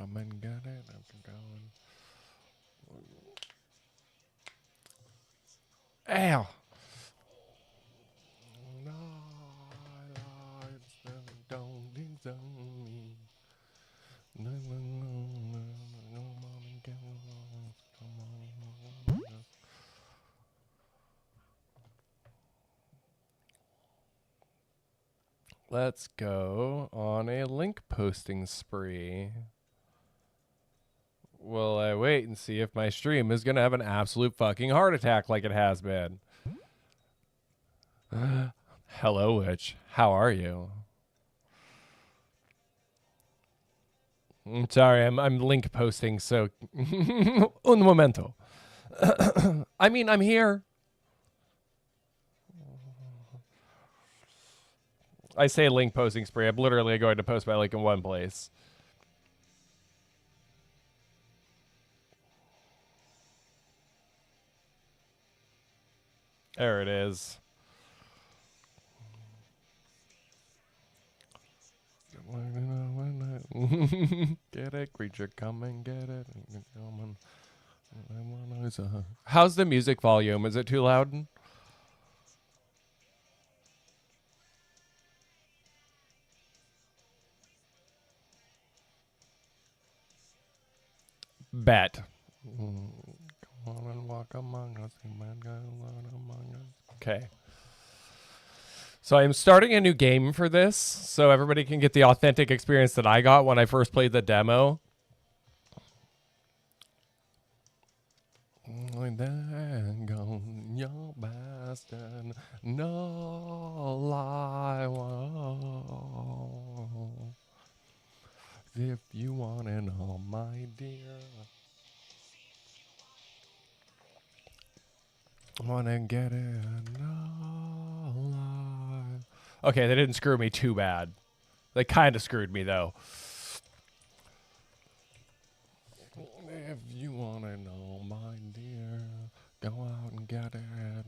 Come and get it. I'm going. Ow. No, don't deserve me. No, no, no, no, no, mom, get along. Come on. Let's go on a link posting spree. Will I wait and see if my stream is going to have an absolute fucking heart attack like it has been? Hello, Witch. How are you? I'm sorry, I'm link posting, so... Un momento. I mean, I'm here. I say link posting spree. I'm literally going to post my link in one place. There it is. Get it, creature, come and get it. How's the music volume? Is it too loud? Bet. Come on and walk among us. Okay. So I'm starting a new game for this, so everybody can get the authentic experience that I got when I first played the demo. There go your bastard, no lie. If you want it all, my dear. Wanna get it? No lie. Okay, they didn't screw me too bad. They kind of screwed me though. If you wanna know, my dear, go out and get it.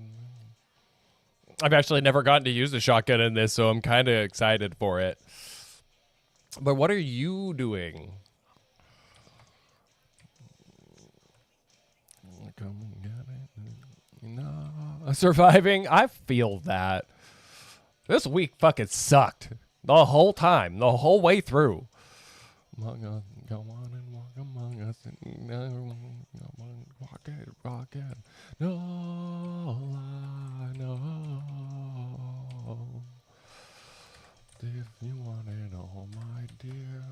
I've actually never gotten to use the shotgun in this, so I'm kind of excited for it. But what are you doing? Come and get it. No. Surviving? I feel that. This week fucking sucked. The whole time. The whole way through. Among us, go on and walk among us. Walk it, rock it. No lie, no. If you want it all, my dear.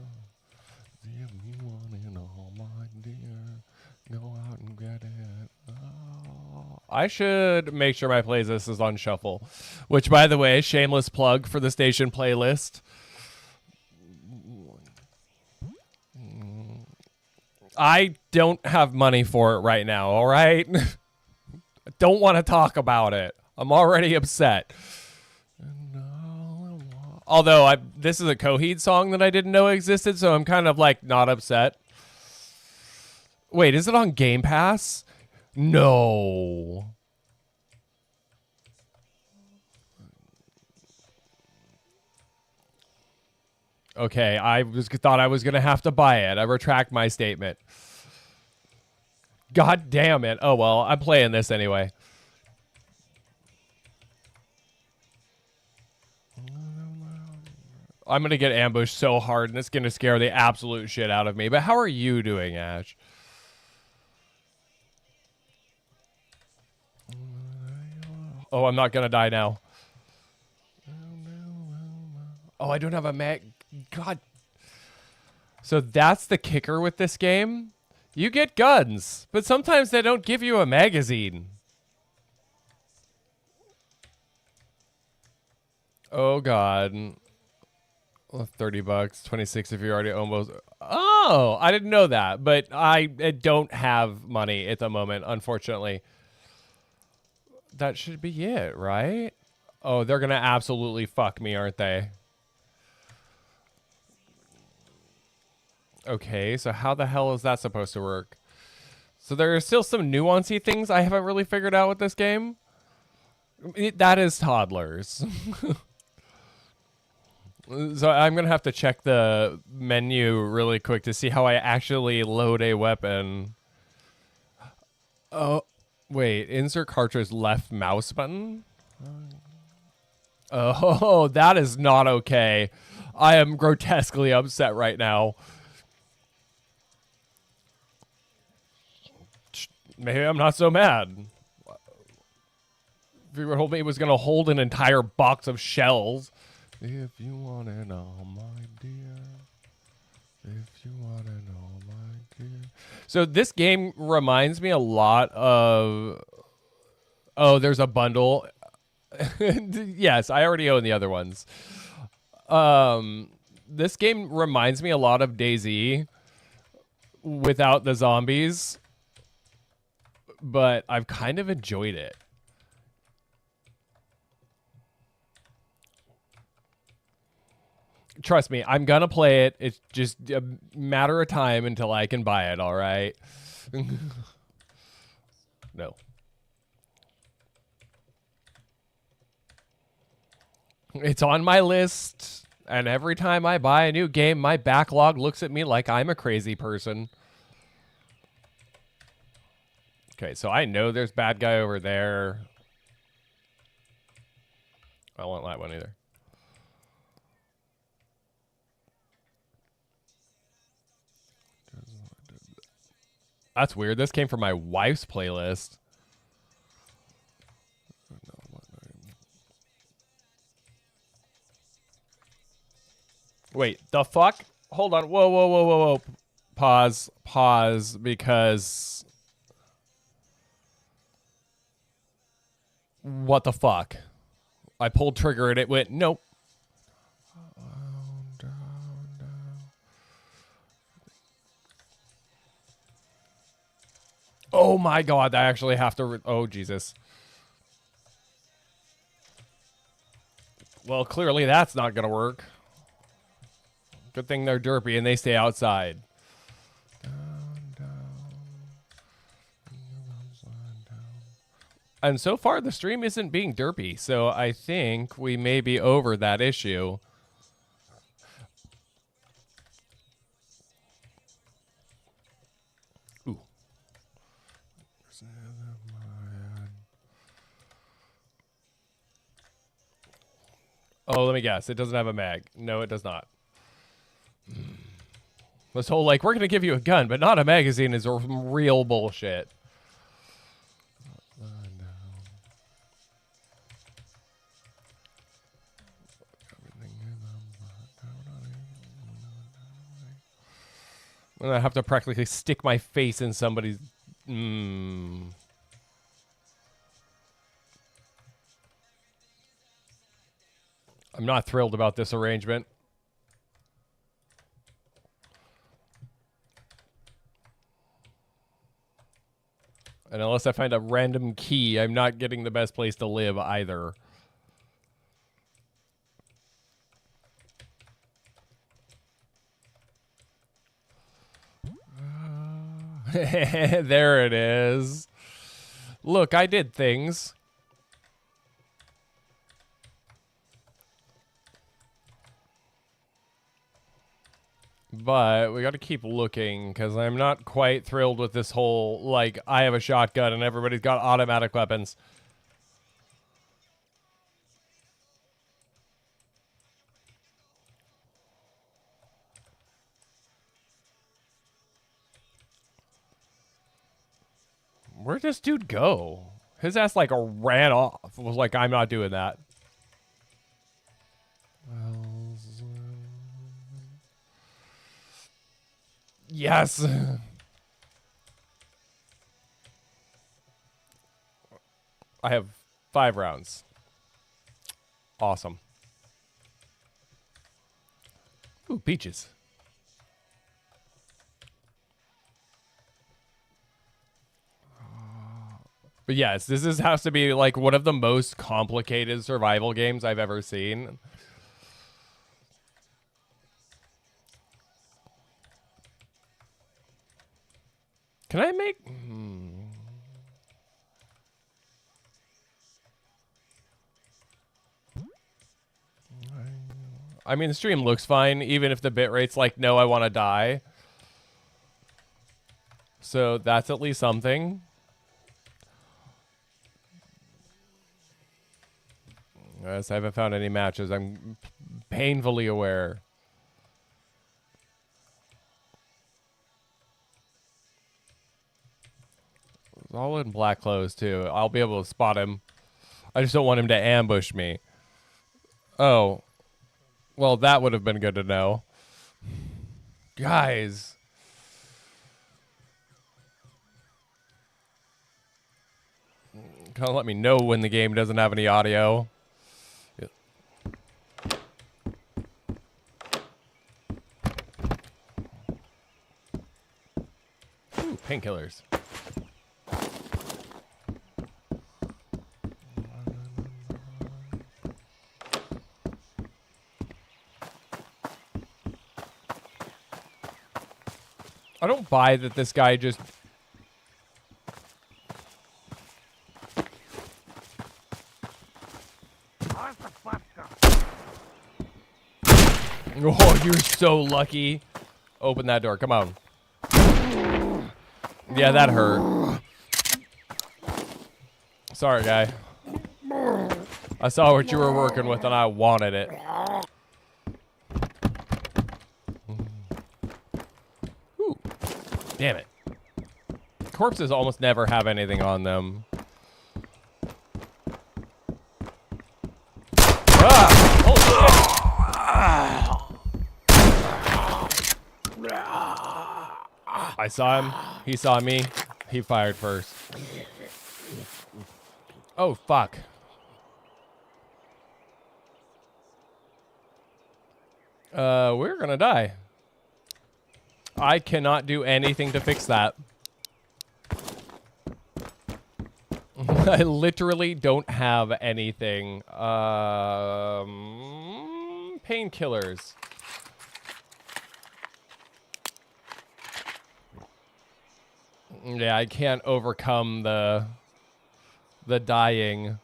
If you want it all, my dear. Go out and get it. Oh. I should make sure my playlist is on shuffle. Which, by the way, shameless plug for the station playlist. I don't have money for it right now, all right? I don't want to talk about it. I'm already upset. Although, this is a Coheed song that I didn't know existed, so I'm kind of, like, not upset. Wait, is it on Game Pass? No. Okay, I thought I was going to have to buy it. I retract my statement. God damn it. Oh, well, I'm playing this anyway. I'm going to get ambushed so hard, and it's going to scare the absolute shit out of me. But how are you doing, Ash? Oh, I'm not going to die now. Oh, I don't have a mag. God. So that's the kicker with this game. You get guns, but sometimes they don't give you a magazine. Oh, God. 30 bucks, 26 if you're already almost. Oh, I didn't know that, but I don't have money at the moment, unfortunately. That should be it, right? Oh, they're going to absolutely fuck me, aren't they? Okay, so how the hell is that supposed to work? So there are still some nuancy things I haven't really figured out with this game. That is toddlers. So I'm gonna have to check the menu really quick to see how I actually load a weapon. Oh, wait. Insert cartridge left mouse button? Oh, that is not okay. I am grotesquely upset right now. Maybe I'm not so mad. If you told me it was going to hold an entire box of shells. If you want to know, my dear. If you want to know, my dear. So this game reminds me a lot of... Oh, there's a bundle. Yes, I already own the other ones. This game reminds me a lot of DayZ without the zombies, but I've kind of enjoyed it. Trust me, I'm gonna play it. It's just a matter of time until I can buy it, all right? No. It's on my list, and every time I buy a new game, my backlog looks at me like I'm a crazy person. Okay, so I know there's bad guy over there. I don't want that one either. That's weird. This came from my wife's playlist. Wait, the fuck? Hold on. Whoa, whoa, whoa, whoa, whoa. Pause, because... What the fuck? I pulled trigger and it went, nope. Oh my god, I actually have to... Oh, Jesus. Well, clearly that's not gonna work. Good thing they're derpy and they stay outside. And so far, the stream isn't being derpy, so I think we may be over that issue. Ooh. Oh, let me guess. It doesn't have a mag. No, it does not. This whole, like, we're going to give you a gun, but not a magazine is real bullshit. I'm going to have to practically stick my face in somebody's... I'm not thrilled about this arrangement. And unless I find a random key, I'm not getting the best place to live either. There it is. Look, I did things. But we got to keep looking because I'm not quite thrilled with this whole, like, I have a shotgun and everybody's got automatic weapons. Where'd this dude go? His ass, like, ran off. Was like, I'm not doing that. Yes! I have 5 rounds. Awesome. Ooh, peaches. But yes, has to be like one of the most complicated survival games I've ever seen. Can I make... I mean, the stream looks fine, even if the bitrate's like, no, I want to die. So that's at least something. Yes, I haven't found any matches. I'm painfully aware. It's all in black clothes, too. I'll be able to spot him. I just don't want him to ambush me. Oh. Well, that would have been good to know. Guys. Kind of let me know when the game doesn't have any audio. Ooh, painkillers. I don't buy that this guy just... Oh, you're so lucky. Open that door. Come on. Yeah, that hurt. Sorry, guy. I saw what you were working with and I wanted it. Ooh. Damn it. Corpses almost never have anything on them. Ah! Holy shit. I saw him. He saw me. He fired first. Oh, fuck. We're gonna die. I cannot do anything to fix that. I literally don't have anything. Painkillers. Yeah, I can't overcome the dying.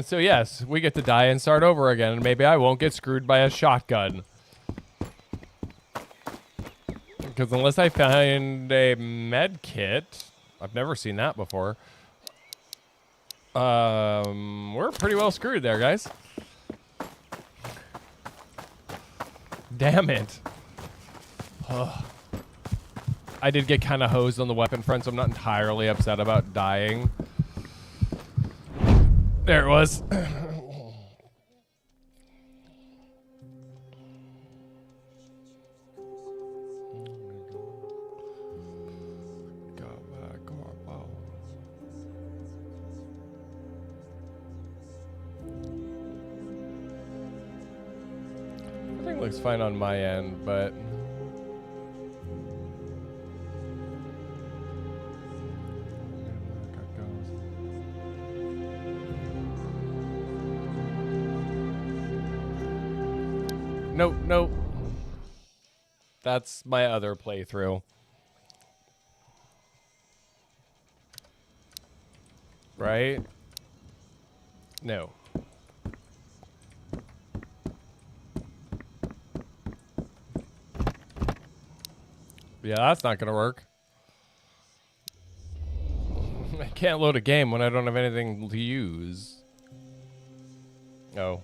So yes, we get to die and start over again, and maybe I won't get screwed by a shotgun. Because unless I find a med kit, I've never seen that before. We're pretty well screwed there, guys. Damn it. Ugh. I did get kind of hosed on the weapon front, so I'm not entirely upset about dying. There it was. Everything looks fine on my end, but... Nope, nope. That's my other playthrough. Right? No. Yeah, that's not gonna work. I can't load a game when I don't have anything to use. Oh.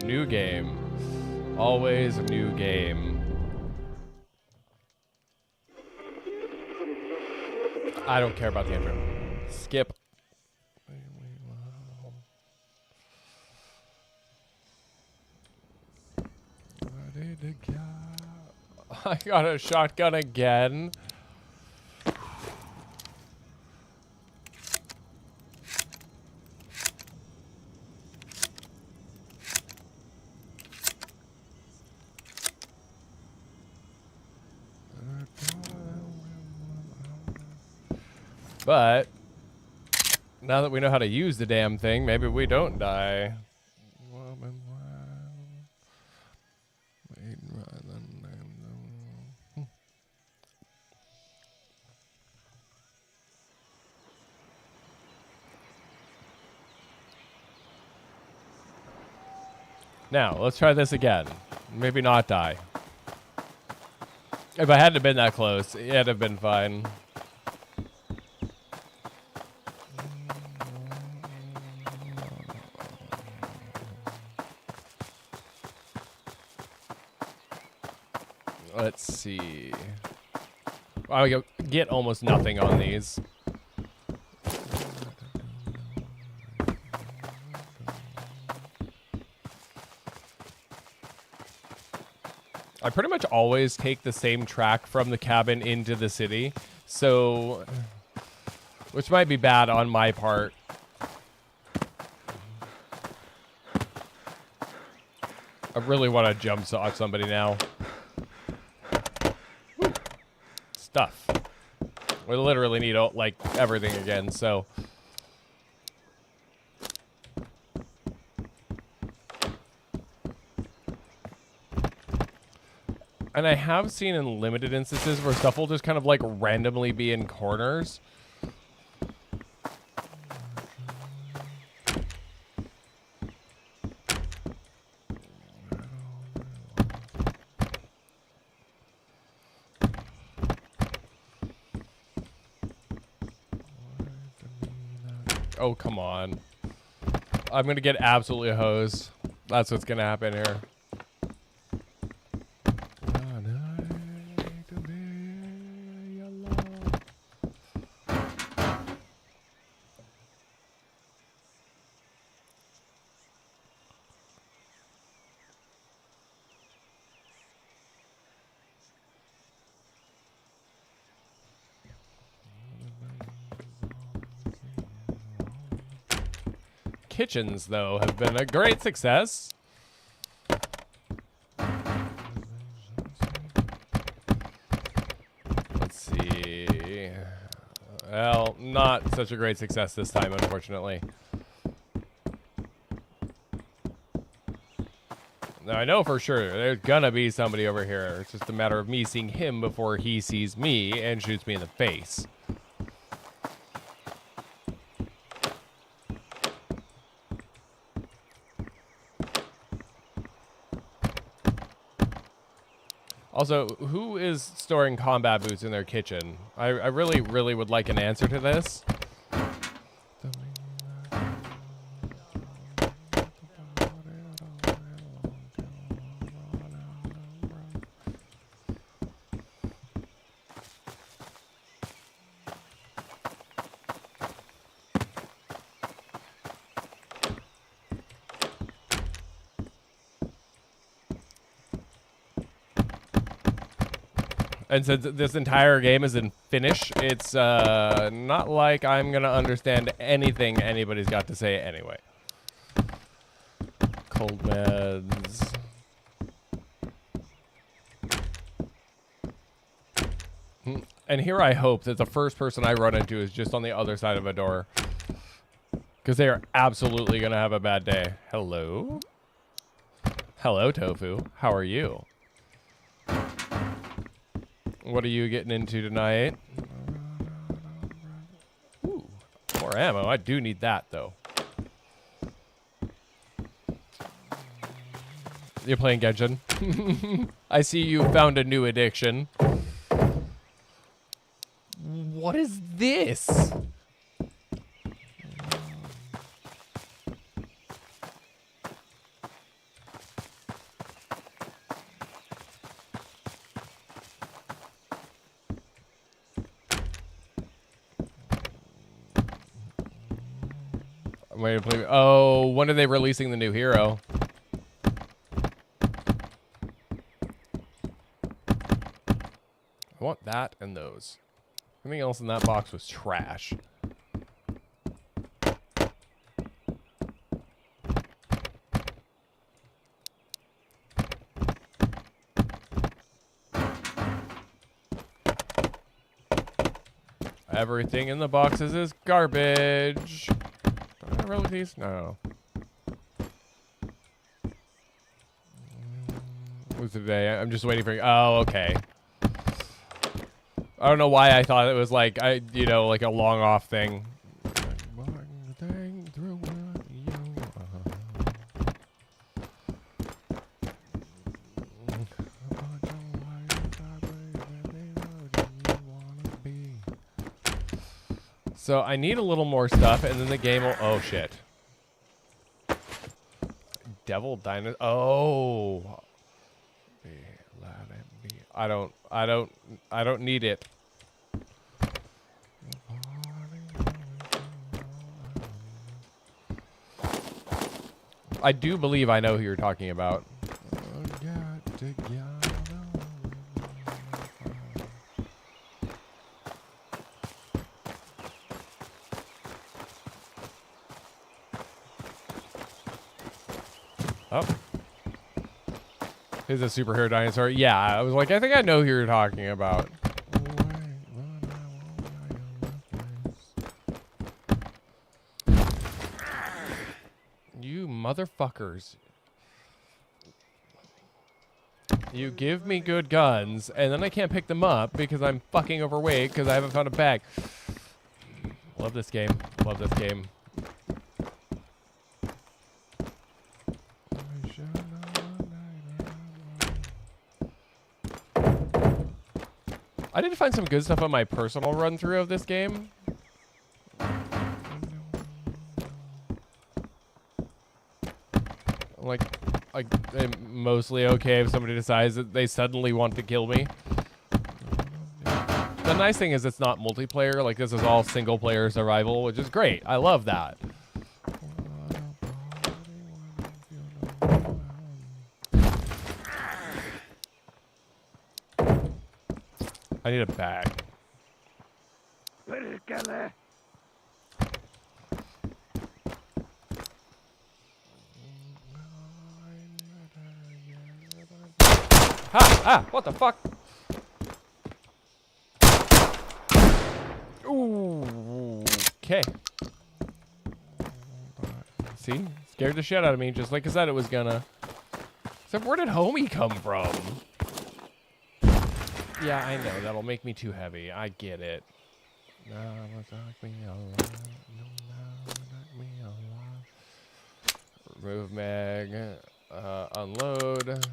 New game. Always a new game. I don't care about the intro. Skip. I got a shotgun again. But now that we know how to use the damn thing, maybe we don't die. Now, let's try this again. Maybe not die. If I hadn't have been that close, it'd have been fine. Let's see. I get almost nothing on these. I pretty much always take the same track from the cabin into the city, so, which might be bad on my part. I really want to jump sock somebody now. Woo. Stuff. We literally need like everything again, so. And I have seen in limited instances where stuff will just kind of like randomly be in corners. Oh, come on. I'm going to get absolutely hosed. That's what's going to happen here. Kitchens, though, have been a great success. Let's see. Well, not such a great success this time, unfortunately. Now, I know for sure there's gonna be somebody over here. It's just a matter of me seeing him before he sees me and shoots me in the face. Also, who is storing combat boots in their kitchen? I really, really would like an answer to this. And since this entire game is in Finnish, it's not like I'm going to understand anything anybody's got to say anyway. Cold meds. And here I hope that the first person I run into is just on the other side of a door. Because they are absolutely going to have a bad day. Hello? Hello, Tofu. How are you? What are you getting into tonight? Ooh, more ammo. I do need that, though. You're playing Genshin? I see you found a new addiction. What is this? Wait, oh, when are they releasing the new hero? I want that and those. Everything else in that box was trash. Everything in the boxes is garbage. Do I have to roll with these? No. What's the day? I'm just waiting for you. Oh, okay. I don't know why I thought it was like, you know, like a long off thing. So I need a little more stuff, and then the game will... Oh, shit. Devil Dino... Oh. I don't need it. I do believe I know who you're talking about. Oh. Is a superhero dinosaur? Yeah, I was like, I think I know who you're talking about. You motherfuckers. You give me good guns, and then I can't pick them up because I'm fucking overweight because I haven't found a bag. Love this game. Love this game. I did find some good stuff on my personal run through of this game. Like I'm mostly okay if somebody decides that they suddenly want to kill me. The nice thing is it's not multiplayer. Like, this is all single player survival, which is great. I love that. I need a bag. Ha! What the fuck? Ooh, okay. See? Scared the shit out of me, just like I said it was gonna. Except, where did homie come from? Yeah, I know. That'll make me too heavy. I get it. Remove mag. Unload.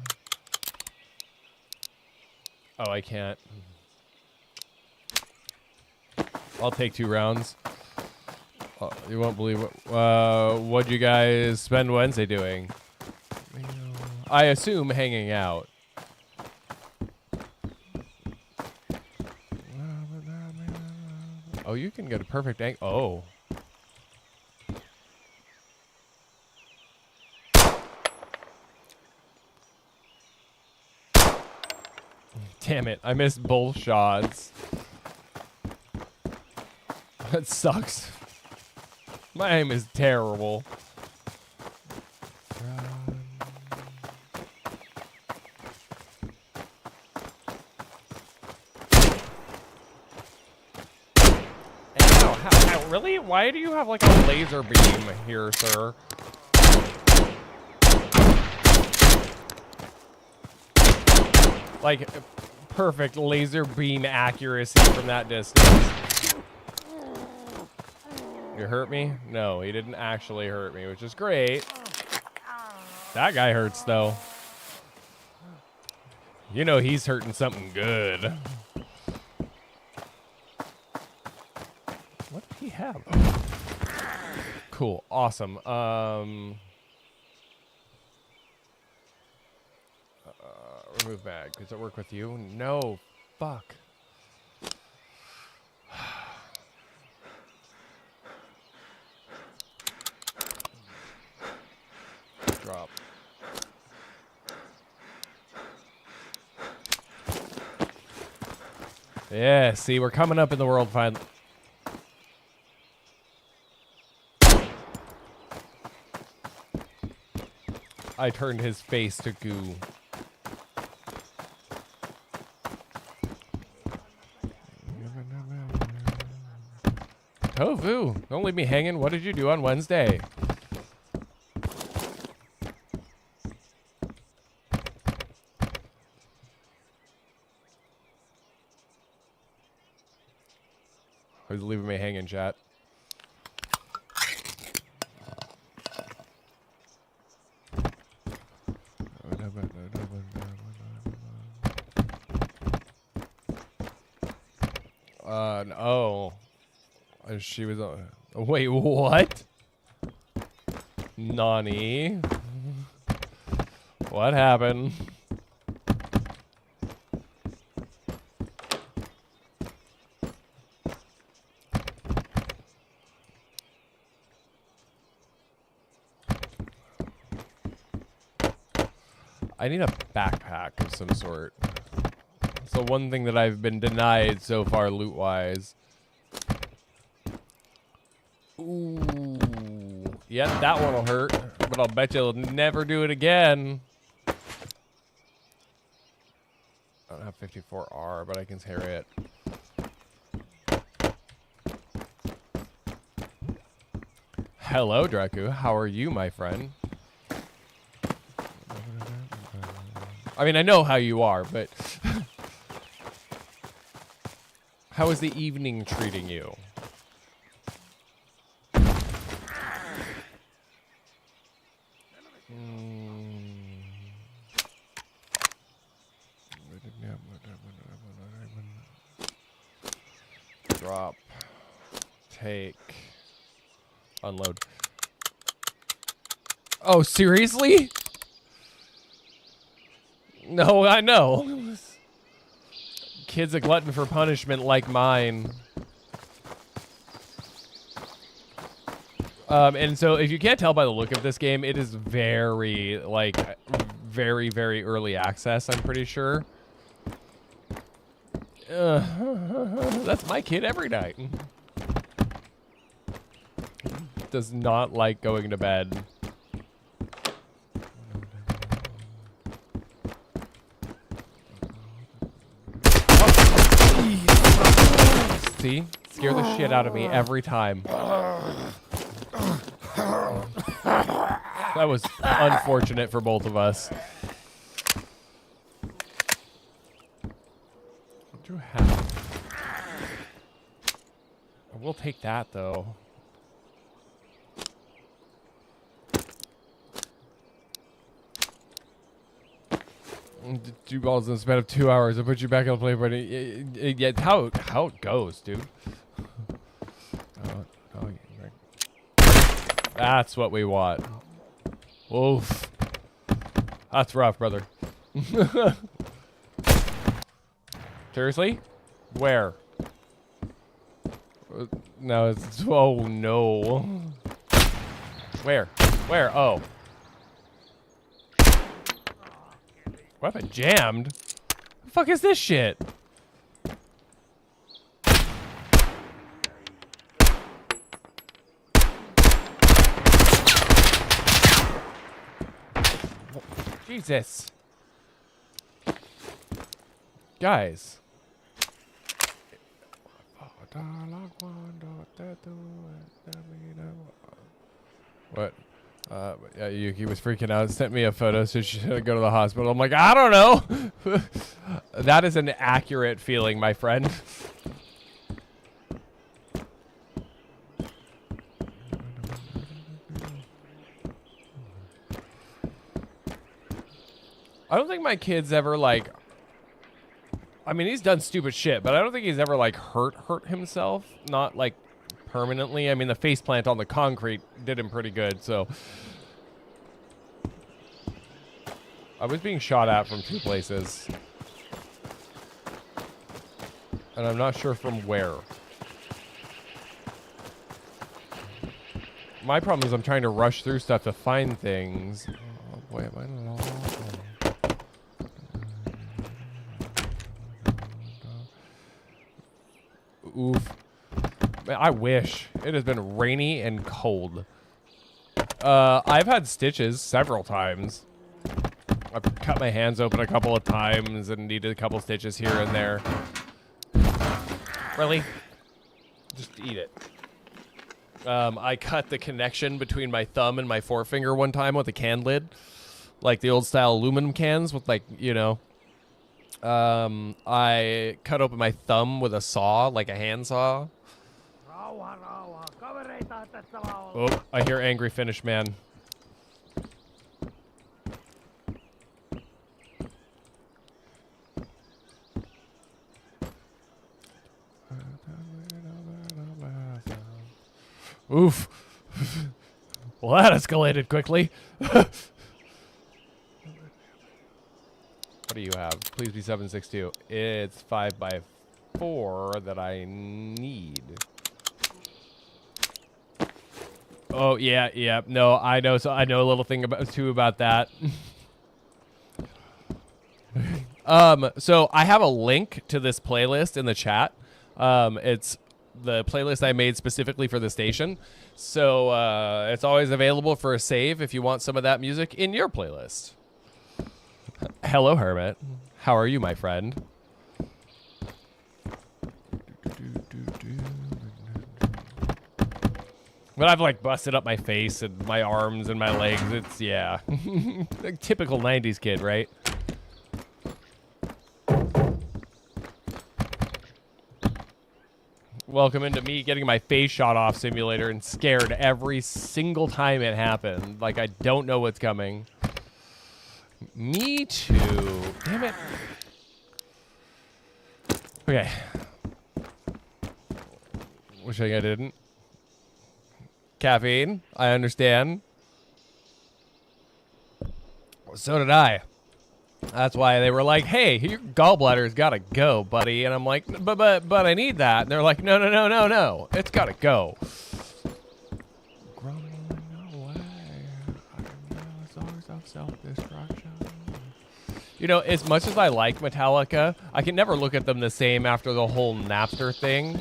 Oh, I can't. I'll take 2 rounds. You won't believe what'd you guys spend Wednesday doing? I assume hanging out. Oh, you can get a perfect angle. Oh. Damn it, I missed both shots. That sucks. My aim is terrible. Really? Why do you have like a laser beam here, sir? Like, perfect laser beam accuracy from that distance. You hurt me? No, he didn't actually hurt me, which is great. That guy hurts, though. You know he's hurting something good. What did he have? Cool. Awesome. Remove bag. Does it work with you? No. Fuck. Drop. Yeah, see, we're coming up in the world finally. I turned his face to goo. Tofu, don't leave me hanging. What did you do on Wednesday? Who's leaving me hanging, chat? Oh. She was wait, what? Nani? What happened? I need a backpack of some sort. So one thing that I've been denied so far loot-wise. Ooh. Yeah, that one will hurt, but I'll bet you'll never do it again. I don't have 54R, but I can carry it. Hello, Draku. How are you, my friend? I mean, I know how you are, but how is the evening treating you? Drop. Take. Unload. Oh, seriously? No, I know. Kid's a glutton for punishment like mine. And so if you can't tell by the look of this game, it is very, like, very, very early access, I'm pretty sure. That's my kid every night. Does not like going to bed. See? Scare the shit out of me every time. That was unfortunate for both of us. What do you have? I will take that, though. Two balls in the span of 2 hours. I put you back on the play party. Yeah, how it goes, dude. That's what we want. Oof. That's rough, brother. Seriously? Where? No, it's... Oh, no. Where? Where? Oh. Weapon jammed? The fuck is this shit? Jesus. Guys. What? Yeah, Yuki was freaking out, sent me a photo, so she should go to the hospital. I'm like, I don't know. That is an accurate feeling, my friend. I don't think my kid's ever, like... I mean, he's done stupid shit, but I don't think he's ever, like, hurt himself. Not, like, permanently. I mean, the faceplant on the concrete did him pretty good, so... I was being shot at from 2 places. And I'm not sure from where. My problem is I'm trying to rush through stuff to find things. Oh, boy, am I lost? Oof. Man, I wish. It has been rainy and cold. I've had stitches several times. I've cut my hands open a couple of times and needed a couple stitches here and there. Really? Just eat it. I cut the connection between my thumb and my forefinger one time with a can lid, like the old style aluminum cans with like, you know. I cut open my thumb with a saw, like a hand saw. Oh, I hear angry Finnish man. Oof. Well, that escalated quickly. What do you have? Please be 762. It's 5x4 that I need. Oh yeah, yeah. No, I know. So I know a little thing about that. So I have a link to this playlist in the chat. It's the playlist I made specifically for the station. So it's always available for a save if you want some of that music in your playlist. Hello, Hermit. How are you, my friend? But I've like busted up my face and my arms and my legs. It's, yeah. Like typical 90s kid, right? Welcome into me getting my face shot off simulator and scared every single time it happened. Like I don't know what's coming. Me too. Damn it. Okay. Wishing I didn't. Caffeine, I understand. So did I. That's why they were like, "Hey, your gallbladder's gotta go, buddy." And I'm like, "But I need that." And they're like, "No, it's gotta go." Grumbling away. I know it's always of self-destruction. You know, as much as I like Metallica, I can never look at them the same after the whole Napster thing.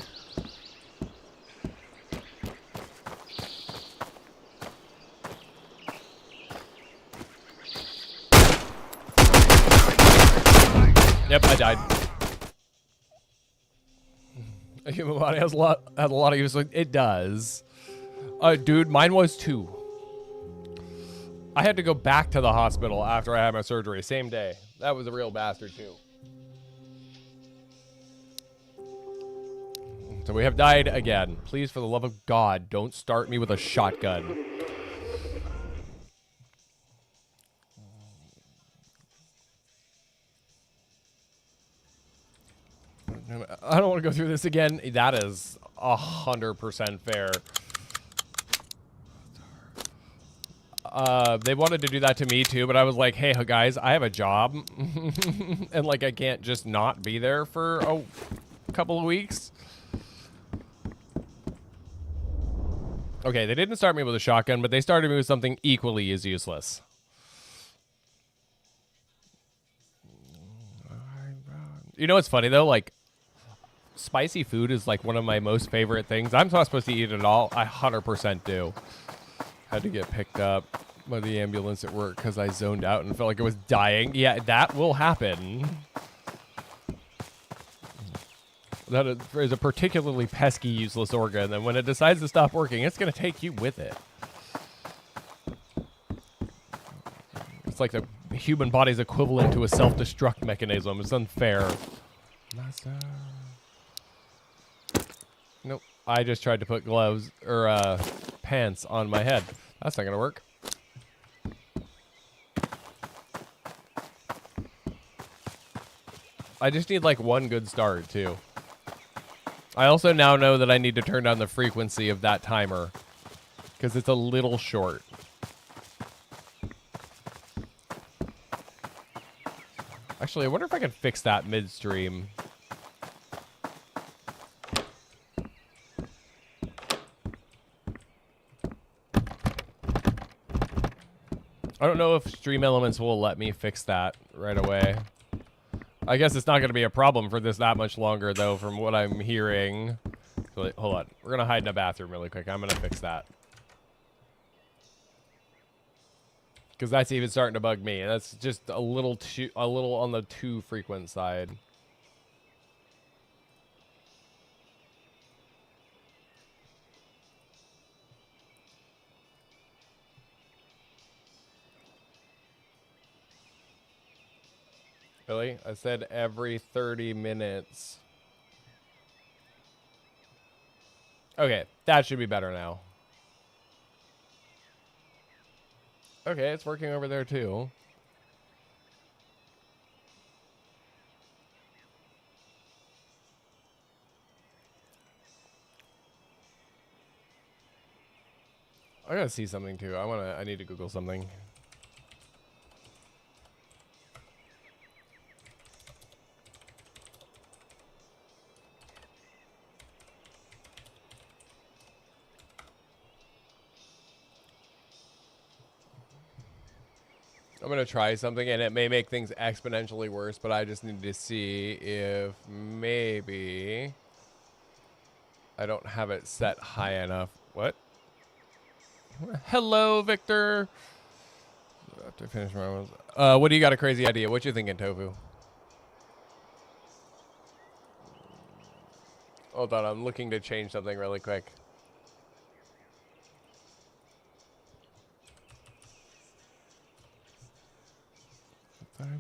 Yep, I died. A human body has a lot of use. It does. Dude, mine was 2. I had to go back to the hospital after I had my surgery, same day. That was a real bastard too. So we have died again. Please, for the love of God, don't start me with a shotgun. I don't want to go through this again. That is 100% fair. They wanted to do that to me too, but I was like, hey, guys, I have a job. And like, I can't just not be there for a couple of weeks. Okay, they didn't start me with a shotgun, but they started me with something equally as useless. You know what's funny though? Like, spicy food is like one of my most favorite things. I'm not supposed to eat it all. I 100% do. Had to get picked up by the ambulance at work because I zoned out and felt like I was dying. Yeah, that will happen. That is a particularly pesky, useless organ, and when it decides to stop working, it's going to take you with it. It's like the human body's equivalent to a self-destruct mechanism. It's unfair. Nope. I just tried to put gloves, or pants on my head. That's not going to work. I just need like one good start, too. I also now know that I need to turn down the frequency of that timer because it's a little short. Actually, I wonder if I can fix that midstream. I don't know if Stream Elements will let me fix that right away. I guess it's not going to be a problem for this that much longer, though, from what I'm hearing. So, hold on. We're going to hide in a bathroom really quick. I'm going to fix that. Because that's even starting to bug me. That's just a little on the too frequent side. Really? I said every 30 minutes. Okay, that should be better now. Okay, it's working over there too. I gotta see something too. I need to Google something. I'm gonna try something, and it may make things exponentially worse, but I just need to see if maybe I don't have it set high enough. What? Hello, Victor. After I finish my what do you got a crazy idea? What you thinking, Tofu? Hold on, I'm looking to change something really quick. I'm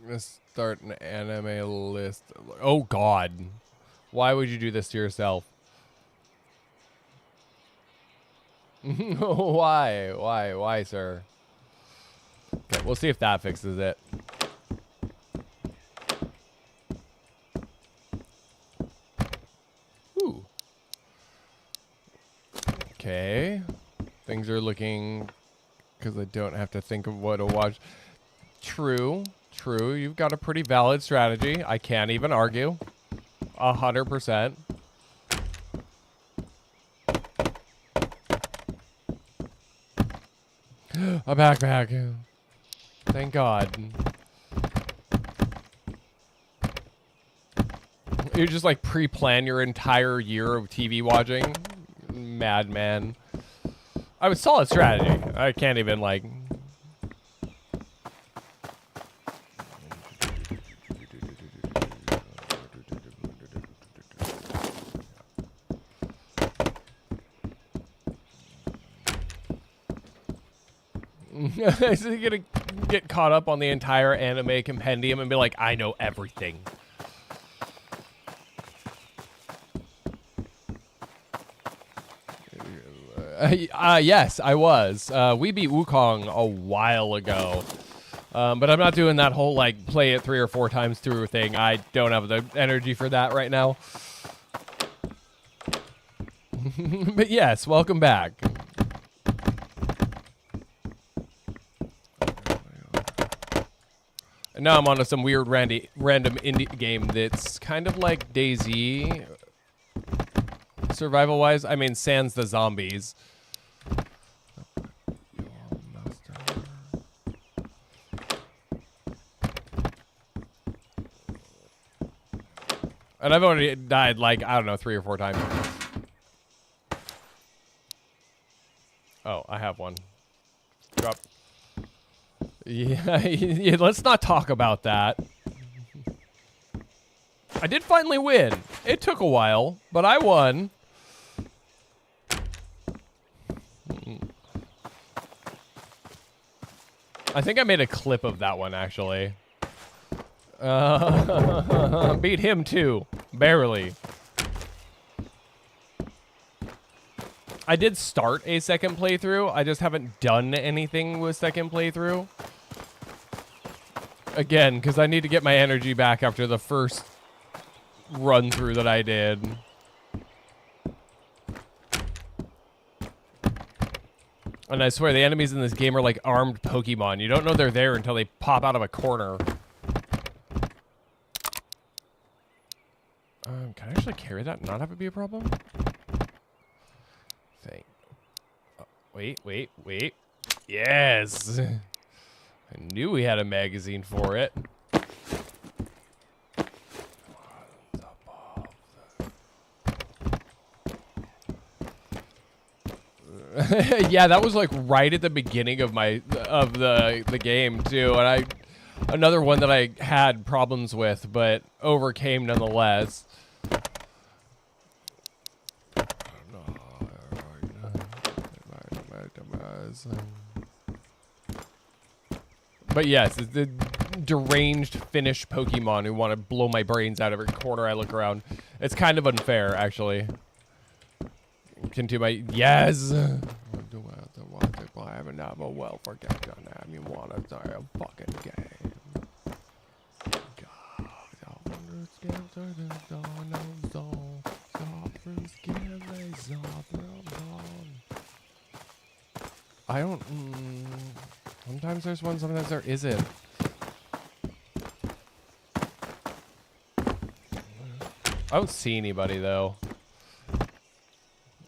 gonna start an anime list. Oh God, why would you do this to yourself? Why, sir? Okay, we'll see if that fixes it. Ooh. Okay. Things are looking, because I don't have to think of what to watch. True. You've got a pretty valid strategy. I can't even argue. 100%. A backpack. Thank God. You just like pre-plan your entire year of TV watching. Madman. I was solid strategy. I can't even like. Is he gonna get caught up on the entire anime compendium and be like, I know everything? Yes, I was. We beat Wukong a while ago. But I'm not doing that whole, like, play it 3 or 4 times through thing. I don't have the energy for that right now. But yes, welcome back. And now I'm on to some weird random indie game that's kind of like DayZ, survival-wise. I mean, sans the zombies. And I've already died, like, I don't know, 3 or 4 times. Oh, I have one. Drop. Yeah, let's not talk about that. I did finally win. It took a while, but I won. I think I made a clip of that one, actually. Beat him, too. Barely. I did start a second playthrough. I just haven't done anything with second playthrough. Again, because I need to get my energy back after the first run through that I did. And I swear, the enemies in this game are like armed Pokemon. You don't know they're there until they pop out of a corner. Can I actually carry that and not have it be a problem? Wait. Yes! I knew we had a magazine for it. Yeah, that was like right at the beginning of the game too, and another one that I had problems with, but overcame nonetheless. But yes, it's the deranged Finnish Pokemon who want to blow my brains out every corner I look around. It's kind of unfair, actually. Continue my yes. I have another well forgotten. You want to die a fucking game? I don't. Sometimes there's one, sometimes there isn't. I don't see anybody though.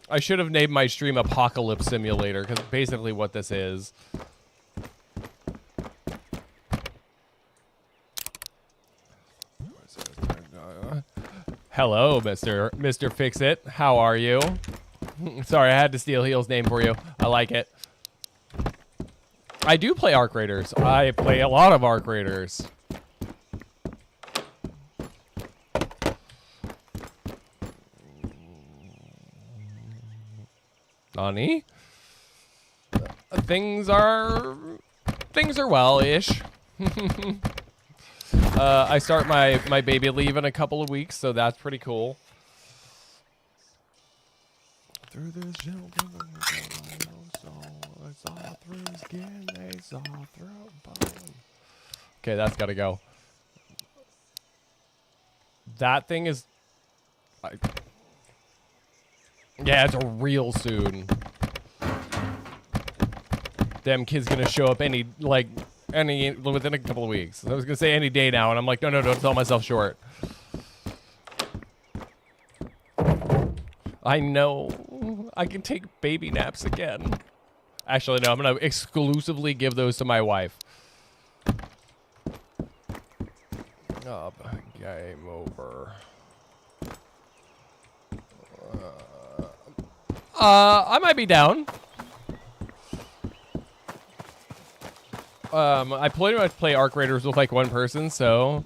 I should have named my stream Apocalypse Simulator, because basically what this is. Hello, Mr. Fix-It. How are you? Sorry, I had to steal Heel's name for you. I like it. I do play Arc Raiders. I play a lot of Arc Raiders. Nani? Things are well-ish. I start my baby leave in a couple of weeks, so that's pretty cool. Through this okay, that's gotta go. That thing is... yeah, it's real soon. Damn kid's gonna show up within a couple of weeks. I was gonna say any day now, and I'm like, no, don't sell myself short. I know. I can take baby naps again. Actually, no, I'm gonna exclusively give those to my wife. Oh, game over. I might be down. I pretty much play Arc Raiders with like one person, so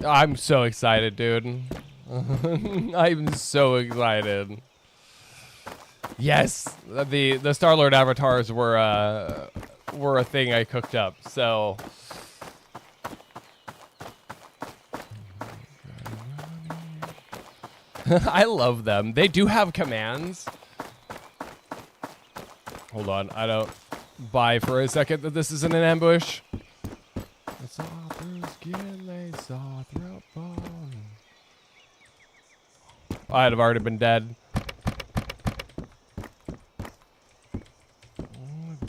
I'm so excited, dude. I'm so excited. Yes, the Star-Lord avatars were a thing I cooked up, so. I love them. They do have commands. Hold on, I don't buy for a second that this isn't an ambush. It's all through skin, they saw through bone. I'd have already been dead.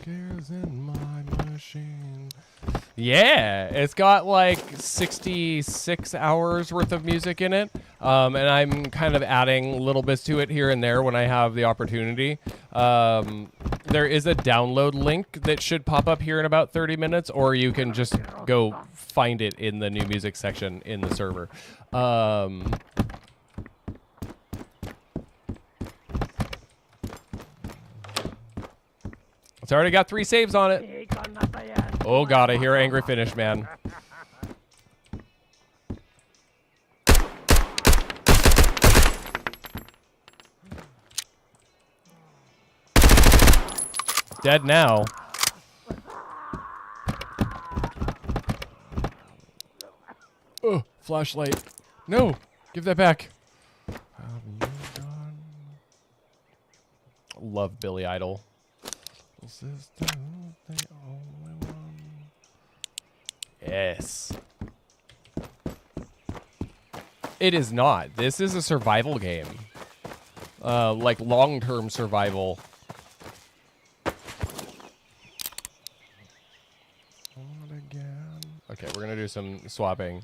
Gears in my machine. Yeah, it's got like 66 hours worth of music in it. And I'm kind of adding little bits to it here and there when I have the opportunity. There is a download link that should pop up here in about 30 minutes, or you can just go find it in the new music section in the server. It's already got 3 saves on it. Oh god, I hear Angry Finnish Man. Dead now. Oh, flashlight. No, give that back. Love Billy Idol. Yes. It is not. This is a survival game. Like long-term survival. Okay, we're gonna do some swapping.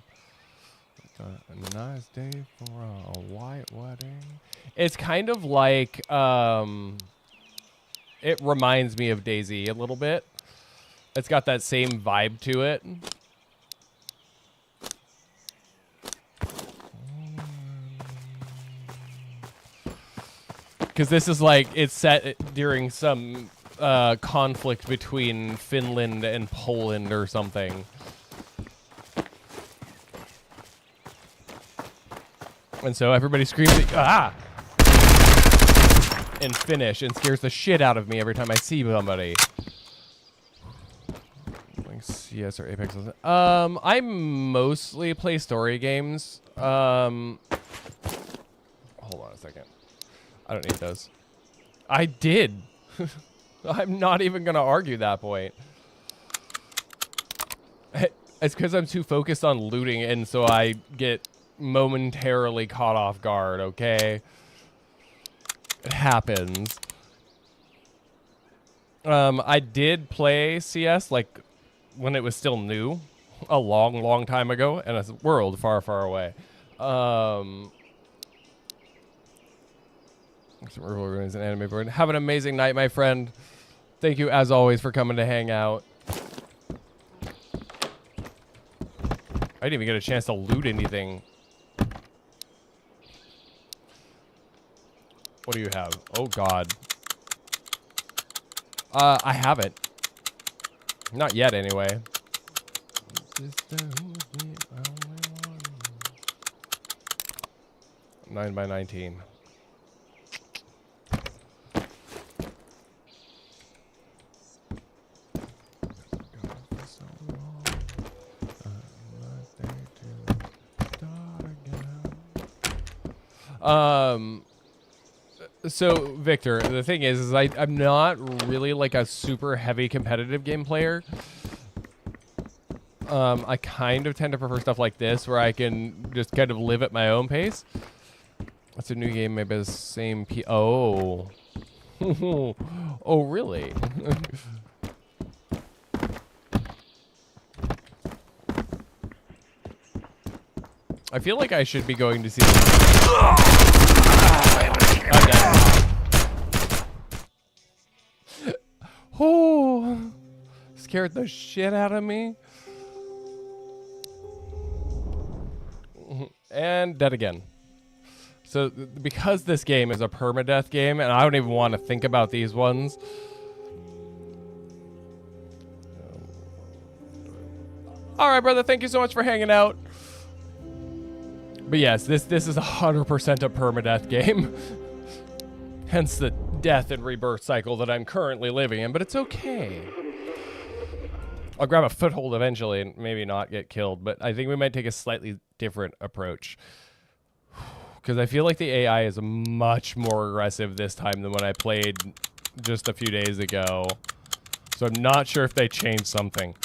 A nice day for a white wedding. It's kind of like, it reminds me of DayZ a little bit. It's got that same vibe to it. Because this is like, it's set during some conflict between Finland and Poland or something. And so everybody screams, ah! In Finnish, and scares the shit out of me every time I see somebody. CS or Apex. I mostly play story games. Hold on a second. I don't need those. I did. I'm not even gonna argue that point. It's because I'm too focused on looting, and so I get momentarily caught off guard. Okay, it happens. I did play CS like when it was still new, a long time ago, in a world far, far away. Some Herbal Ruins and Anime Board. Have an amazing night, my friend. Thank you, as always, for coming to hang out. I didn't even get a chance to loot anything. What do you have? Oh, God. I haven't. Not yet, anyway. 9 by 19. So Victor, the thing is I'm not really like a super heavy competitive game player. I kind of tend to prefer stuff like this where I can just kind of live at my own pace. That's a new game, maybe the same oh. Oh, really? I feel like I should be going to see oh, scared the shit out of me. And dead again. So because this game is a permadeath game, and I don't even want to think about these ones. All right, brother. Thank you so much for hanging out. But yes, this is 100% a permadeath game. Hence the death and rebirth cycle that I'm currently living in, but it's okay. I'll grab a foothold eventually and maybe not get killed, but I think we might take a slightly different approach. Because I feel like the AI is much more aggressive this time than when I played just a few days ago. So I'm not sure if they changed something.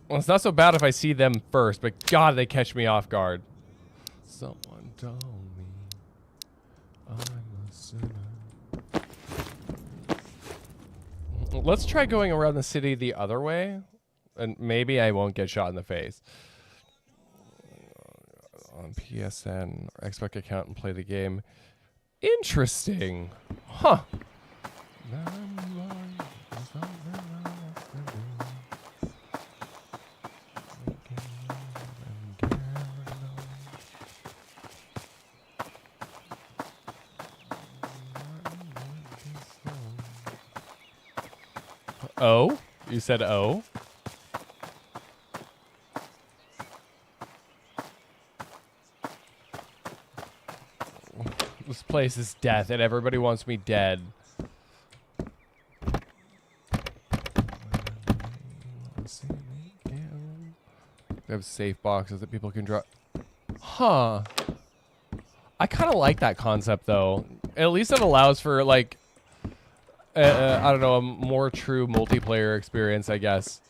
Well, it's not so bad if I see them first, but God, they catch me off guard. Someone told me I'm a sinner. Let's try going around the city the other way, and maybe I won't get shot in the face. On PSN or Xbox account and play the game. Interesting. Huh. Oh? You said oh? This place is death and everybody wants me dead. They have safe boxes that people can drop. Huh. I kind of like that concept though. At least it allows for like I don't know, a more true multiplayer experience, I guess.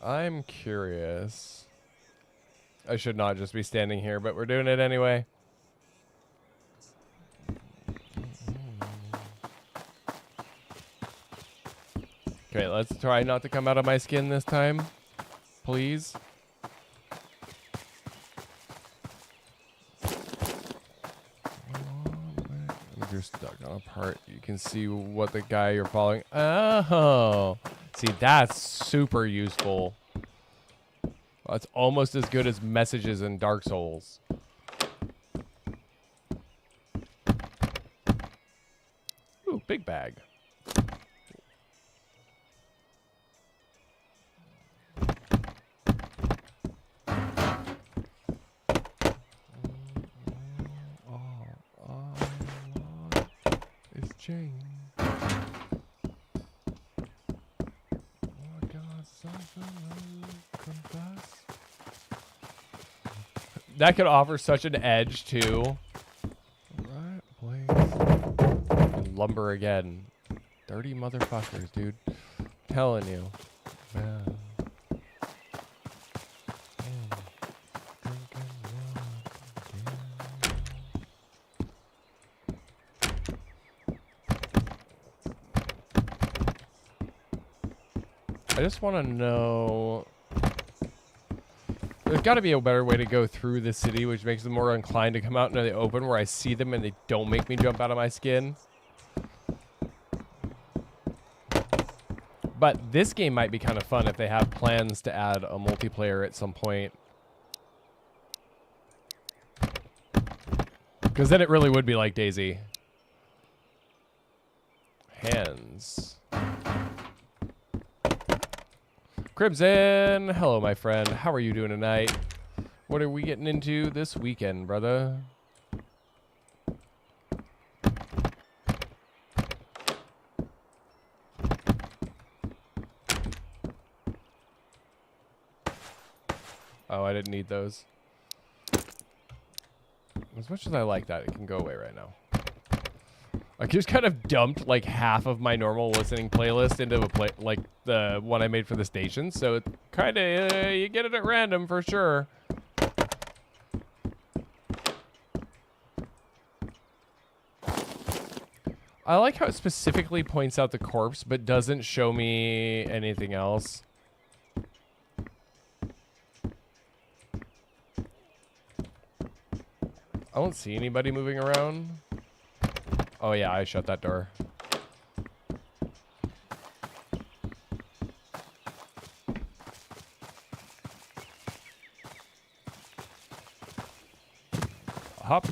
I'm curious. I should not just be standing here, but we're doing it anyway. Okay, let's try not to come out of my skin this time. Please. If you're stuck on a part, you can see what the guy you're following. Oh. See, that's super useful. It's almost as good as messages in Dark Souls. Ooh, big bag. searching. I got something to confess. That could offer such an edge too. Right place. And lumber again. Dirty motherfuckers, dude. Telling you. Man. I just want to know. There's got to be a better way to go through the city, which makes them more inclined to come out into the open where I see them and they don't make me jump out of my skin. But this game might be kind of fun if they have plans to add a multiplayer at some point. Because then it really would be like DayZ. Hands. Crimson, hello, my friend. How are you doing tonight? What are we getting into this weekend, brother? Oh, I didn't need those. As much as I like that, it can go away right now. I just kind of dumped like half of my normal listening playlist into a like the one I made for the station, so it kind of you get it at random for sure. I like how it specifically points out the corpse, but doesn't show me anything else. I don't see anybody moving around. Oh yeah, I shut that door. Hop.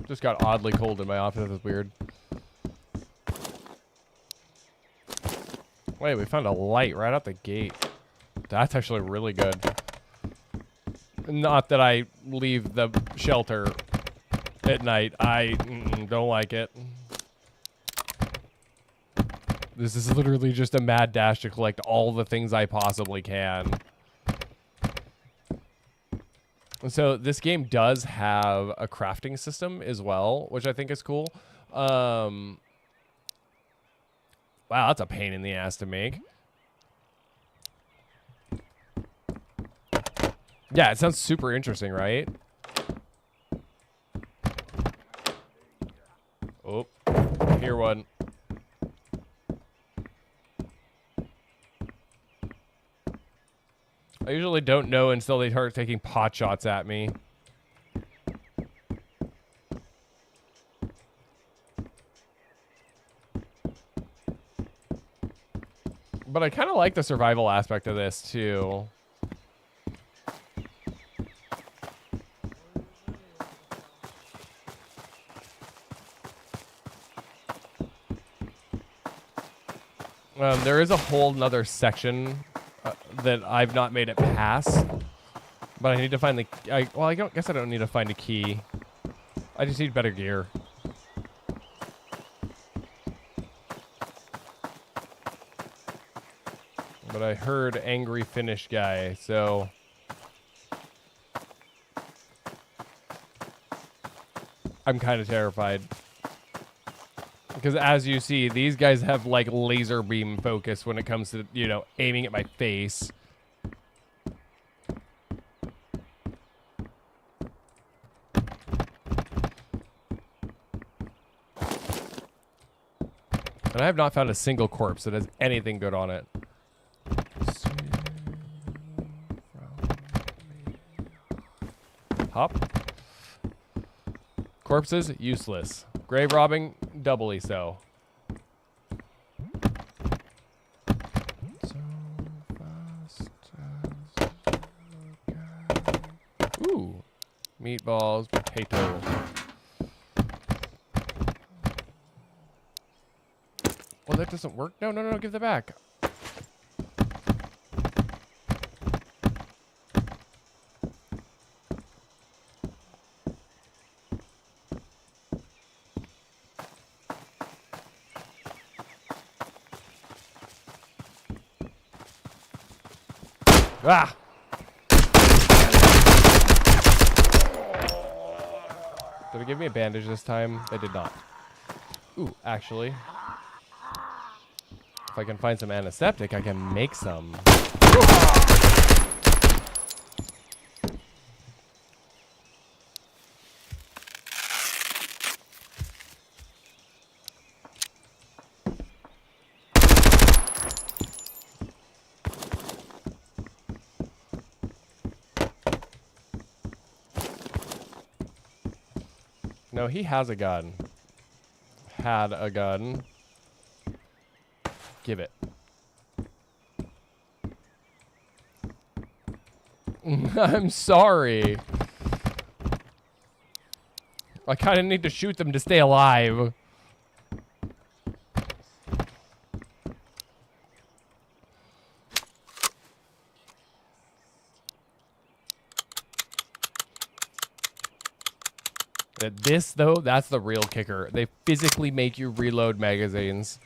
Just got oddly cold in my office. That's weird. Wait, we found a light right out the gate. That's actually really good. Not that I leave the shelter at night. I don't like it. This is literally just a mad dash to collect all the things I possibly can. So this game does have a crafting system as well, which I think is cool. Wow, that's a pain in the ass to make. Yeah, it sounds super interesting, right? Oh, here one. I usually don't know until they start taking pot shots at me. But I kind of like the survival aspect of this, too. There is a whole nother section that I've not made it past. But I need to find the... well, I guess I don't need to find a key. I just need better gear. But I heard angry Finnish guy, so... I'm kind of terrified. Because as you see, these guys have like laser beam focus when it comes to, you know, aiming at my face. And I have not found a single corpse that has anything good on it. Hop. Corpses, useless. Grave robbing, doubly so. Ooh. Meatballs, potato. Well, that doesn't work. No, no, no, give that back. Ah! Did it give me a bandage this time? They did not. Ooh, actually, if I can find some antiseptic, I can make some. No, he has a gun. Had a gun. Give it. I'm sorry. I kind of need to shoot them to stay alive. This, though, that's the real kicker. They physically make you reload magazines.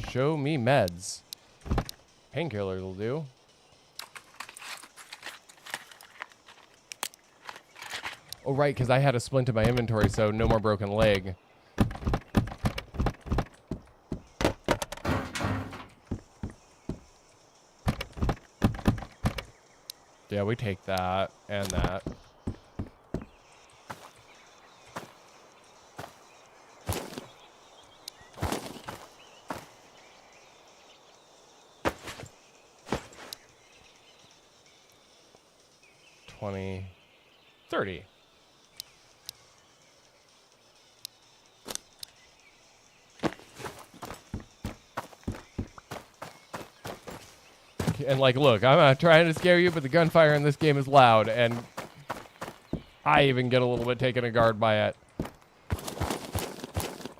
Show me meds. Painkillers will do. Oh, right, because I had a splint in my inventory, so no more broken leg. Yeah, we take that and that. $20, $30. And like, look, I'm not trying to scare you, but the gunfire in this game is loud, and I even get a little bit taken aguard by it.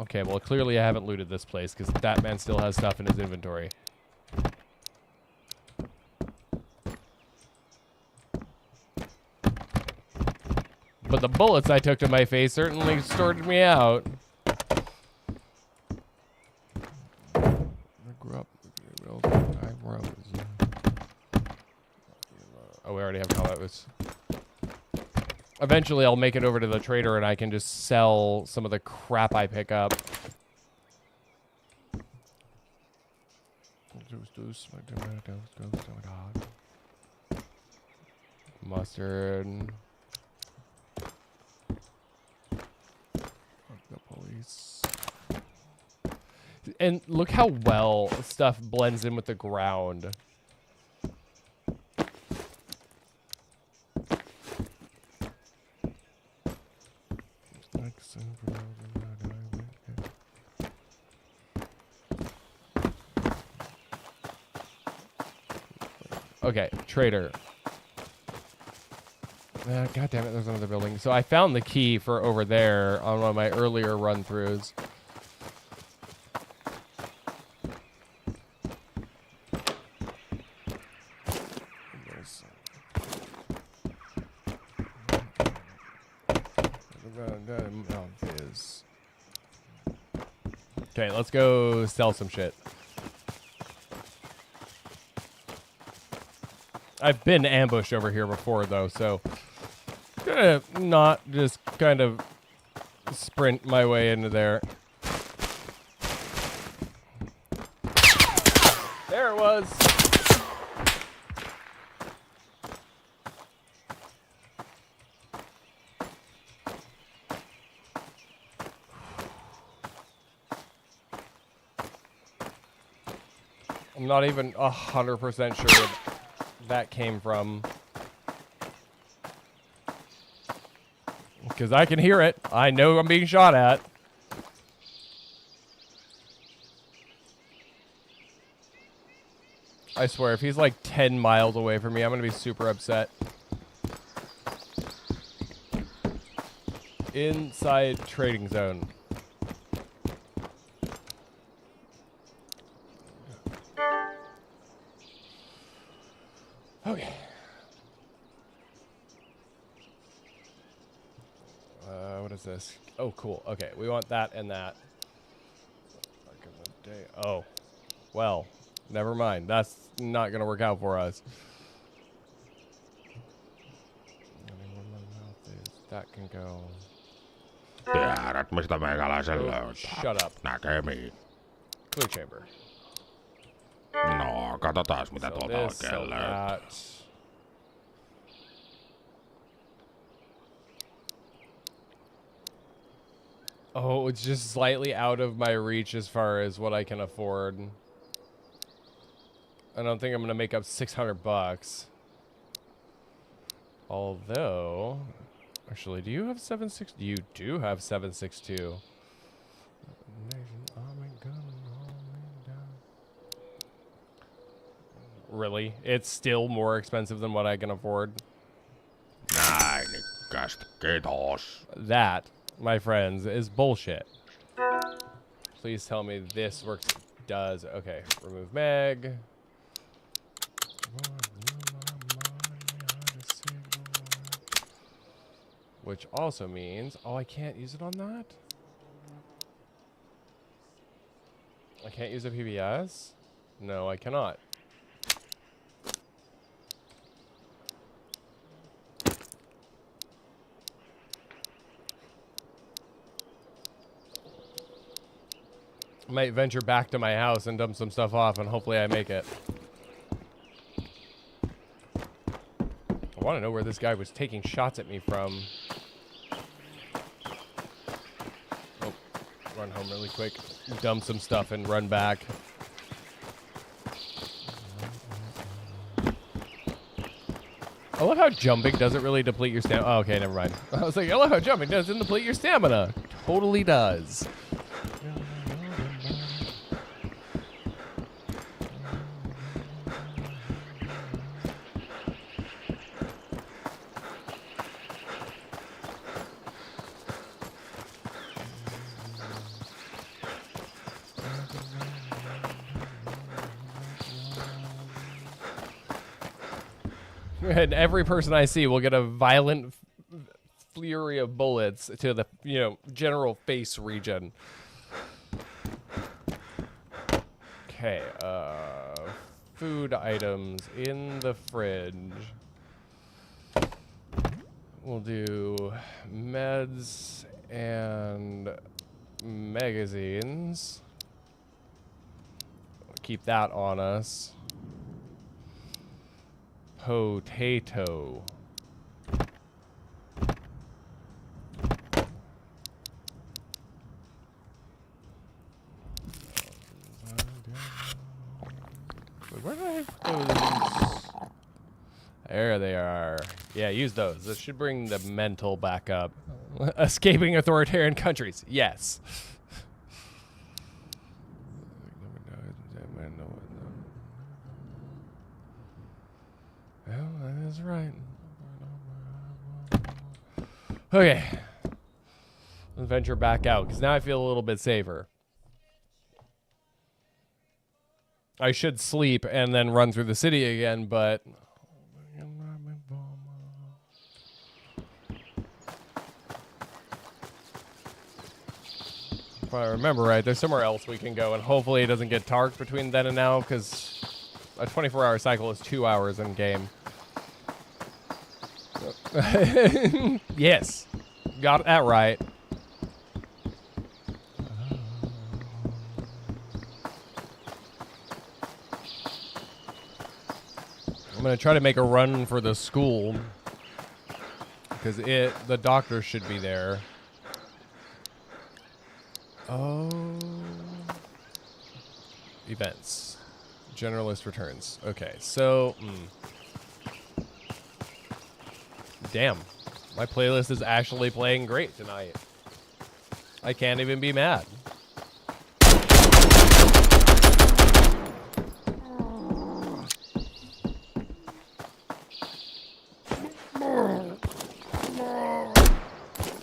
Okay, well, clearly I haven't looted this place, because that man still has stuff in his inventory. But the bullets I took to my face certainly sorted me out. Oh, we already have combat boots. Eventually, I'll make it over to the trader and I can just sell some of the crap I pick up. Mustard. The police. And look how well stuff blends in with the ground. Okay, trader. God damn it, there's another building. So I found the key for over there on one of my earlier run-throughs. Okay, let's go sell some shit. I've been ambushed over here before, though, so gonna not just kind of sprint my way into there. There it was. I'm not even 100% sure where that came from. Because I can hear it. I know I'm being shot at. I swear, if he's like 10 miles away from me, I'm going to be super upset. Inside trading zone. Okay. What is this? Oh, cool. Okay, we want that and that. Oh, well, never mind. That's not going to work out for us. That can go. Tiedät, mistä meikäläisen Oh, löytää. shut up. Näkemiin. Clear chamber. No, katsotaan mitä So tuolta this, oikein so löytää. that. Oh, it's just slightly out of my reach as far as what I can afford. I don't think I'm gonna make up 600 bucks. Although, actually, do you have 7.6? You do have 7.62. Really? It's still more expensive than what I can afford? Näin ikkästä, kiitos. That, my friends, is bullshit. Please tell me this works. Does. Okay, remove Meg. Which also means, oh, I can't use it on that? I can't use a PBS? No, I cannot. I might venture back to my house and dump some stuff off, and hopefully I make it. I want to know where this guy was taking shots at me from. Oh, run home really quick, dump some stuff, and run back. I love how jumping doesn't really deplete your stamina. Oh, okay, never mind. I was like, I love how jumping doesn't deplete your stamina. Totally does. And every person I see will get a violent flurry of bullets to the, general face region. Okay, food items in the fridge. We'll do meds and magazines. Keep that on us. Potato. Where did I put those? There they are. Yeah, use those. This should bring the mental back up. Escaping authoritarian countries. Yes. Well, that is right. Okay. Let's venture back out, because now I feel a little bit safer. I should sleep and then run through the city again, but... if I remember right, there's somewhere else we can go, and hopefully it doesn't get tarked between then and now, because a 24-hour cycle is 2 hours in game. Yes, got that right. I'm gonna try to make a run for the school, because the doctor should be there. Oh. Events. Generalist returns. Okay, so... Damn. My playlist is actually playing great tonight. I can't even be mad.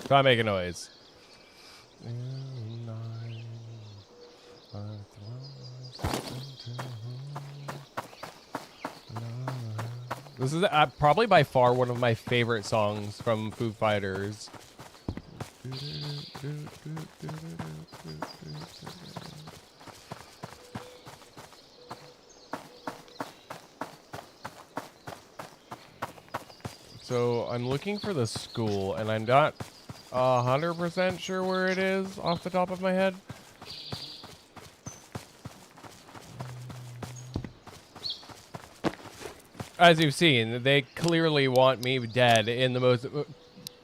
Try make a noise. This is probably by far one of my favorite songs from Foo Fighters. So I'm looking for the school, and I'm not 100% sure where it is off the top of my head. As you've seen, they clearly want me dead in the most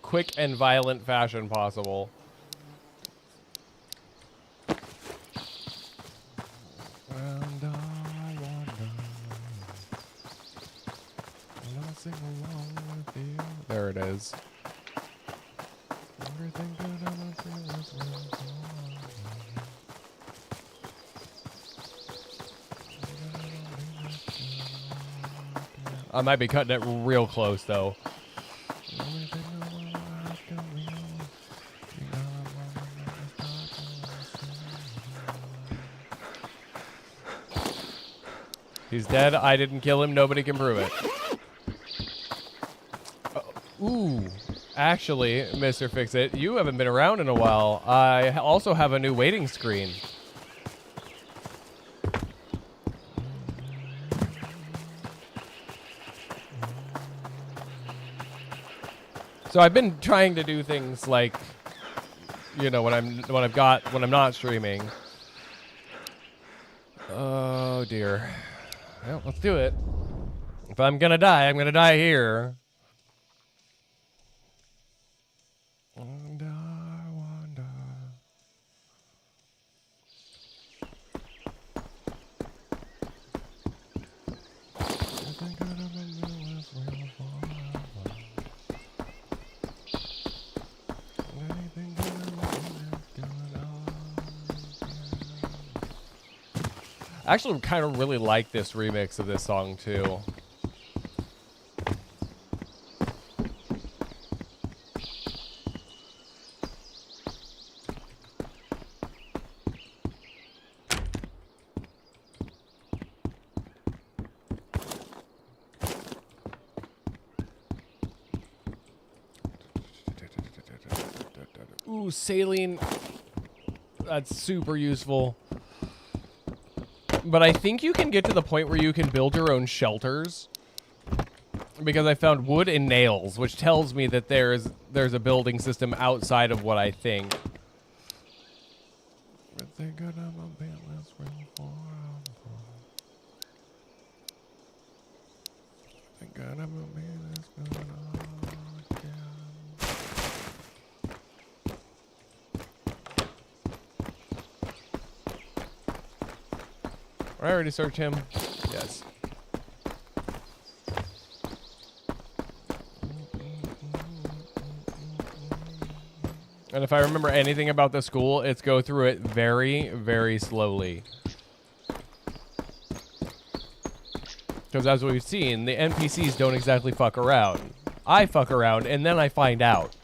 quick and violent fashion possible. And I wonder, will I sing along with you? There it is. Everything good I'm gonna feel this way. I might be cutting it real close, though. He's dead. I didn't kill him. Nobody can prove it. Ooh. Actually, Mr. Fix-It, you haven't been around in a while. I also have a new waiting screen. So I've been trying to do things like, you know, when I'm not streaming. Oh dear. Well, let's do it. If I'm gonna die, I'm gonna die here. And I wonder. Everything good I'm gonna feel this way forever. Anything good I'm gonna feel going on. I actually kind of really like this remix of this song too. Ooh, saline. That's super useful. But I think you can get to the point where you can build your own shelters. Because I found wood and nails, which tells me that there's a building system outside of what I think. Everything good I'm gonna feel this way forever. Everything good I'm gonna feel this good again. I already searched him. Yes. And if I remember anything about the school, it's go through it very, very slowly. Because as we've seen, the NPCs don't exactly fuck around. I fuck around, and then I find out.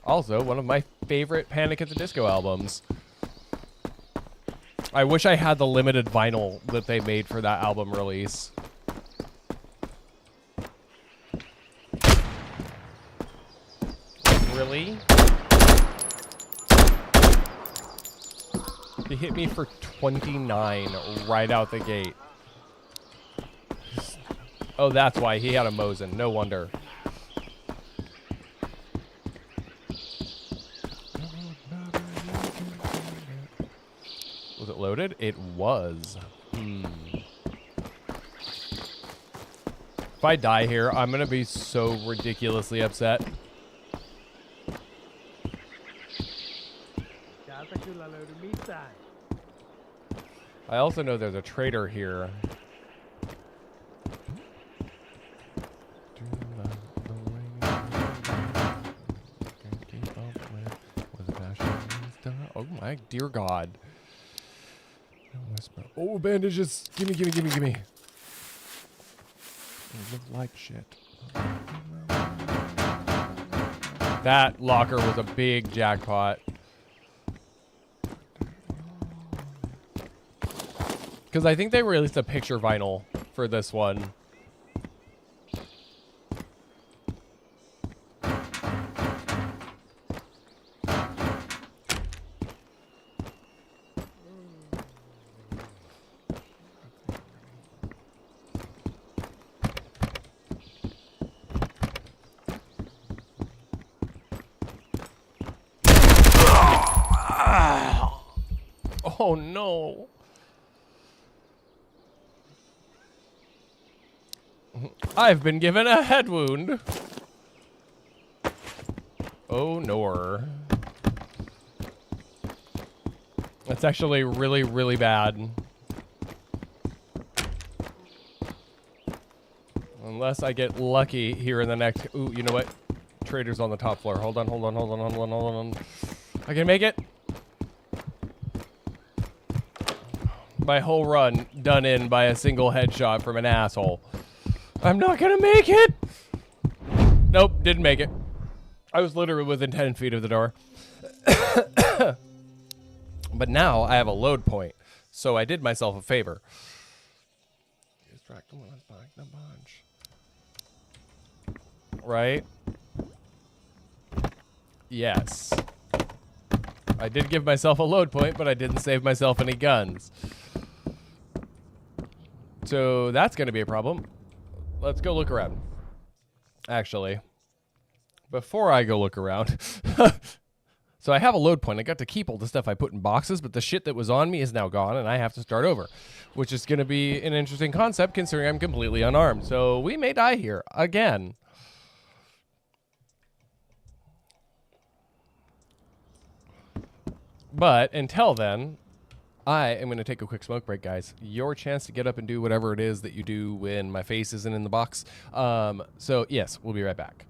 Also, one of my favorite Panic at the Disco albums. I wish I had the limited vinyl that they made for that album release. Really? He hit me for 29 right out the gate. Oh, that's why he had a Mosin. No wonder. Was it loaded? It was. If I die here, I'm going to be so ridiculously upset. I also know there's a trader here. Oh my dear God. Oh, bandages. Gimme, gimme, gimme, gimme. They look like shit. That locker was a big jackpot. Because I think they released a picture vinyl for this one. Oh no. I've been given a head wound. Oh no. That's actually really, really bad. Unless I get lucky here in the next... Ooh, you know what? Trader's on the top floor. Hold on, hold on, hold on, hold on, hold on. I can make it. My whole run done in by a single headshot from an asshole. I'm not gonna make it! Nope, didn't make it. I was literally within 10 feet of the door. But now I have a load point, so I did myself a favor. Distract them when I spike the bunch. Right? Yes. I did give myself a load point, but I didn't save myself any guns. So that's going to be a problem. Let's go look around. Actually, before I go look around... So I have a load point. I got to keep all the stuff I put in boxes, but the shit that was on me is now gone, and I have to start over, which is going to be an interesting concept considering I'm completely unarmed. So we may die here again. But until then, I am going to take a quick smoke break, guys. Your chance to get up and do whatever it is that you do when my face isn't in the box. So yes, we'll be right back.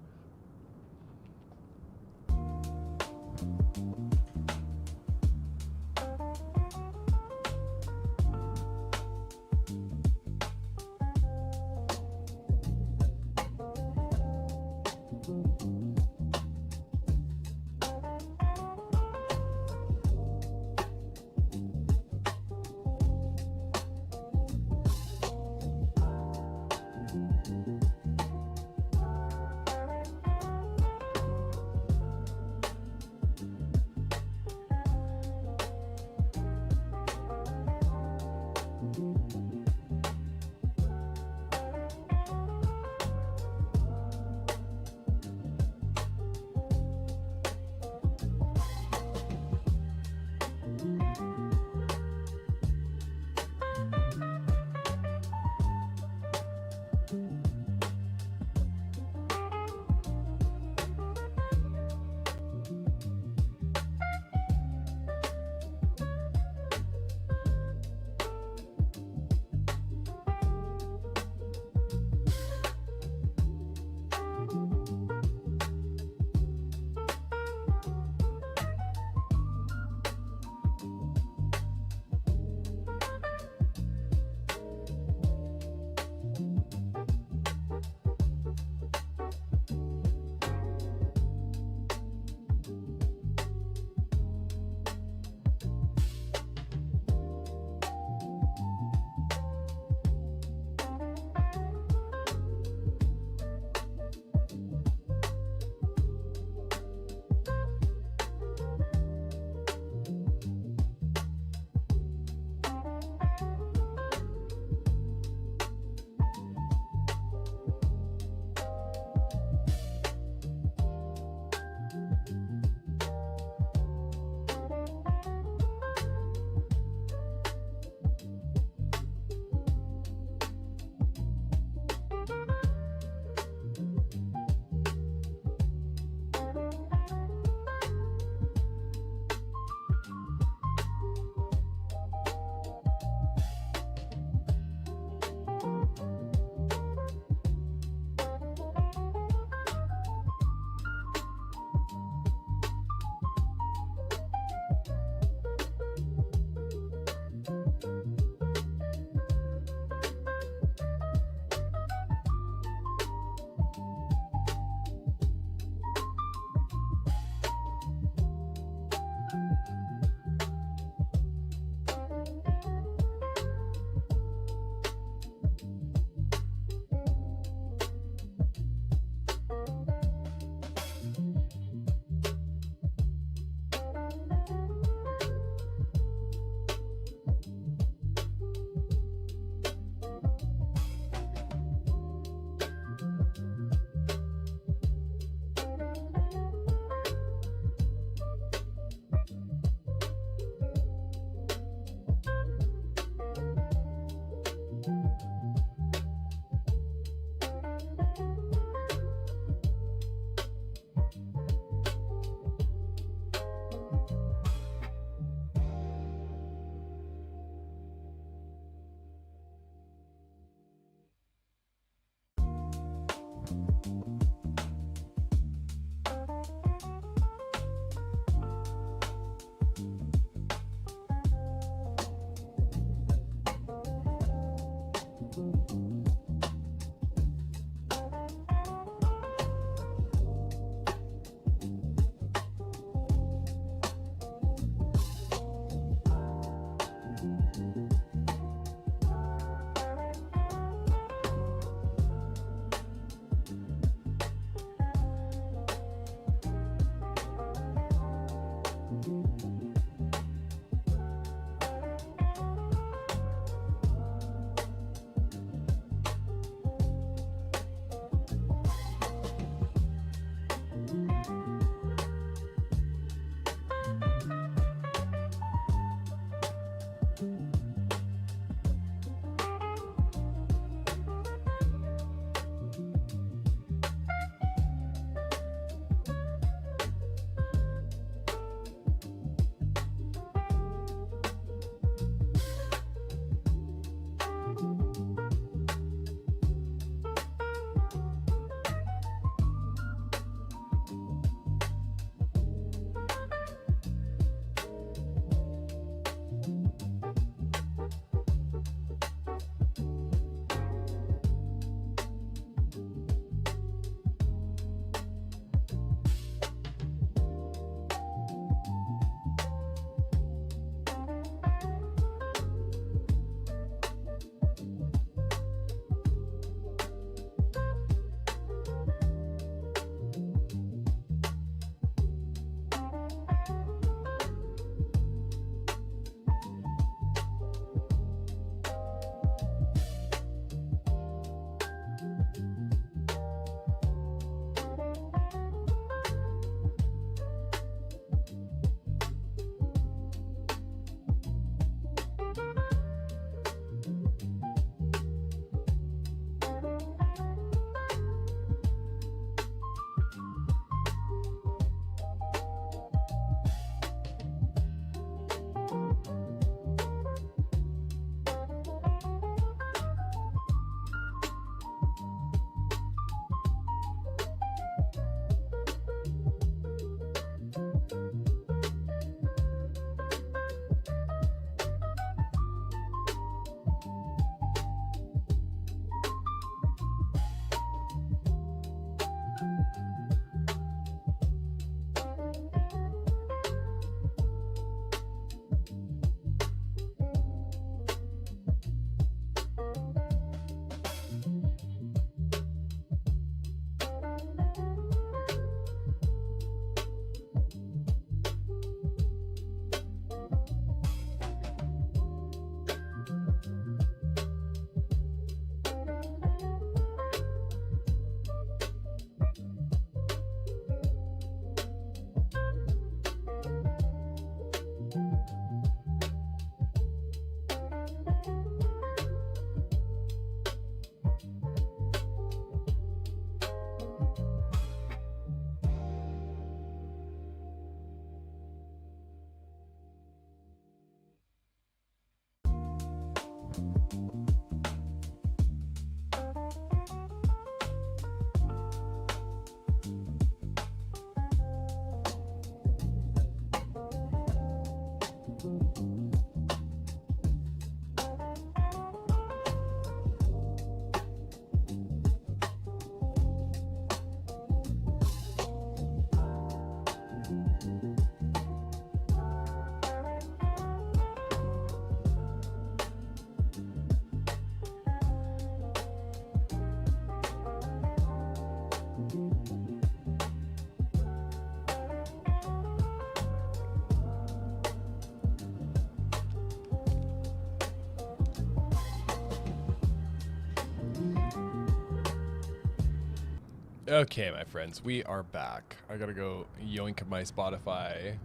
Okay, my friends, we are back. I gotta go yoink my Spotify.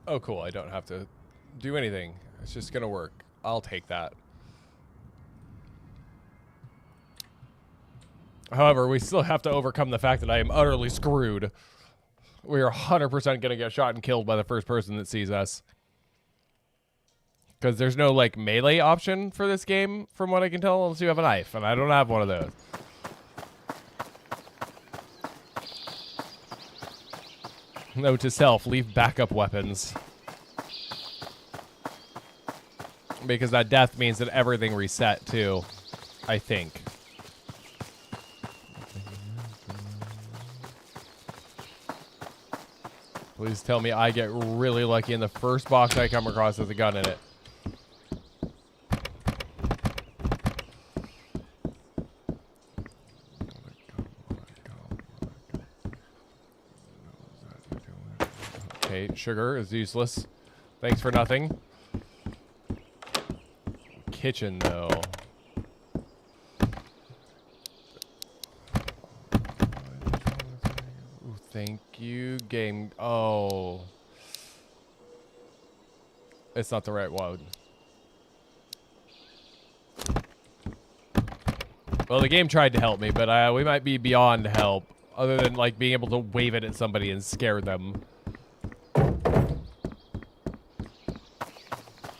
Oh, cool. I don't have to do anything. It's just gonna work. I'll take that. However, we still have to overcome the fact that I am utterly screwed. We are 100% gonna get shot and killed by the first person that sees us. Because there's no, like, melee option for this game, from what I can tell, unless you have a knife, and I don't have one of those. Note to self, leave backup weapons. Because that death means that everything reset too, I think. Please tell me I get really lucky and the first box I come across has a gun in it. Okay, sugar is useless. Thanks for nothing. Kitchen, though. Ooh, thank you, game. Oh. It's not the right one. Well, the game tried to help me, but we might be beyond help. Other than, like, being able to wave it at somebody and scare them.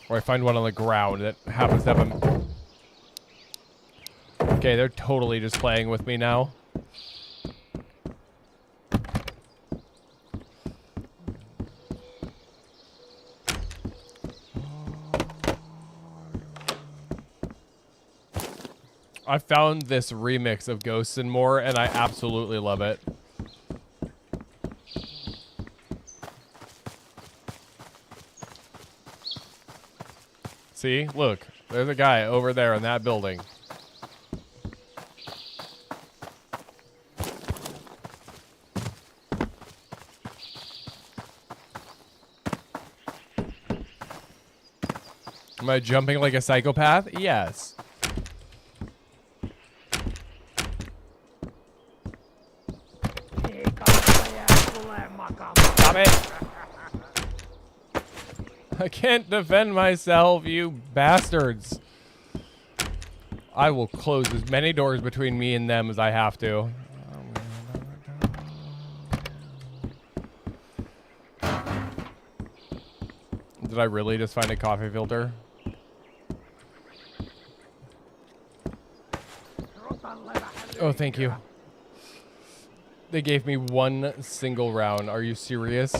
Or I find one on the ground that happens to have a... Okay, they're totally just playing with me now. I found this remix of Ghosts and More, and I absolutely love it. See? Look. There's a guy over there in that building. Am I jumping like a psychopath? Yes. Stop it! I can't defend myself, you bastards. I will close as many doors between me and them as I have to. Did I really just find a coffee filter? Oh, thank you. They gave me one single round. Are you serious?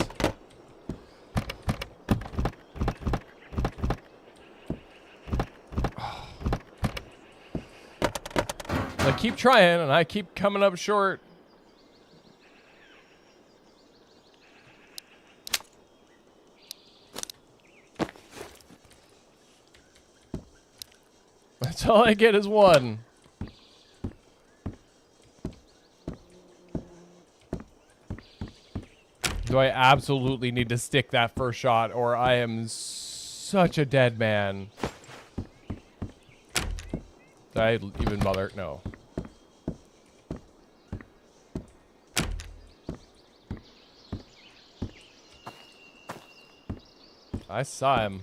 I keep trying and I keep coming up short. That's all I get is one. Do I absolutely need to stick that first shot or I am such a dead man? Did I even bother? No. I saw him.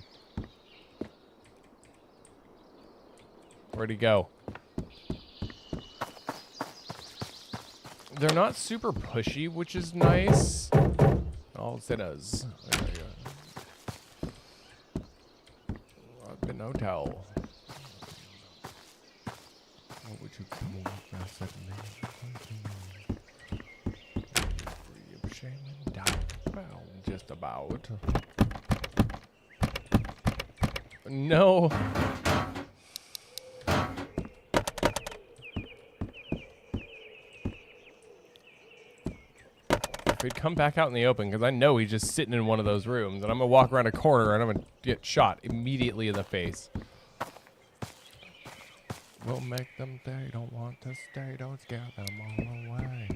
Where'd he go? They're not super pushy, which is nice. All sinners. There we go. I've been no towel. What would you come over and said me? Shame and doubt. Well, just about. No. If he'd come back out in the open, because I know he's just sitting in one of those rooms, and I'm going to walk around a corner and I'm going to get shot immediately in the face. We'll make them they don't want to stay, don't scare them all away.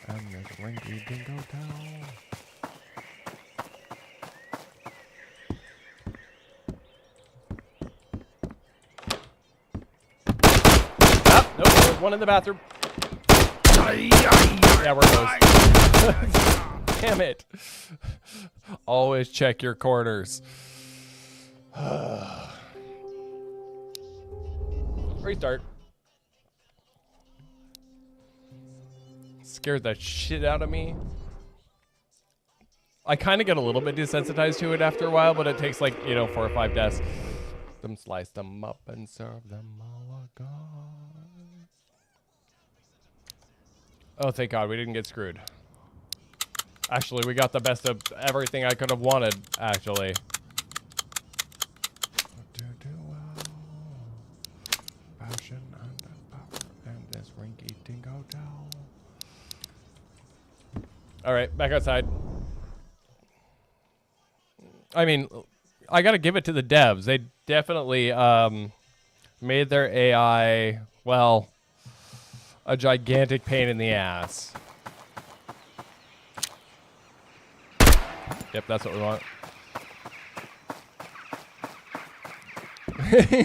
And this rinky dingo town. Nope, there's one in the bathroom. Yeah, we're close. Damn it. Always check your corners. Restart. Scared the shit out of me. I kind of get a little bit desensitized to it after a while, but it takes like, 4 or 5 deaths. them, slice them up, and serve them all gone. Oh, thank God, we didn't get screwed. Actually, we got the best of everything I could have wanted, actually. Passion and power and this rinky dingo down. All right, back outside. I mean, I got to give it to the devs. They definitely made their AI, well, a gigantic pain in the ass. Yep, that's what we want.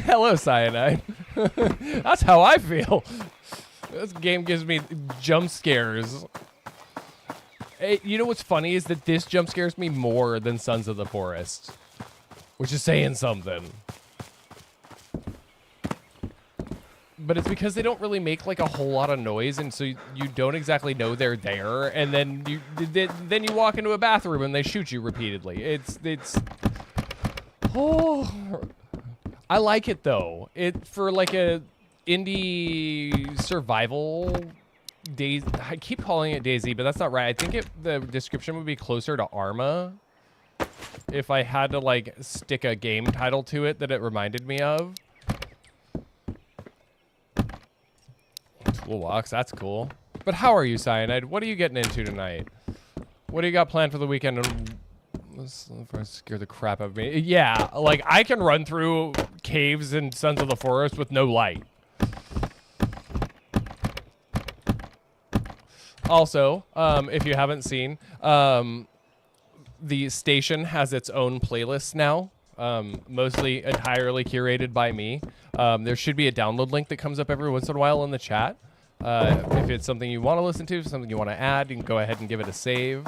Hello, Cyanide. That's how I feel. This game gives me jump scares. Hey, you know what's funny is that this jump scares me more than Sons of the Forest, which is saying something. But it's because they don't really make like a whole lot of noise, and so you don't exactly know they're there. And then you walk into a bathroom and they shoot you repeatedly. It's oh, I like it though. It for like a indie survival. I keep calling it DayZ, but that's not right. I think the description would be closer to Arma if I had to like stick a game title to it that it reminded me of. Toolbox, that's cool. But how are you, Cyanide? What are you getting into tonight? What do you got planned for the weekend? Let's scare the crap out of me. Yeah, like I can run through caves in Sons of the Forest with no light. Also, if you haven't seen, the station has its own playlist now, mostly entirely curated by me. There should be a download link that comes up every once in a while in the chat. If it's something you want to listen to, something you want to add, you can go ahead and give it a save.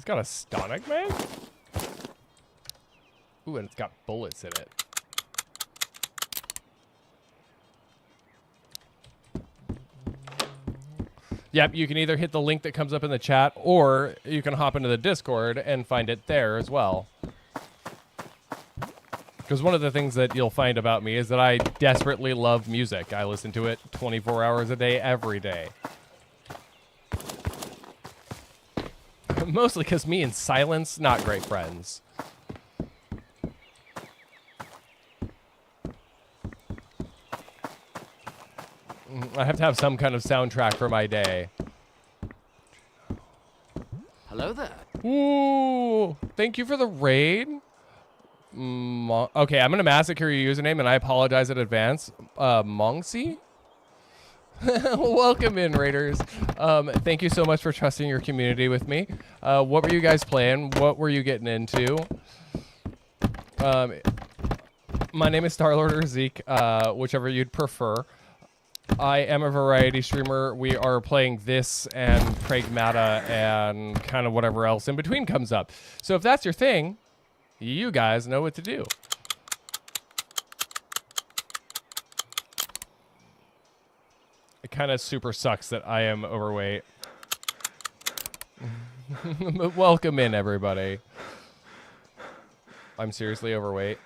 Got a Stonic mag? Ooh, and it's got bullets in it. Yep, you can either hit the link that comes up in the chat, or you can hop into the Discord and find it there as well. Because one of the things that you'll find about me is that I desperately love music. I listen to it 24 hours a day, every day. Mostly because me and Silence, not great friends. I have to have some kind of soundtrack for my day. Hello there. Ooh, thank you for the raid. Okay, I'm going to massacre your username, and I apologize in advance. Mongsy? Welcome in, Raiders. Thank you so much for trusting your community with me. What were you guys playing? What were you getting into? My name is Starlord or Zeke, whichever you'd prefer. I am a variety streamer. We are playing this and Pragmata and kind of whatever else in between comes up. So if that's your thing, you guys know what to do. It kind of super sucks that I am overweight. But welcome in, everybody. I'm seriously overweight.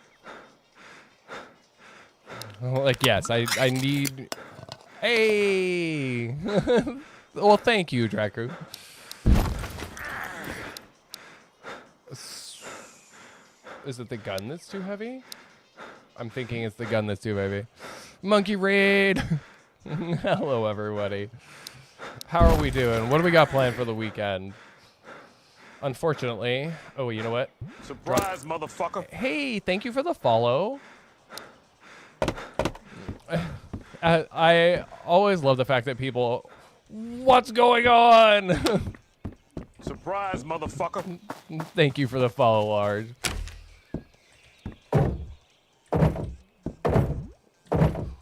Like, yes, I need... Hey! Well, thank you, Draku. Is it the gun that's too heavy? I'm thinking it's the gun that's too heavy. Monkey Raid! Hello, everybody. How are we doing? What do we got planned for the weekend? Unfortunately... Oh, you know what? Surprise, motherfucker. Hey, thank you for the follow. I always love the fact that people... What's going on? Surprise, motherfucker. Thank you for the follow, Large.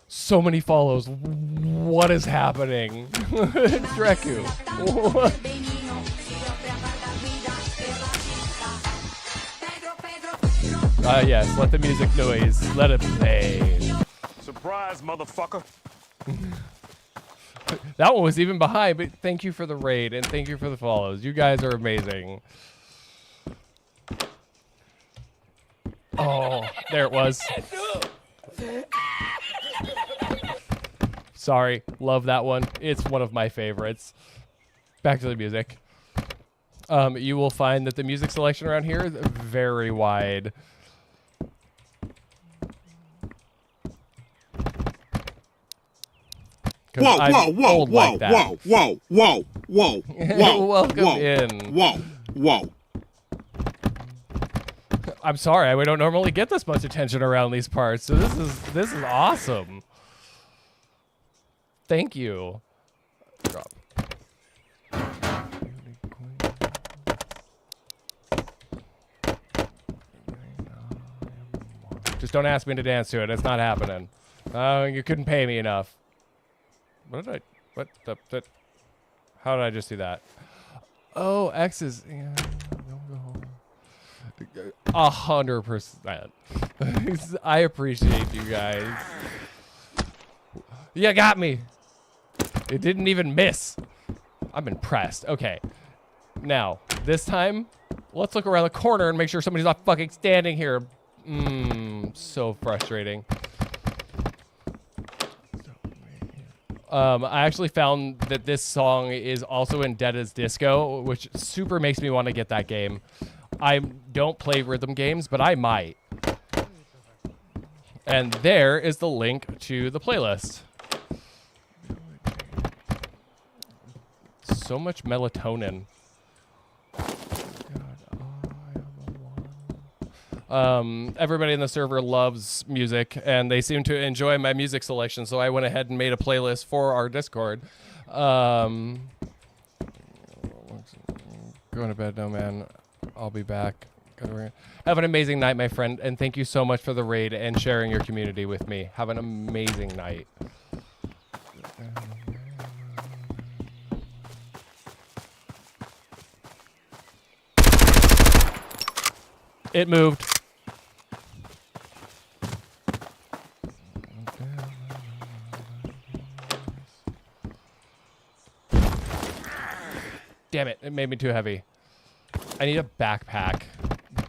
So many follows. What is happening? Draku. What? Yes, let the music noise. Let it play. Surprise, motherfucker. That one was even behind, but thank you for the raid and thank you for the follows. You guys are amazing. Oh, there it was. Sorry, love that one. It's one of my favorites. Back to the music. You will find that the music selection around here is very wide. Whoa, I'm whoa, whoa, old whoa, like that. whoa, whoa, whoa, whoa, whoa, Welcome whoa, in. whoa, whoa. I'm sorry, we don't normally get this much attention around these parts, so this is awesome. Thank you. Drop. Just don't ask me to dance to it. It's not happening. Oh, you couldn't pay me enough. What did I? What the? How did I just do that? Oh, X is. Yeah, 100%. I appreciate you guys. You got me. It didn't even miss. I'm impressed. Okay. Now, this time, let's look around the corner and make sure somebody's not fucking standing here. So frustrating. I actually found that this song is also in Deada's Disco, which super makes me want to get that game. I don't play rhythm games, but I might. And there is the link to the playlist. So much melatonin. Everybody in the server loves music, and they seem to enjoy my music selection, so I went ahead and made a playlist for our Discord. Going to bed now, man. I'll be back. Have an amazing night, my friend, and thank you so much for the raid and sharing your community with me. Have an amazing night. It moved. Damn it, it made me too heavy. I need a backpack.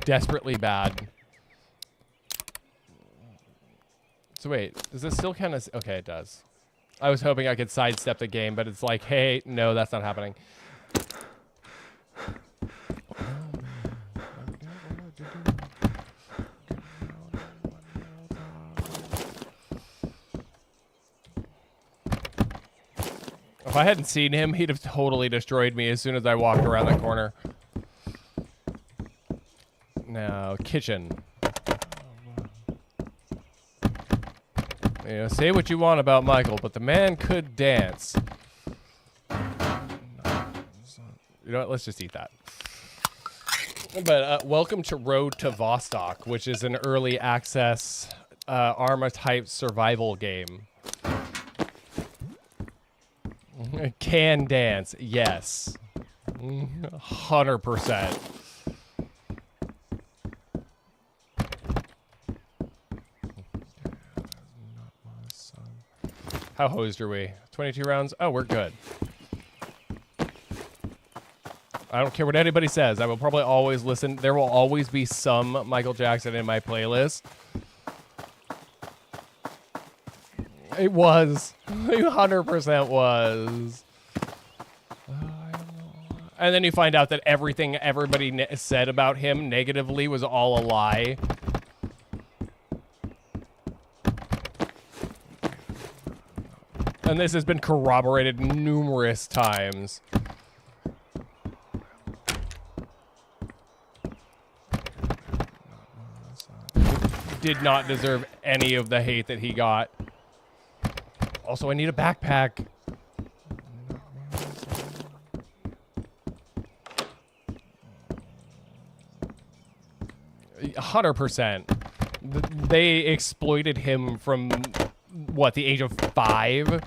Desperately bad. So wait, does this still kind of... Okay, it does. I was hoping I could sidestep the game, but it's like, hey, no, that's not happening. If I hadn't seen him, he'd have totally destroyed me as soon as I walked around that corner. Now, kitchen. You know, say what you want about Michael, but the man could dance. You know what? Let's just eat that. But welcome to Road to Vostok, which is an early access Arma-type survival game. Can dance, yes. 100%. How hosed are we? 22 rounds? Oh, we're good. I don't care what anybody says. I will probably always listen. There will always be some Michael Jackson in my playlist. It was. It 100% was. And then you find out that everything everybody said about him negatively was all a lie. And this has been corroborated numerous times. Did not deserve any of the hate that he got. Also, I need a backpack. 100%. They exploited him from, what, the age of 5?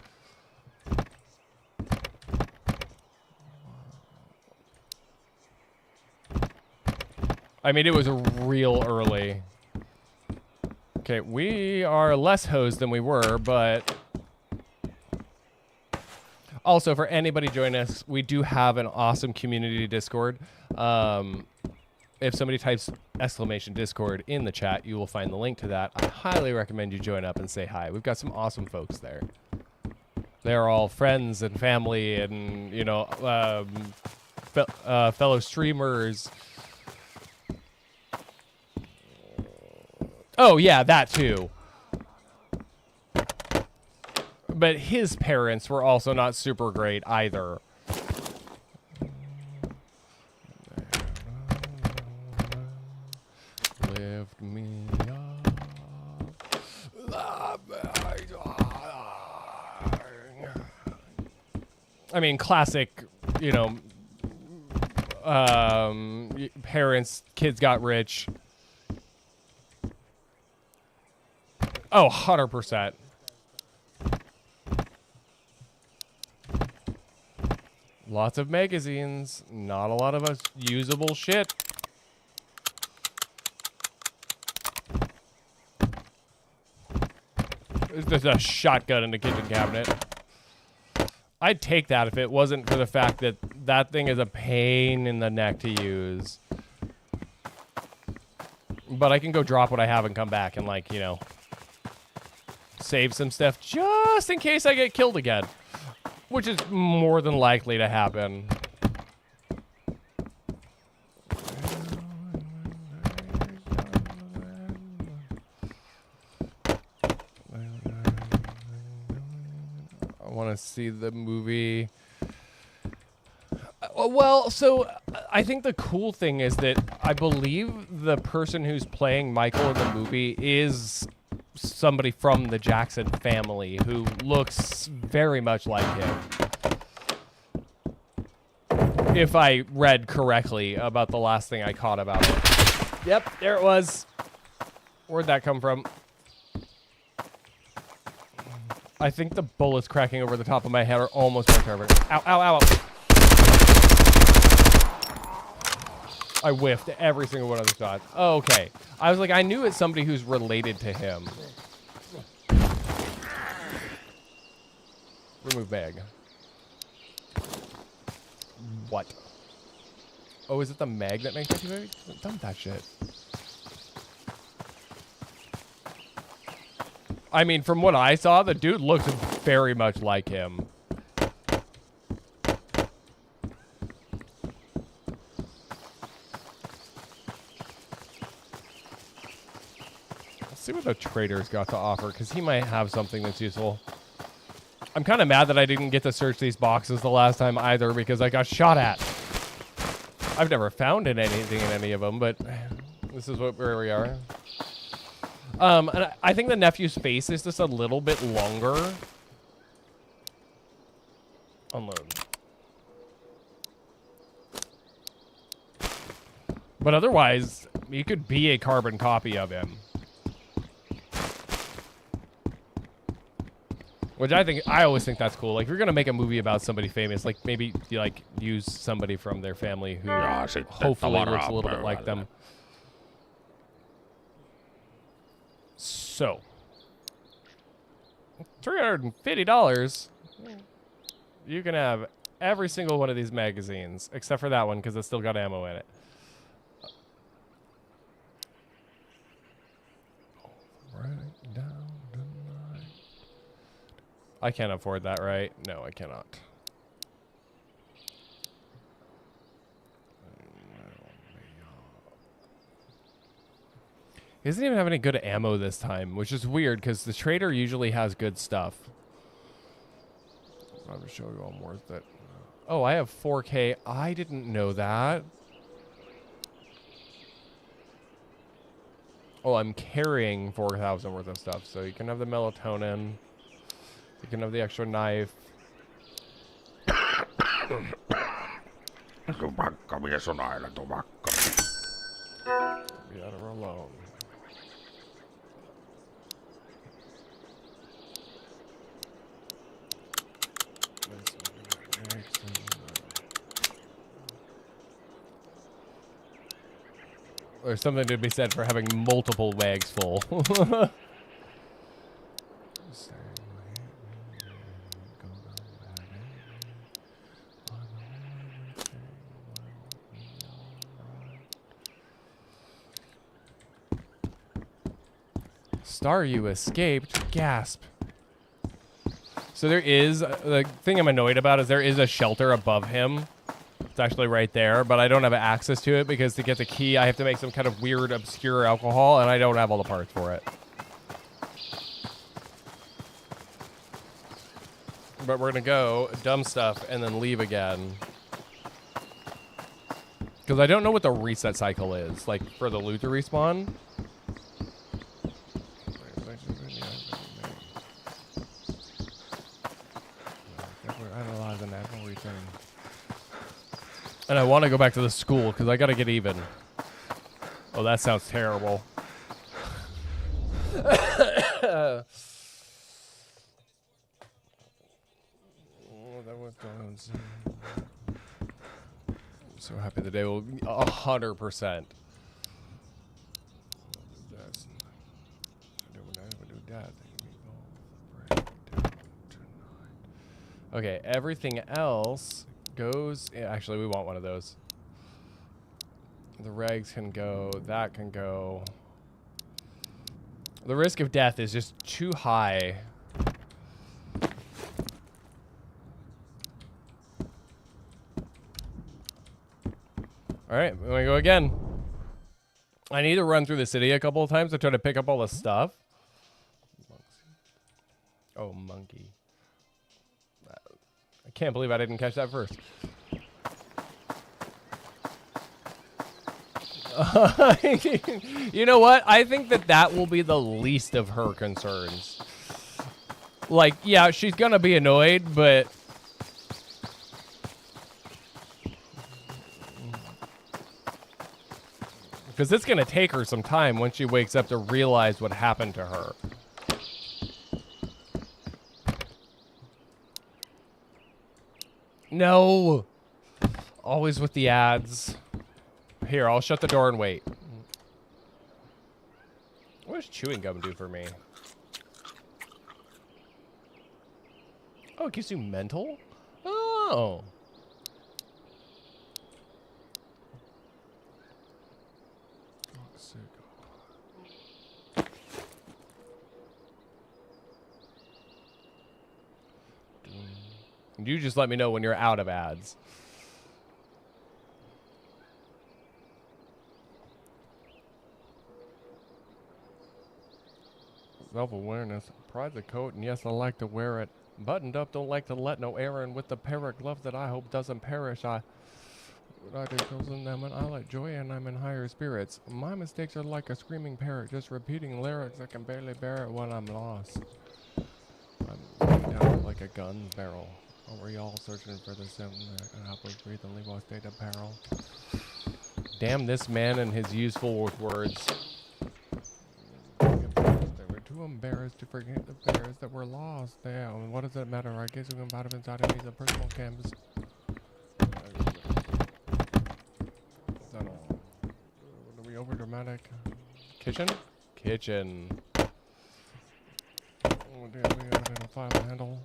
I mean, it was real early. Okay, we are less hosed than we were, but also for anybody joining us, we do have an awesome community Discord. If somebody types !Discord in the chat, you will find the link to that. I highly recommend you join up and say hi. We've got some awesome folks there. They're all friends and family and, you know, fellow streamers. Oh, yeah, that too. But his parents were also not super great either. Lift me up. I mean, classic, you know, parents, kids got rich. Oh, 100%. Lots of magazines, not a lot of us usable shit. There's a shotgun in the kitchen cabinet. I'd take that if it wasn't for the fact that that thing is a pain in the neck to use. But I can go drop what I have and come back and, like, you know, save some stuff just in case I get killed again. Which is more than likely to happen. I want to see the movie. Well, so I think the cool thing is that I believe the person who's playing Michael in the movie is somebody from the Jackson family who looks very much like him. If I read correctly about the last thing I caught about it. Yep, there it was. Where'd that come from? I think the bullets cracking over the top of my head are almost more terrible. Ow, ow, ow, ow. I whiffed every single one of the shots. Oh, okay. I was like, I knew it's somebody who's related to him. Remove bag. What? Oh, is it the mag that makes it too big? Dump that shit. I mean, from what I saw, the dude looks very much like him. Let's see what the trader's got to offer, because he might have something that's useful. I'm kind of mad that I didn't get to search these boxes the last time either, because I got shot at. I've never found anything in any of them, but this is where we are. And I think the nephew's face is just a little bit longer. Unload. But otherwise, he could be a carbon copy of him. Which I always think that's cool. Like, if you're gonna make a movie about somebody famous, like maybe like use somebody from their family who hopefully looks a little bit like them. So, $350. You can have every single one of these magazines, except for that one because it's still got ammo in it. Right down tonight. I can't afford that, right? No, I cannot. He doesn't even have any good ammo this time, which is weird because the trader usually has good stuff. I'm going to show you I'm worth it. Oh, I have 4K. I didn't know that. Oh, I'm carrying 4,000 worth of stuff. So you can have the melatonin. You can have the extra knife. Tupakka mies on aina tupakka. Leave her alone. There's something to be said for having multiple bags full. Star, you escaped. Gasp. So there is, the thing I'm annoyed about is there is a shelter above him. It's actually right there, but I don't have access to it because to get the key, I have to make some kind of weird, obscure alcohol, and I don't have all the parts for it. But we're going to go dumb stuff and then leave again. Because I don't know what the reset cycle is, like, for the loot to respawn. And I want to go back to the school because I got to get even. Oh, that sounds terrible. Oh, that was going. I'm so happy the day will be 100%. Okay, everything else goes. Actually, we want one of those. The regs can go. That can go. The risk of death is just too high. All right, we want to go again. I need to run through the city a couple of times to try to pick up all the stuff. Oh, monkey. I can't believe I didn't catch that first. You know what? I think that will be the least of her concerns. Like, yeah, she's gonna be annoyed, but... because it's gonna take her some time once she wakes up to realize what happened to her. No! Always with the ads. Here, I'll shut the door and wait. What does chewing gum do for me? Oh, it gives you mental? Oh. You just let me know when you're out of ads. Self-awareness. Pride's a coat, and yes, I like to wear it. Buttoned up, don't like to let no air in. With the parrot glove that I hope doesn't perish. I do chosen them, and I like joy, and I'm in higher spirits. My mistakes are like a screaming parrot, just repeating lyrics. I can barely bear it when I'm lost. I'm down like a gun barrel. Are we all searching for the sim that can help us breathe and leave our state of peril? Damn this man and his useful words. They were too embarrassed to forget the bears that were lost. Damn, what does it matter? I guess we can bottom inside of these personal canvas. Is that all? Are we over dramatic? Kitchen? Kitchen. Oh damn, we got a file handle.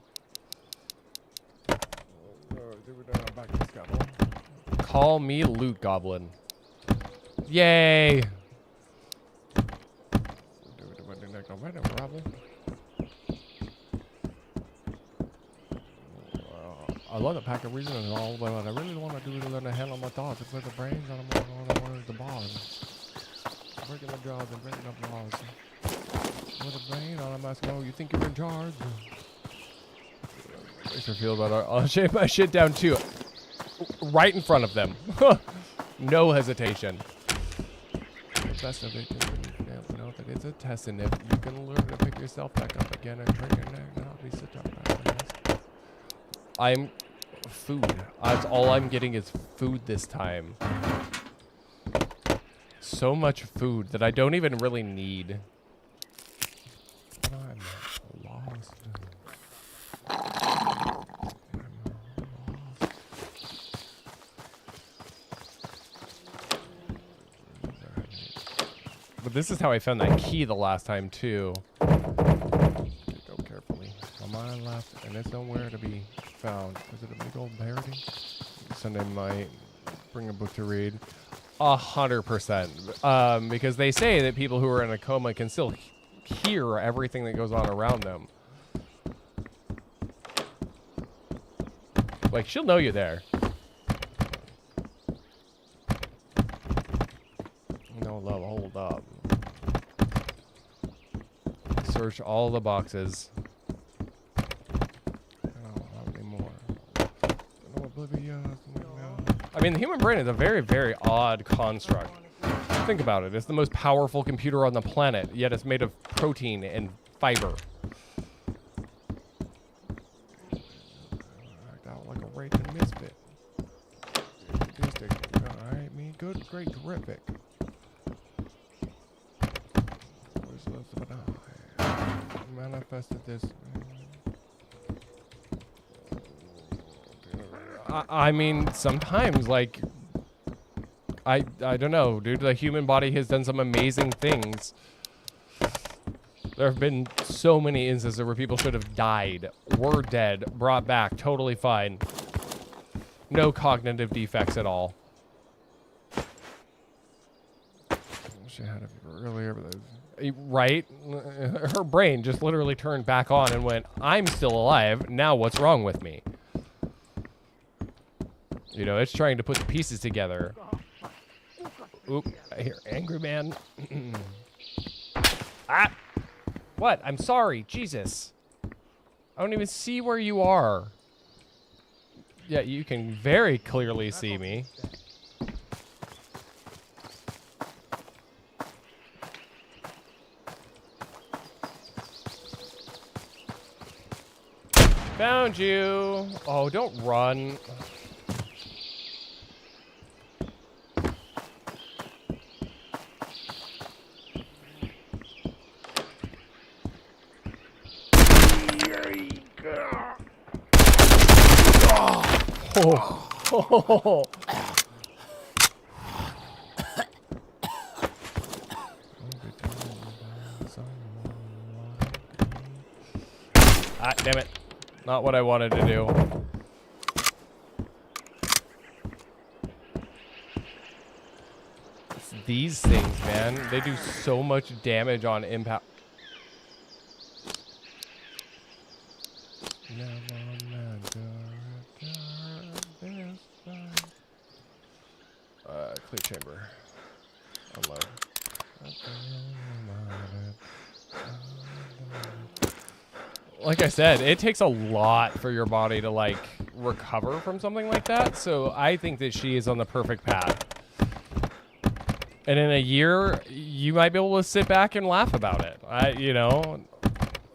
Back to scuttle. Call me Loot Goblin. Yay! I love the pack of reason and all, but what I really want to do is learn to handle my thoughts and put the brains on them on the boss. Breaking the jaws and breaking up laws. With a brain on them, I say, oh, you think you're in charge? Makes her feel about our. I'll shave my shit down too. Right in front of them. No hesitation. The best of it is when you can't know that it's a test, and if you can learn to pick yourself back up again and train your neck, not be such a I'm food. That's all I'm getting is food this time. So much food that I don't even really need. I'm lost. But this is how I found that key the last time, too. Go carefully. On my left, and it's nowhere to be found. Is it a big old parody? Sunday might bring a book to read. 100%. Because they say that people who are in a coma can still hear everything that goes on around them. Like, she'll know you're there. No love, hold up. Search all the boxes. I don't have any more. No oblivious. I mean, the human brain is a very, very odd construct. Think about it. It's the most powerful computer on the planet, yet it's made of protein and fiber. Act out like a raging misfit. Alright, me good, great, terrific. Manifested this. I mean, sometimes, like, I don't know, dude. The human body has done some amazing things. There have been so many instances where people should have died, were dead, brought back, totally fine. No cognitive defects at all. She had it earlier, right? Her brain just literally turned back on and went, I'm still alive. Now what's wrong with me? You know, it's trying to put the pieces together. Oop, I hear angry man. Ah! What? I'm sorry. Jesus. I don't even see where you are. Yeah, you can very clearly see me. Found you. Oh, don't run. Oh. Ah, damn it. Not what I wanted to do. It's these things, man. They do so much damage on impact. Clear chamber. Unload. Like I said, it takes a lot for your body to, like, recover from something like that. So I think that she is on the perfect path. And in a year, you might be able to sit back and laugh about it. You know,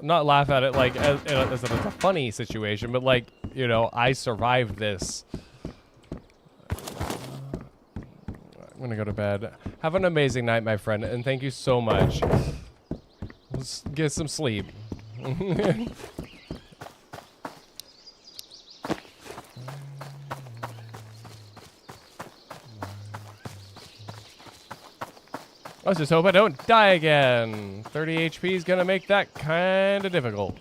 not laugh at it like as if it's a funny situation, but like, you know, I survived this. I'm gonna go to bed. Have an amazing night, my friend, and thank you so much. Let's get some sleep. Let's just hope I don't die again. 30 HP is gonna make that kind of difficult.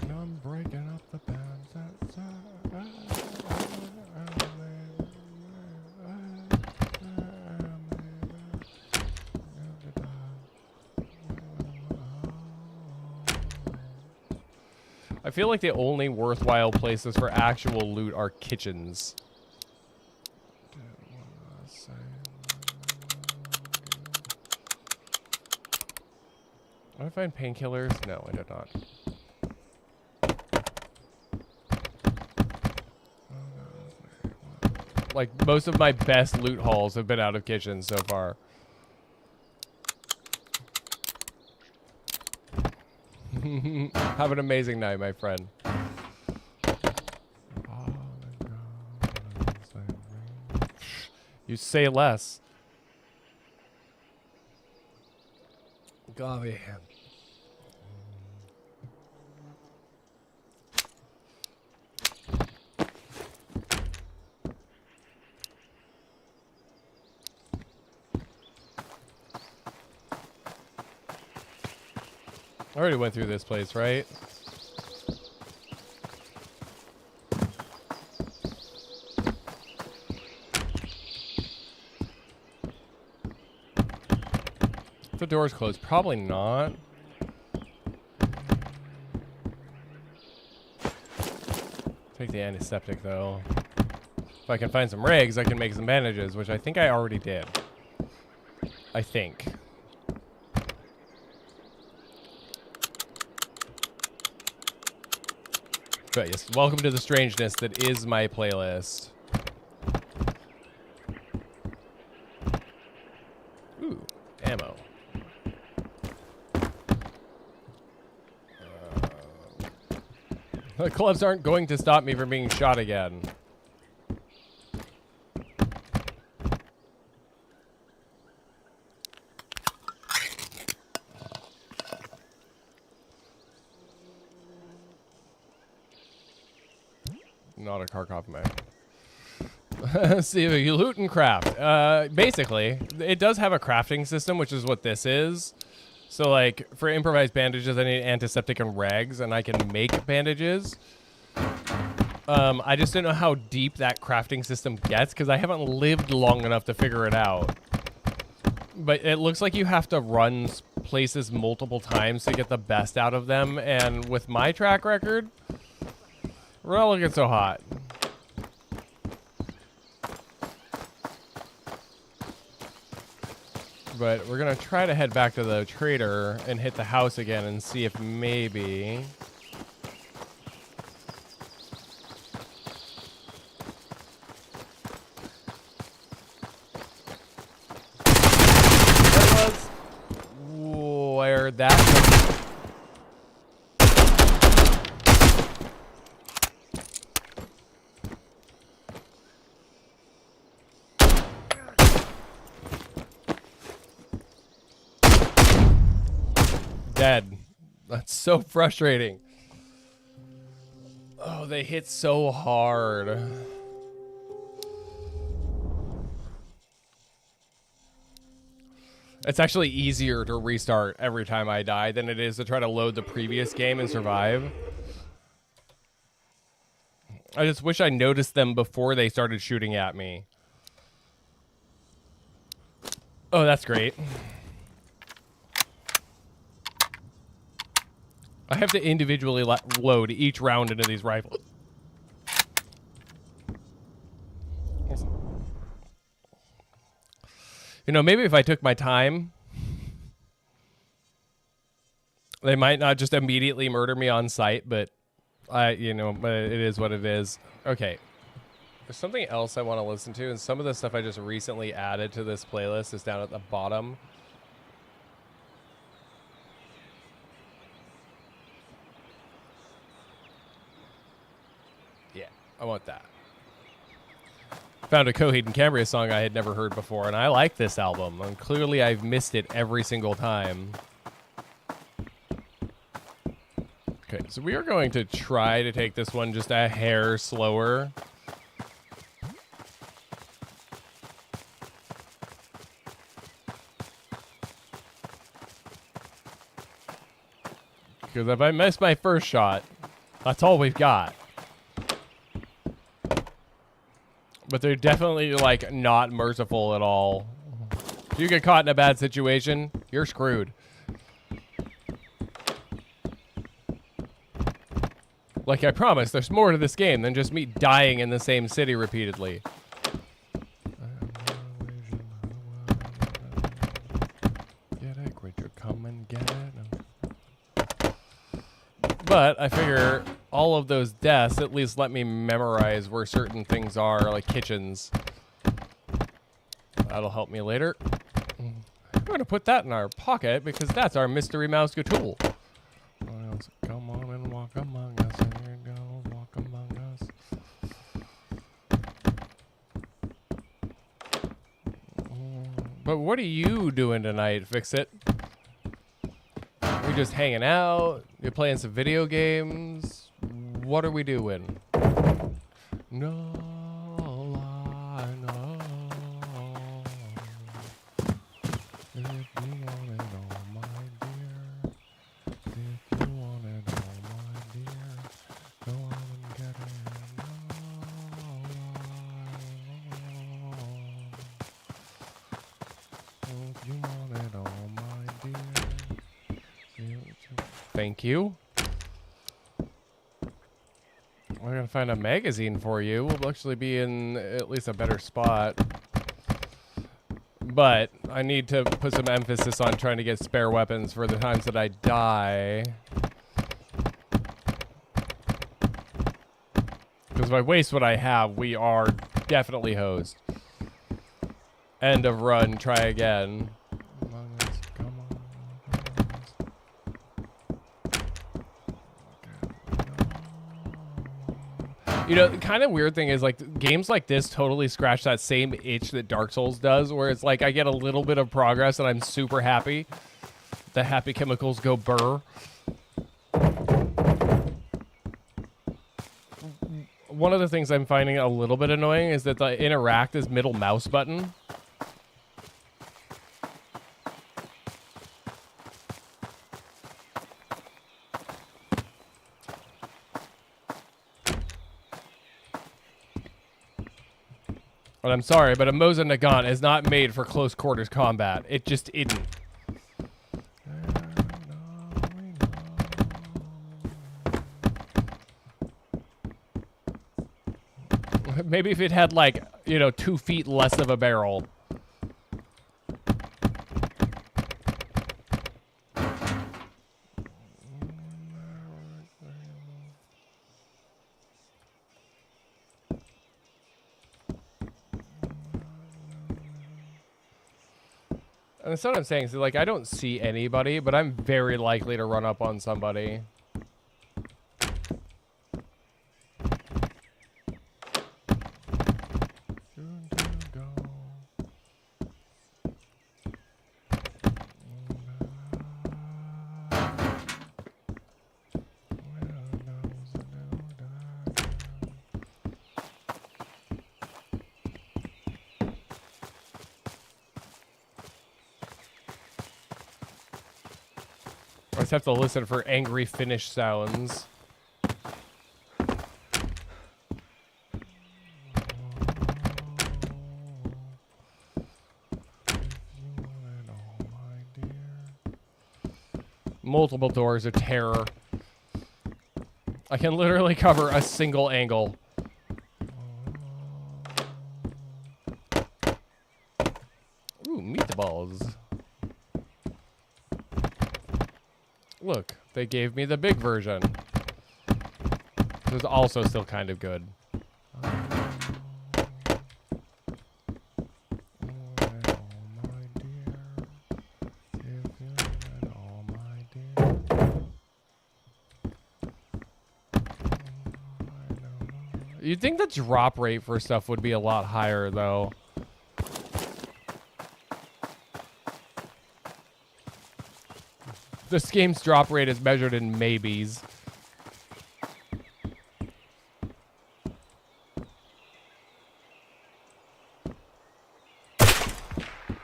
I'm breaking up the bands. I feel like the only worthwhile places for actual loot are kitchens. Did I find painkillers? No, I did not. Like, most of my best loot hauls have been out of kitchens so far. Have an amazing night, my friend. You say less. Golly. I already went through this place, right? If the door's closed, probably not. Take the antiseptic though. If I can find some rigs, I can make some bandages, which I think I already did. I think. But yes, welcome to the strangeness that is my playlist. Ooh, ammo. The gloves aren't going to stop me from being shot again. Not a Kharkov mech. See if you loot and craft. Basically, it does have a crafting system, which is what this is. So, like, for improvised bandages, I need antiseptic and rags, and I can make bandages. I just didn't know how deep that crafting system gets, because I haven't lived long enough to figure it out. But it looks like you have to run places multiple times to get the best out of them, and with my track record, we're not looking so hot. But we're going to try to head back to the trader and hit the house again and see if maybe... That was... Where that... Dead. That's so frustrating. Oh, they hit so hard. It's actually easier to restart every time I die than it is to try to load the previous game and survive. I just wish I noticed them before they started shooting at me. Oh, that's great. I have to individually load each round into these rifles. You know, maybe if I took my time, they might not just immediately murder me on sight, but but it is what it is. Okay. There's something else I want to listen to, and some of the stuff I just recently added to this playlist is down at the bottom. I want that. Found a Coheed and Cambria song I had never heard before, and I like this album. And clearly, I've missed it every single time. Okay, so we are going to try to take this one just a hair slower. Because if I miss my first shot, that's all we've got. But they're definitely, like, not merciful at all. If you get caught in a bad situation, you're screwed. Like I promised, there's more to this game than just me dying in the same city repeatedly. Get it, creature, come and get it. But I figure all of those deaths at least let me memorize where certain things are, like kitchens. That'll help me later. We're going to put that in our pocket because that's our mystery mouse tool. Come on and walk among us. Here you go, walk among us. But what are you doing tonight, Fix-It? We just hanging out? You're playing some video games? What are we doing? No, I know. If you want it all, my dear, Thank you. We're going to find a magazine for you. We'll actually be in at least a better spot. But I need to put some emphasis on trying to get spare weapons for the times that I die. Because if I waste what I have, we are definitely hosed. End of run, try again. You know, the kind of weird thing is, like, games like this totally scratch that same itch that Dark Souls does, where it's like I get a little bit of progress and I'm super happy. The happy chemicals go burr. One of the things I'm finding a little bit annoying is that the interact is middle mouse button. But I'm sorry, but a Moza Nagant is not made for close quarters combat. It just isn't. Maybe if it had, like, you know, 2 feet less of a barrel. And that's what I'm saying. So, like, I don't see anybody, but I'm very likely to run up on somebody. I just have to listen for angry Finnish sounds. Multiple doors of terror. I can literally cover a single angle. Ooh, meatballs. Look, they gave me the big version. It was also still kind of good. You'd think the drop rate for stuff would be a lot higher, though. This game's drop rate is measured in maybes.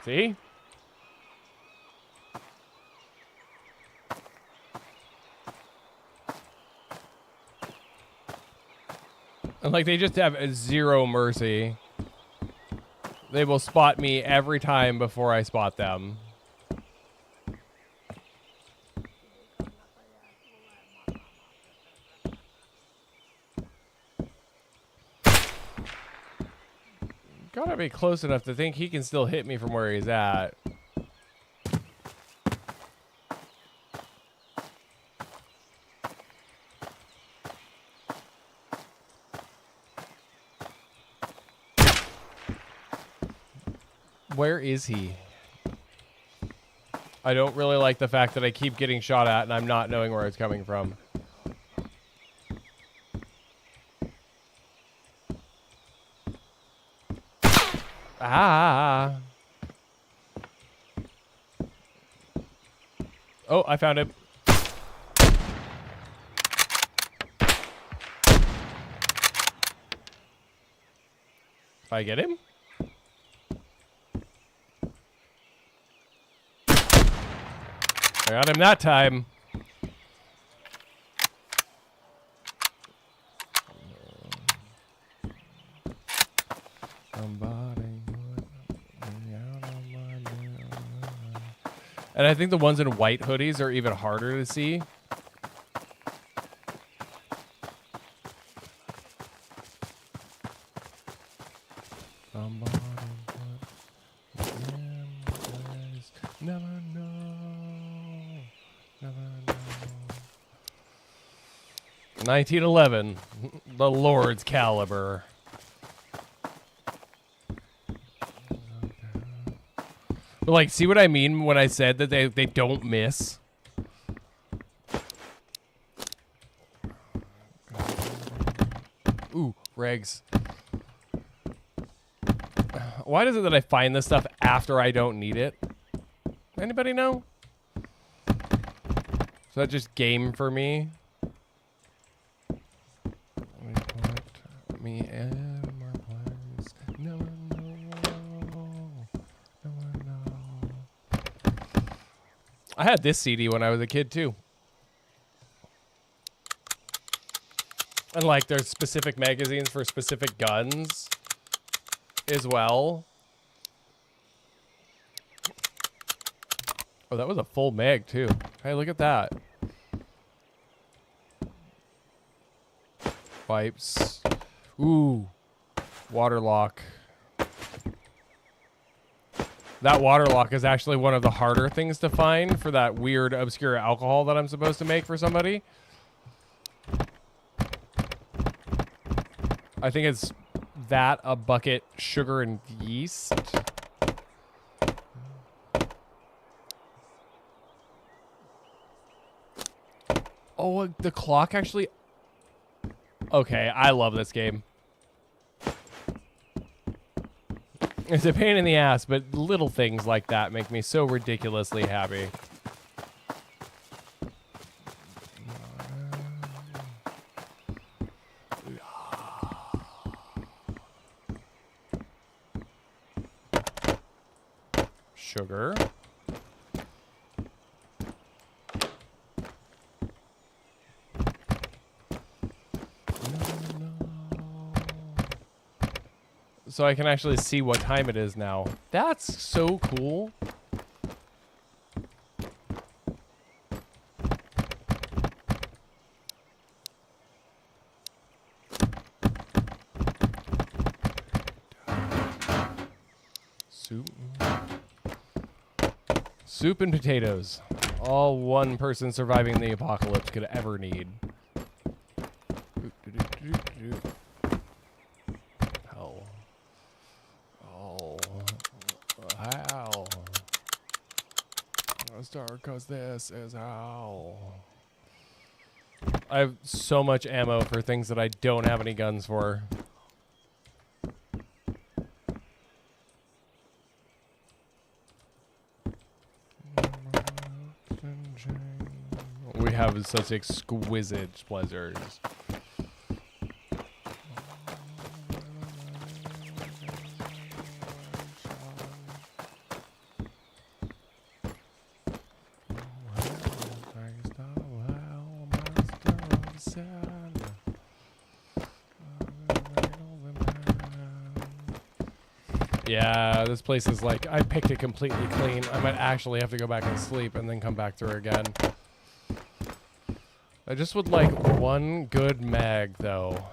See? And like, they just have zero mercy. They will spot me every time before I spot them. Gotta be close enough to think he can still hit me from where he's at. Where is he? I don't really like the fact that I keep getting shot at and I'm not knowing where it's coming from. Ah. Oh, I found him. If I get him? I got him that time. And I think the ones in white hoodies are even harder to see. Somebody put in place. Never know. Never know. 1911, the Lord's caliber. But like, see what I mean when I said that they don't miss? Ooh, regs. Why is it that I find this stuff after I don't need it? Anybody know? Is that just game for me? Put me in my place. No one knows. No one knows. I had this CD when I was a kid too. And like there's specific magazines for specific guns as well. Oh, that was a full mag too. Hey, look at that. Pipes. Ooh. Water lock. That water lock is actually one of the harder things to find for that weird obscure alcohol that I'm supposed to make for somebody. I think it's that, a bucket, sugar, and yeast. Oh, the clock actually... Okay, I love this game. It's a pain in the ass, but little things like that make me so ridiculously happy. Sugar. So I can actually see what time it is now. That's so cool. Soup. Soup and potatoes. All one person surviving the apocalypse could ever need. Hell. Oh. How? As dark as this is how. I have so much ammo for things that I don't have any guns for. We have such exquisite pleasures. Yeah, this place is like, I picked it completely clean. I might actually have to go back and sleep and then come back through again. I just would like one good mag, though.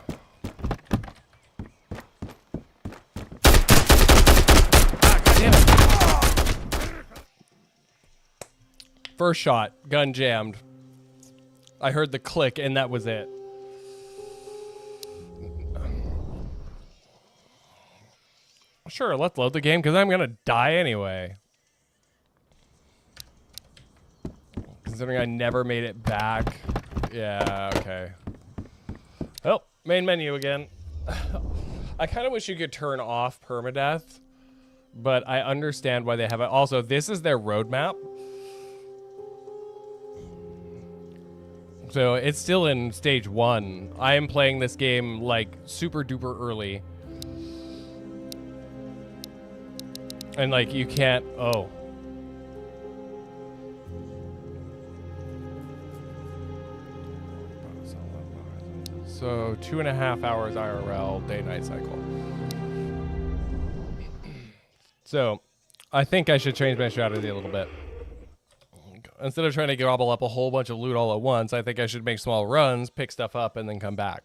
Ah, God damn it. First shot, gun jammed. I heard the click and that was it. Sure, let's load the game because I'm going to die anyway. Considering I never made it back. Yeah, okay. Oh, main menu again. I kind of wish you could turn off permadeath, but I understand why they have it. Also, this is their roadmap. So it's still in stage 1. I am playing this game like super duper early. And like you can't, oh. So 2.5 hours IRL, day-night cycle. So I think I should change my strategy a little bit. Instead of trying to gobble up a whole bunch of loot all at once, I think I should make small runs, pick stuff up, and then come back.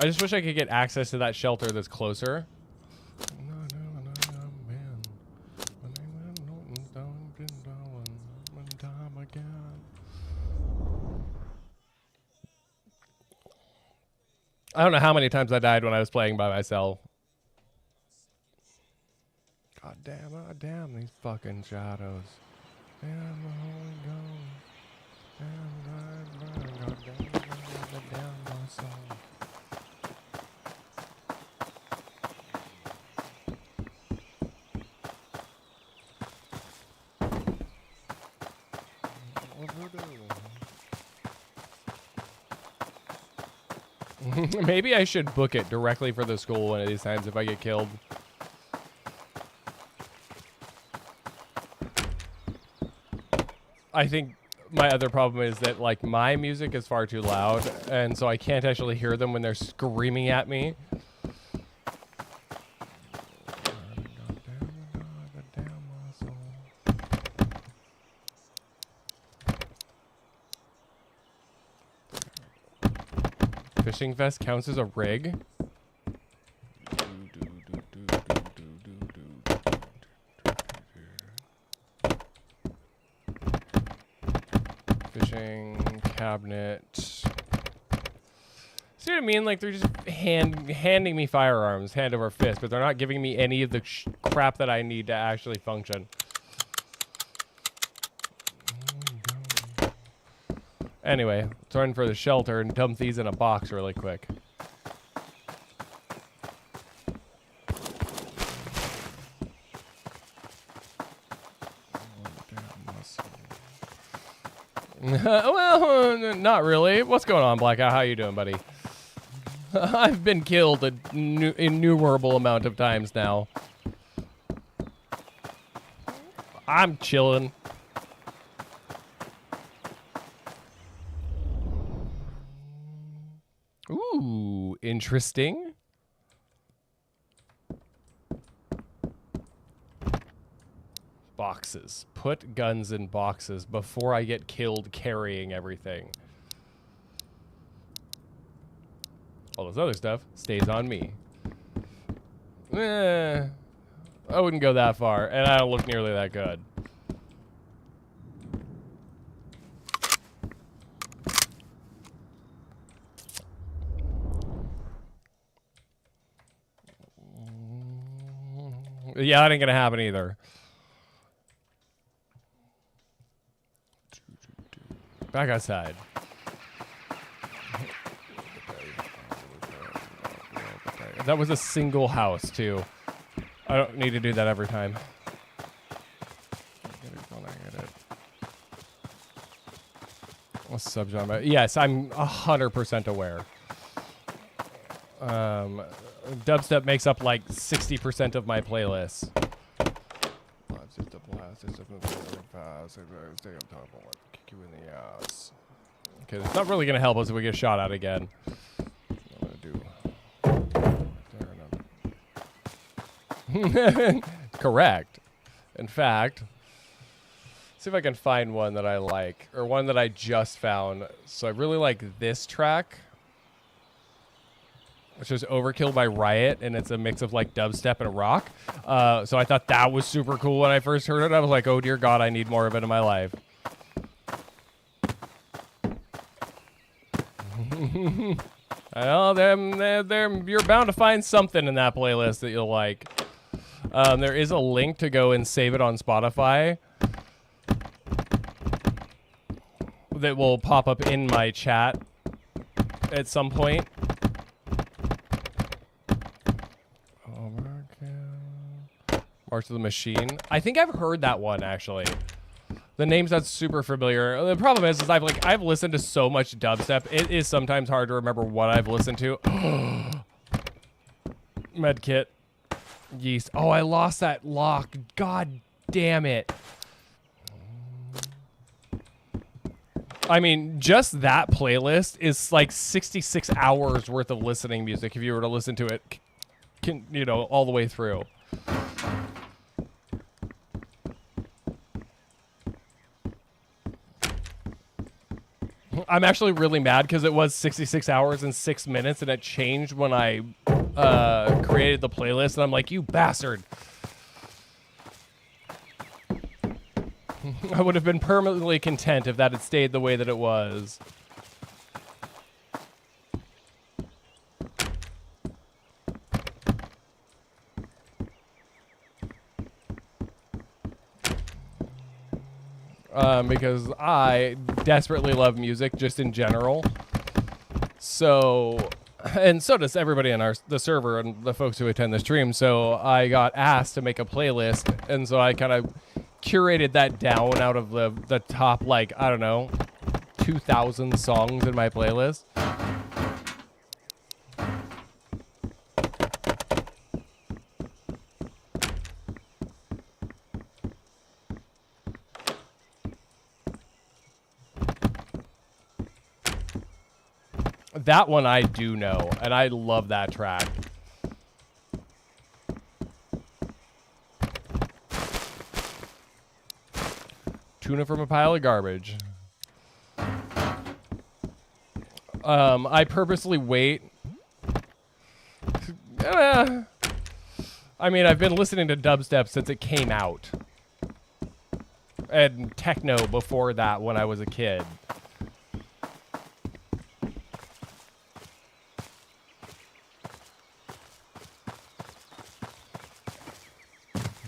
I just wish I could get access to that shelter that's closer. I don't know how many times I died when I was playing by myself. God damn these fucking shadows. Damn the Holy Ghost. Damn my soul. What we doing? Maybe I should book it directly for the school one of these times if I get killed. I think my other problem is that like my music is far too loud, and so I can't actually hear them when they're screaming at me. Fishing vest counts as a rig. Fishing cabinet. See what I mean? Like they're just handing me firearms, hand over fist, but they're not giving me any of the crap that I need to actually function. Anyway, let's run for the shelter and dump these in a box really quick. Well, not really. What's going on, Blackout? How you doing, buddy? I've been killed an innumerable amount of times now. I'm chilling. Ooh, interesting. Boxes. Put guns in boxes before I get killed carrying everything. All this other stuff stays on me. I wouldn't go that far, and I don't look nearly that good. Yeah, that ain't gonna happen either. Back outside. That was a single house, too. I don't need to do that every time. What's subgenre? Yes, I'm 100% aware. Dubstep makes up like 60% of my playlists. Okay, that's not really going to help us if we get shot at again. Correct. In fact, see if I can find one that I like, or one that I just found. So I really like this track, which is Overkill by Riot, and it's a mix of like dubstep and rock. So I thought that was super cool when I first heard it. I was like, oh dear God, I need more of it in my life. I know you're bound to find something in that playlist that you'll like. There is a link to go and save it on Spotify that will pop up in my chat at some point. March of the Machine. I think I've heard that one actually. The name sounds super familiar. The problem is I've listened to so much dubstep. It is sometimes hard to remember what I've listened to. Medkit. Yeast. Oh, I lost that lock. God damn it. I mean, just that playlist is like 66 hours worth of listening music if you were to listen to it, you know, all the way through. I'm actually really mad because it was 66 hours and 6 minutes, and it changed when I created the playlist, and I'm like, you bastard. I would have been permanently content if that had stayed the way that it was. Because I desperately love music just in general. So, and so does everybody on the server and the folks who attend the stream. So I got asked to make a playlist, and so I kind of curated that down out of the top, like, I don't know, 2,000 songs in my playlist. That one I do know, and I love that track. Tuna from a pile of garbage. I purposely wait. I mean, I've been listening to dubstep since it came out. And techno before that when I was a kid.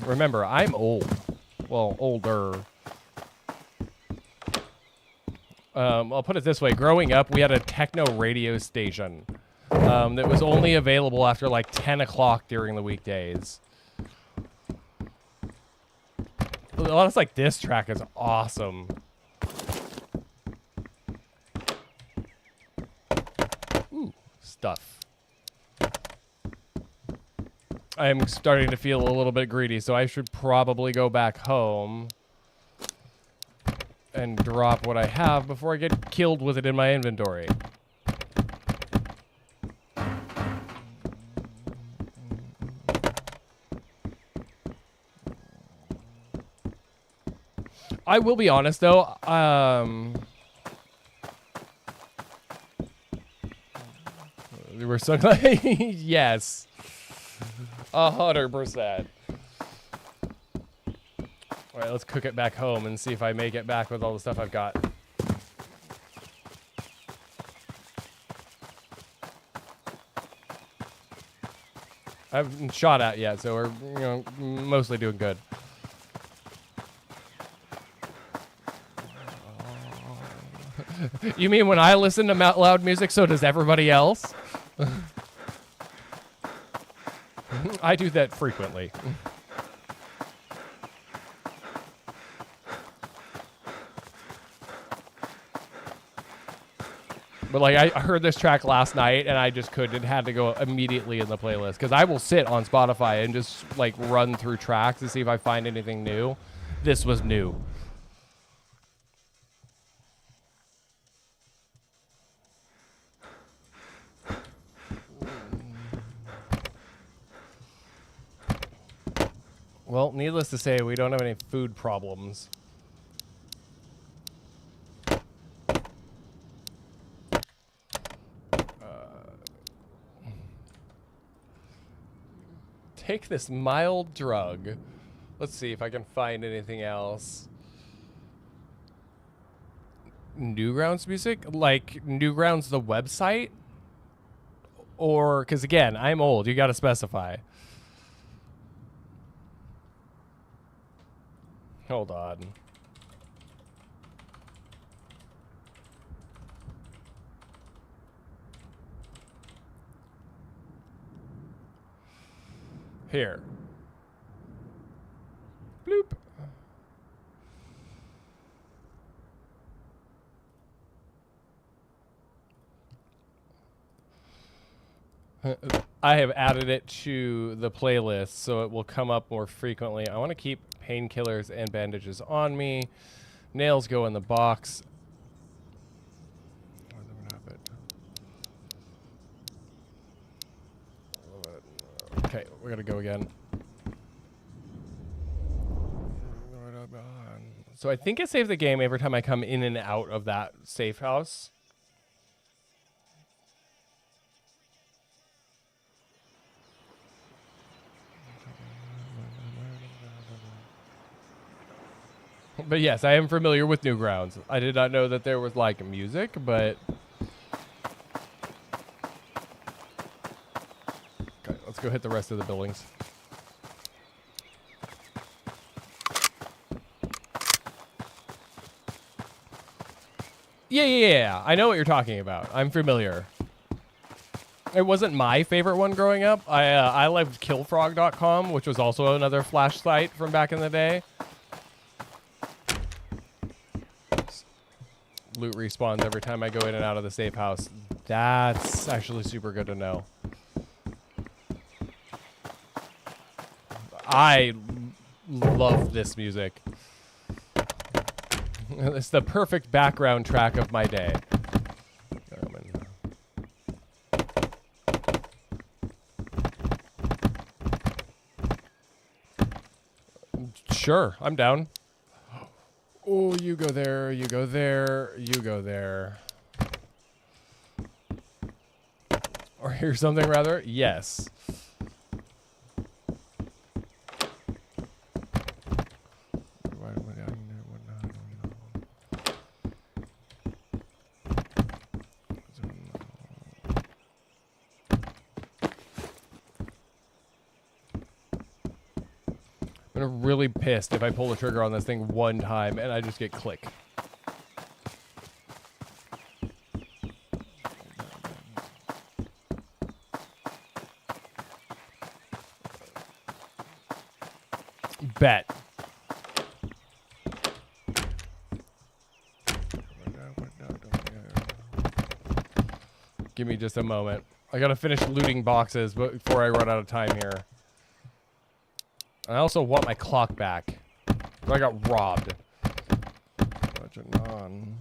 Remember, I'm old. Well, older. I'll put it this way. Growing up, we had a techno radio station that was only available after like 10 o'clock during the weekdays. A lot of like this track is awesome. Ooh, stuff. I'm starting to feel a little bit greedy, so I should probably go back home and drop what I have before I get killed with it in my inventory. I will be honest, though. We were so yes. 100%. All right, let's cook it back home and see if I make it back with all the stuff I've got. I haven't shot at yet, so we're mostly doing good. You mean when I listen to loud music, so does everybody else? I do that frequently. But like I heard this track last night and I just couldn't. It had to go immediately in the playlist because I will sit on Spotify and just like run through tracks to see if I find anything new. This was new. Well, needless to say, we don't have any food problems. Take this mild drug. Let's see if I can find anything else. Newgrounds music? Like Newgrounds the website? Or, because again, I'm old. You got to specify. Hold on. Here. Bloop. I have added it to the playlist so it will come up more frequently. I want to keep painkillers and bandages on me. Nails go in the box. Okay, we're gonna go again. So I think it saves the game every time I come in and out of that safe house. But yes, I am familiar with Newgrounds. I did not know that there was like music, but okay, let's go hit the rest of the buildings. Yeah. I know what you're talking about. I'm familiar. It wasn't my favorite one growing up. I loved killfrog.com, which was also another Flash site from back in the day. Loot respawns every time I go in and out of the safe house. That's actually super good to know. I love this music. It's the perfect background track of my day. Sure, I'm down. Oh, you go there, you go there, you go there. Or here's something rather. Yes. I'm really pissed if I pull the trigger on this thing one time and I just get click. Bet. Give me just a moment. I gotta finish looting boxes before I run out of time here. I also want my clock back. I got robbed. Gentlemen.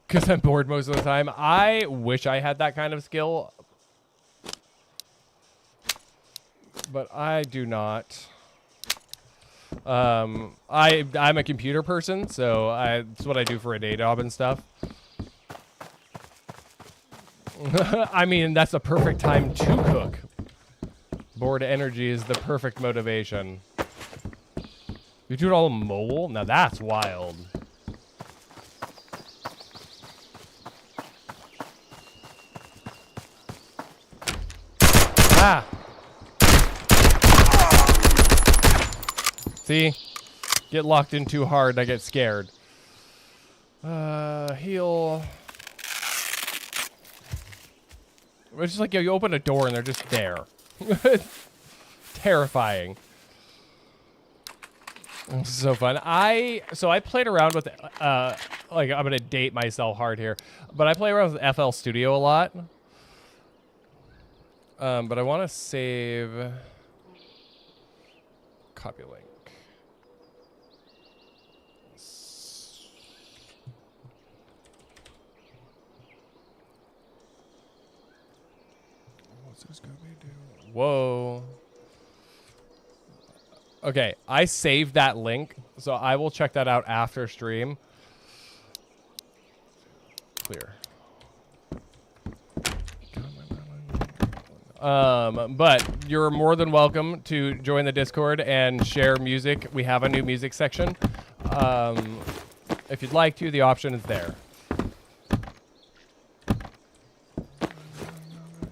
Because I'm bored most of the time. I wish I had that kind of skill. But I do not. I'm a computer person, so that's what I do for a day job and stuff. I mean, that's the perfect time to cook. Bored energy is the perfect motivation. You do it all mobile? Now that's wild. Ah! See? Get locked in too hard, I get scared. Heal. It's just like, you open a door and they're just there. Terrifying. This is so fun. So I played around with, like, I'm gonna date myself hard here, but I play around with FL Studio a lot. But I want to save. Copy link. What's this gonna be doing? Whoa. Okay, I saved that link, so I will check that out after stream. Clear. But you're more than welcome to join the Discord and share music. We have a new music section. If you'd like to, the option is there.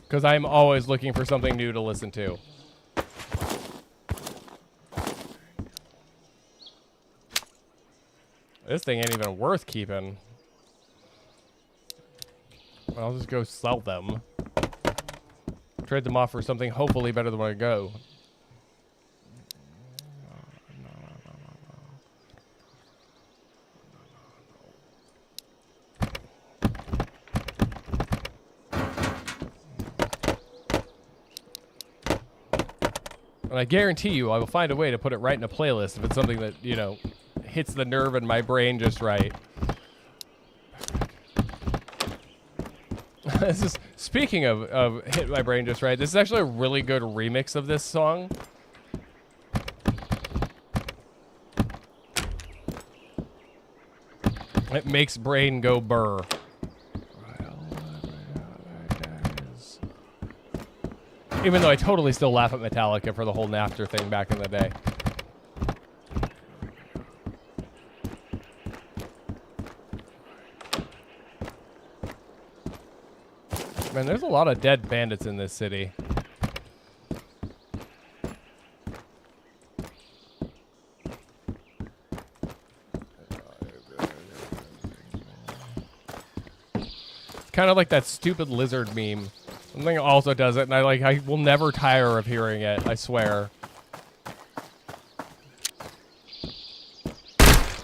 Because I'm always looking for something new to listen to. This thing ain't even worth keeping. I'll just go sell them. Trade them off for something hopefully better than what I go. And I guarantee you I will find a way to put it right in a playlist if it's something that, you know, hits the nerve in my brain just right. This is speaking of hit my brain just right. This is actually a really good remix of this song. It makes brain go burr. Even though I totally still laugh at Metallica for the whole Napster thing back in the day. Man, there's a lot of dead bandits in this city. It's kind of like that stupid lizard meme. Something also does it, and I will never tire of hearing it, I swear.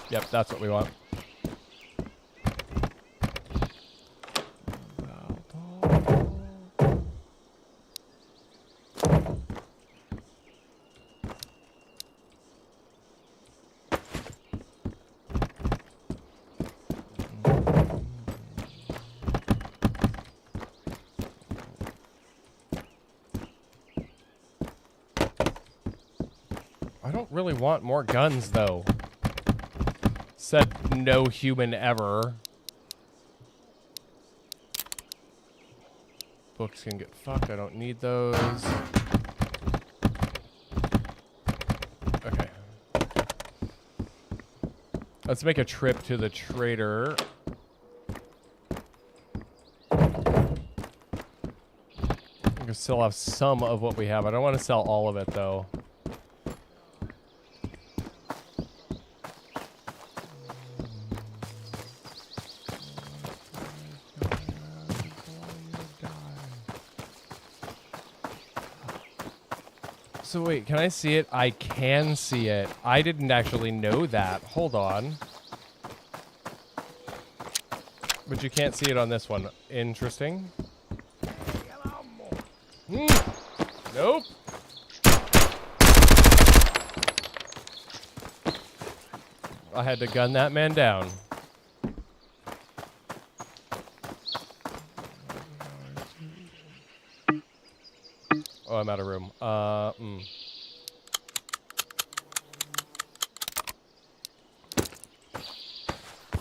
Yep, that's what we want. I don't really want more guns, though. Said no human ever. Books can get fucked. I don't need those. Okay. Let's make a trip to the trader. We can still have some of what we have. I don't want to sell all of it, though. So wait, can I see it? I can see it. I didn't actually know that. Hold on. But you can't see it on this one. Interesting. Nope. I had to gun that man down. Oh, I'm out of room.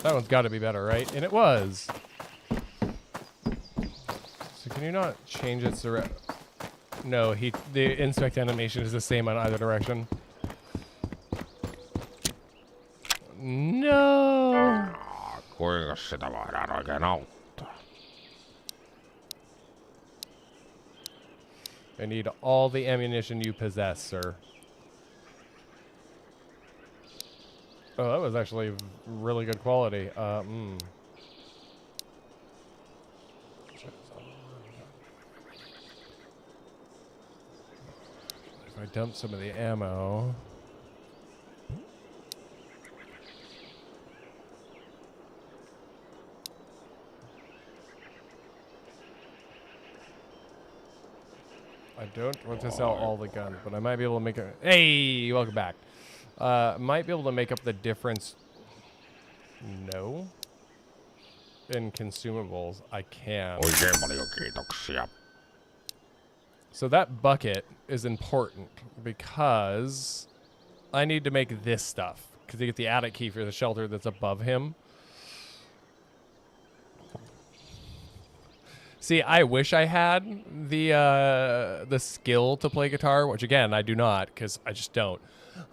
That one's got to be better, right? And it was. So can you not change its direction? No, the inspect animation is the same on either direction. No. Kuinka sitä voidaan oikein auttaa? I need all the ammunition you possess, sir. Oh, that was actually really good quality. If I dump some of the ammo... I don't want to sell all the guns, but I might be able to make a... Hey, welcome back. Might be able to make up the difference. No. In consumables, I can. Oikein paljon kiitoksia. So that bucket is important because I need to make this stuff. Because you get the attic key for the shelter that's above him. See, I wish I had the skill to play guitar, which again I do not, because I just don't.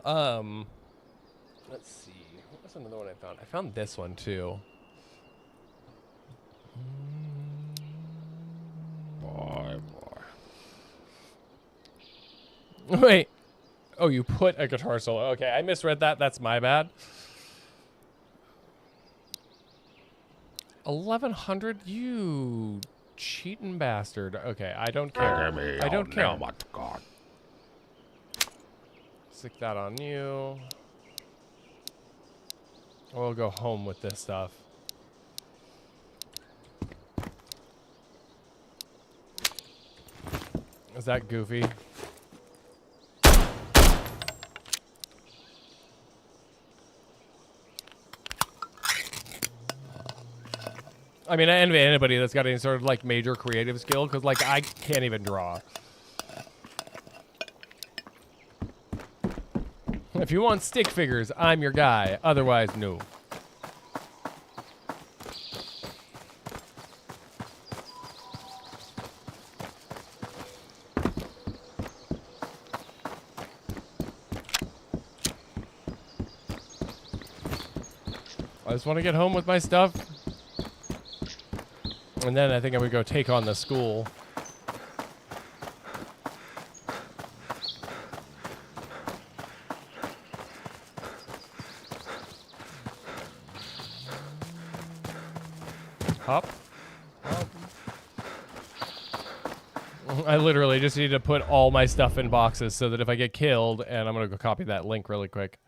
Let's see. What was another one I found? I found this one too. Boy. Wait. Oh, you put a guitar solo. Okay, I misread that. That's my bad. 1100, you cheating bastard. Okay, I don't care. I don't care. Stick that on you. We'll go home with this stuff. Is that goofy? I mean, I envy anybody that's got any sort of like major creative skill because like I can't even draw. If you want stick figures, I'm your guy. Otherwise, no. I just want to get home with my stuff. And then I think I would go take on the school. Hop. Hop. I literally just need to put all my stuff in boxes so that if I get killed, and I'm going to go copy that link really quick.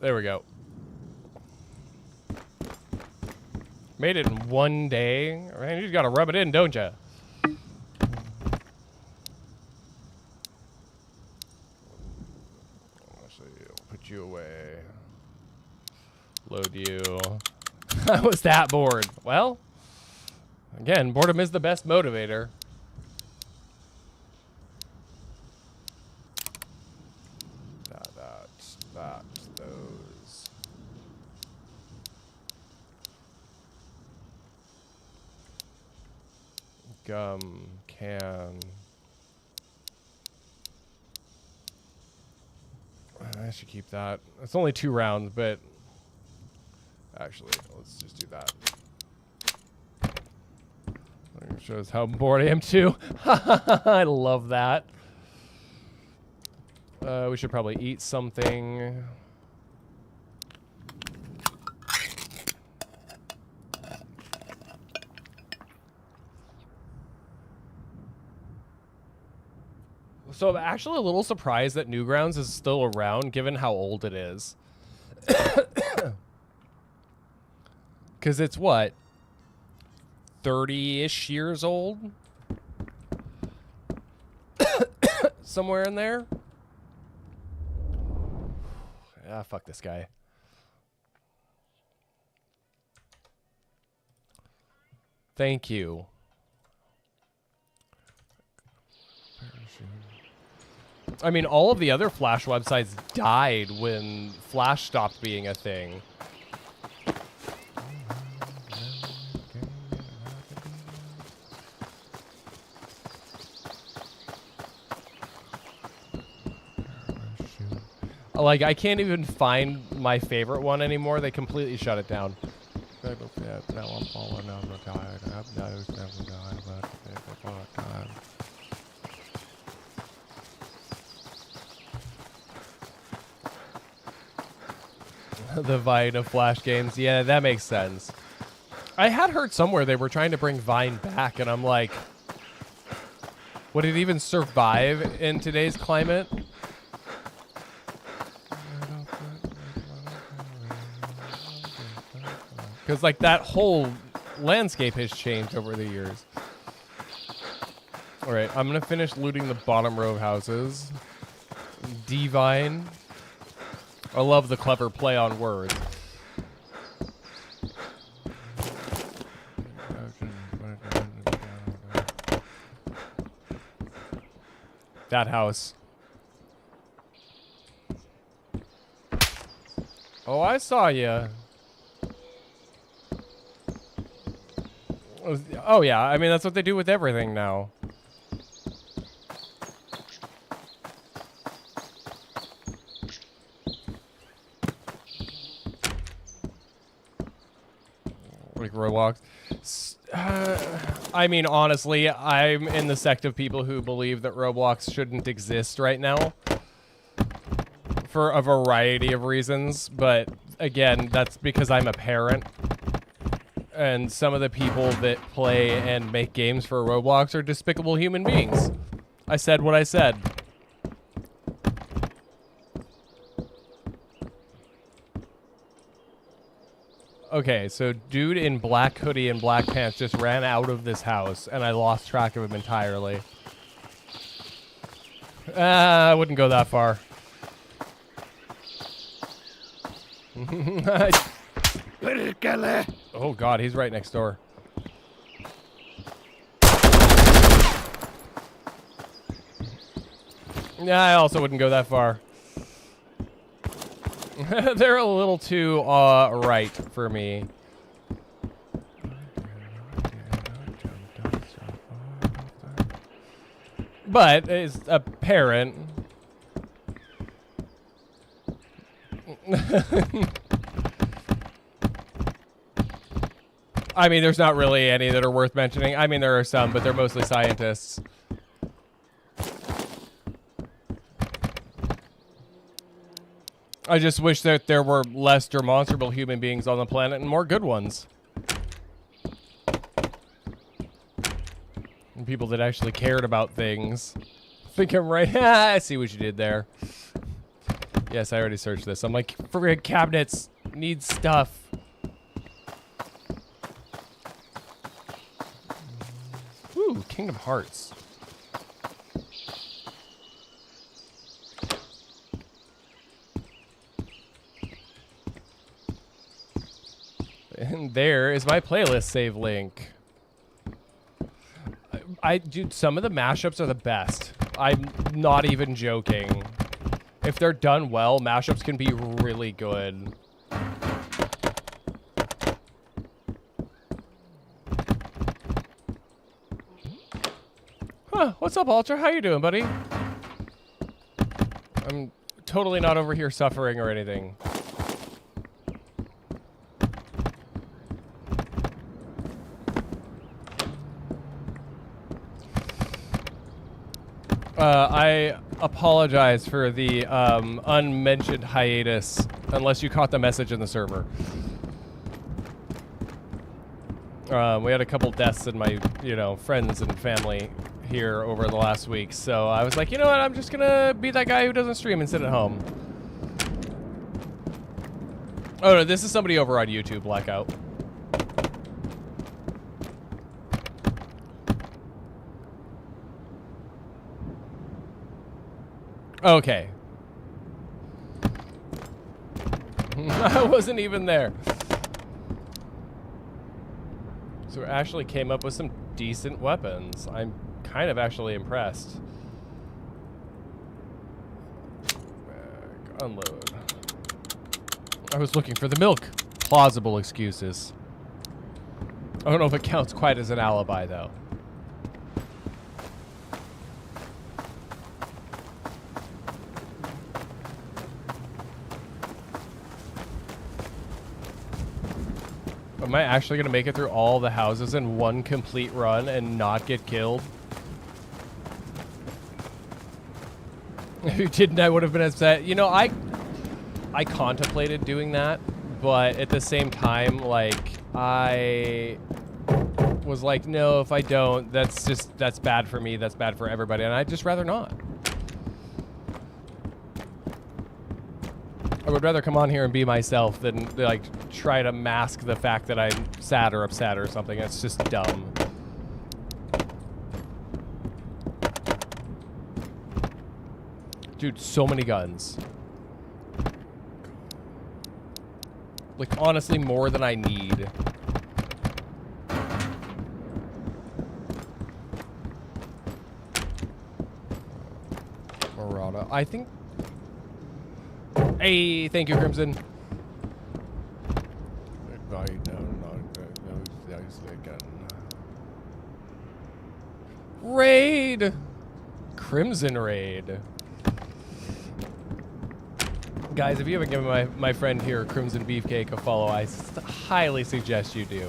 There we go. Made it in one day. Man, you just gotta rub it in, don't you? Actually, I'll put you away. Load you. I was that bored. Well, again, boredom is the best motivator. Those. Gum, can. I should keep that. It's only 2 rounds, but actually, let's just do that. It shows how bored I am too. I love that. We should probably eat something. So I'm actually a little surprised that Newgrounds is still around given how old it is. Because it's what? 30-ish years old? Somewhere in there? Ah, fuck this guy. Thank you. I mean, all of the other Flash websites died when Flash stopped being a thing. Like, I can't even find my favorite one anymore. They completely shut it down. Now I'm falling, I'm retired. I've never died, but time. The Vine of Flash games. Yeah, that makes sense. I had heard somewhere they were trying to bring Vine back, and I'm like, would it even survive in today's climate? Because, like, that whole landscape has changed over the years. All right, I'm going to finish looting the bottom row of houses. Divine. I love the clever play on words. That house. Oh, I saw you. Oh, yeah. I mean, that's what they do with everything now. Like Roblox. I mean, honestly, I'm in the sect of people who believe that Roblox shouldn't exist right now. For a variety of reasons. But, again, that's because I'm a parent. And some of the people that play and make games for Roblox are despicable human beings. I said what I said. Okay, so dude in black hoodie and black pants just ran out of this house, and I lost track of him entirely. I wouldn't go that far. Oh god, he's right next door. Yeah, I also wouldn't go that far. They're a little too right for me. But it's apparent. I mean, there's not really any that are worth mentioning. I mean, there are some, but they're mostly scientists. I just wish that there were less demonstrable human beings on the planet and more good ones. And people that actually cared about things. I think I'm right. I see what you did there. Yes, I already searched this. I'm like, friggin' cabinets need stuff. Ooh, Kingdom Hearts. And there is my playlist save link. Dude, some of the mashups are the best. I'm not even joking. If they're done well, mashups can be really good. Huh, what's up, Ultra? How you doing, buddy? I'm totally not over here suffering or anything. I apologize for the unmentioned hiatus, unless you caught the message in the server. We had a couple deaths in my, friends and family here over the last week, so I was like, you know what, I'm just gonna be that guy who doesn't stream and sit at home. Oh no, this is somebody over on YouTube, Blackout. Okay. I wasn't even there. So Ashley came up with some decent weapons. I'm kind of actually impressed. Unload. I was looking for the milk. Plausible excuses. I don't know if it counts quite as an alibi, though. Am I actually going to make it through all the houses in one complete run and not get killed? If you didn't, I would have been upset. You know, I contemplated doing that, but at the same time, like, I was like, no, if I don't, that's bad for me, that's bad for everybody, and I'd just rather not. I would rather come on here and be myself than, like, try to mask the fact that I'm sad or upset or something. It's just dumb. Dude, so many guns. Like, honestly, more than I need. Marauder. I think... Hey, thank you, Crimson. Raid! Crimson Raid. Guys, if you haven't given my friend here, Crimson Beefcake, a follow, I highly suggest you do.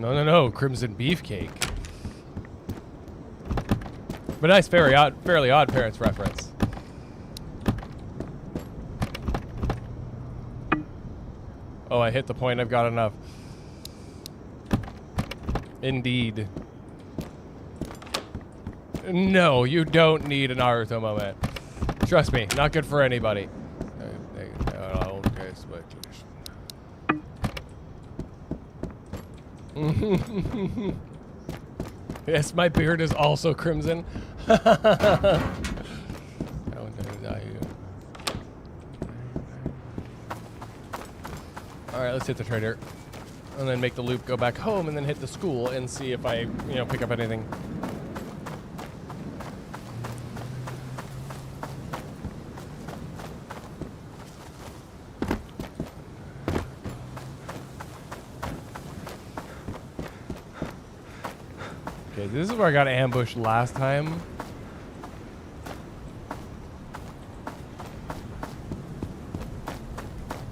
No, Crimson Beefcake. But nice, fairly odd parents reference. Oh, I hit the point. I've got enough. Indeed. No, you don't need an Naruto moment. Trust me, not good for anybody. Yes, my beard is also crimson. Alright, let's hit the trader. And then make the loop go back home and then hit the school and see if I, pick up anything. Okay, this is where I got ambushed last time.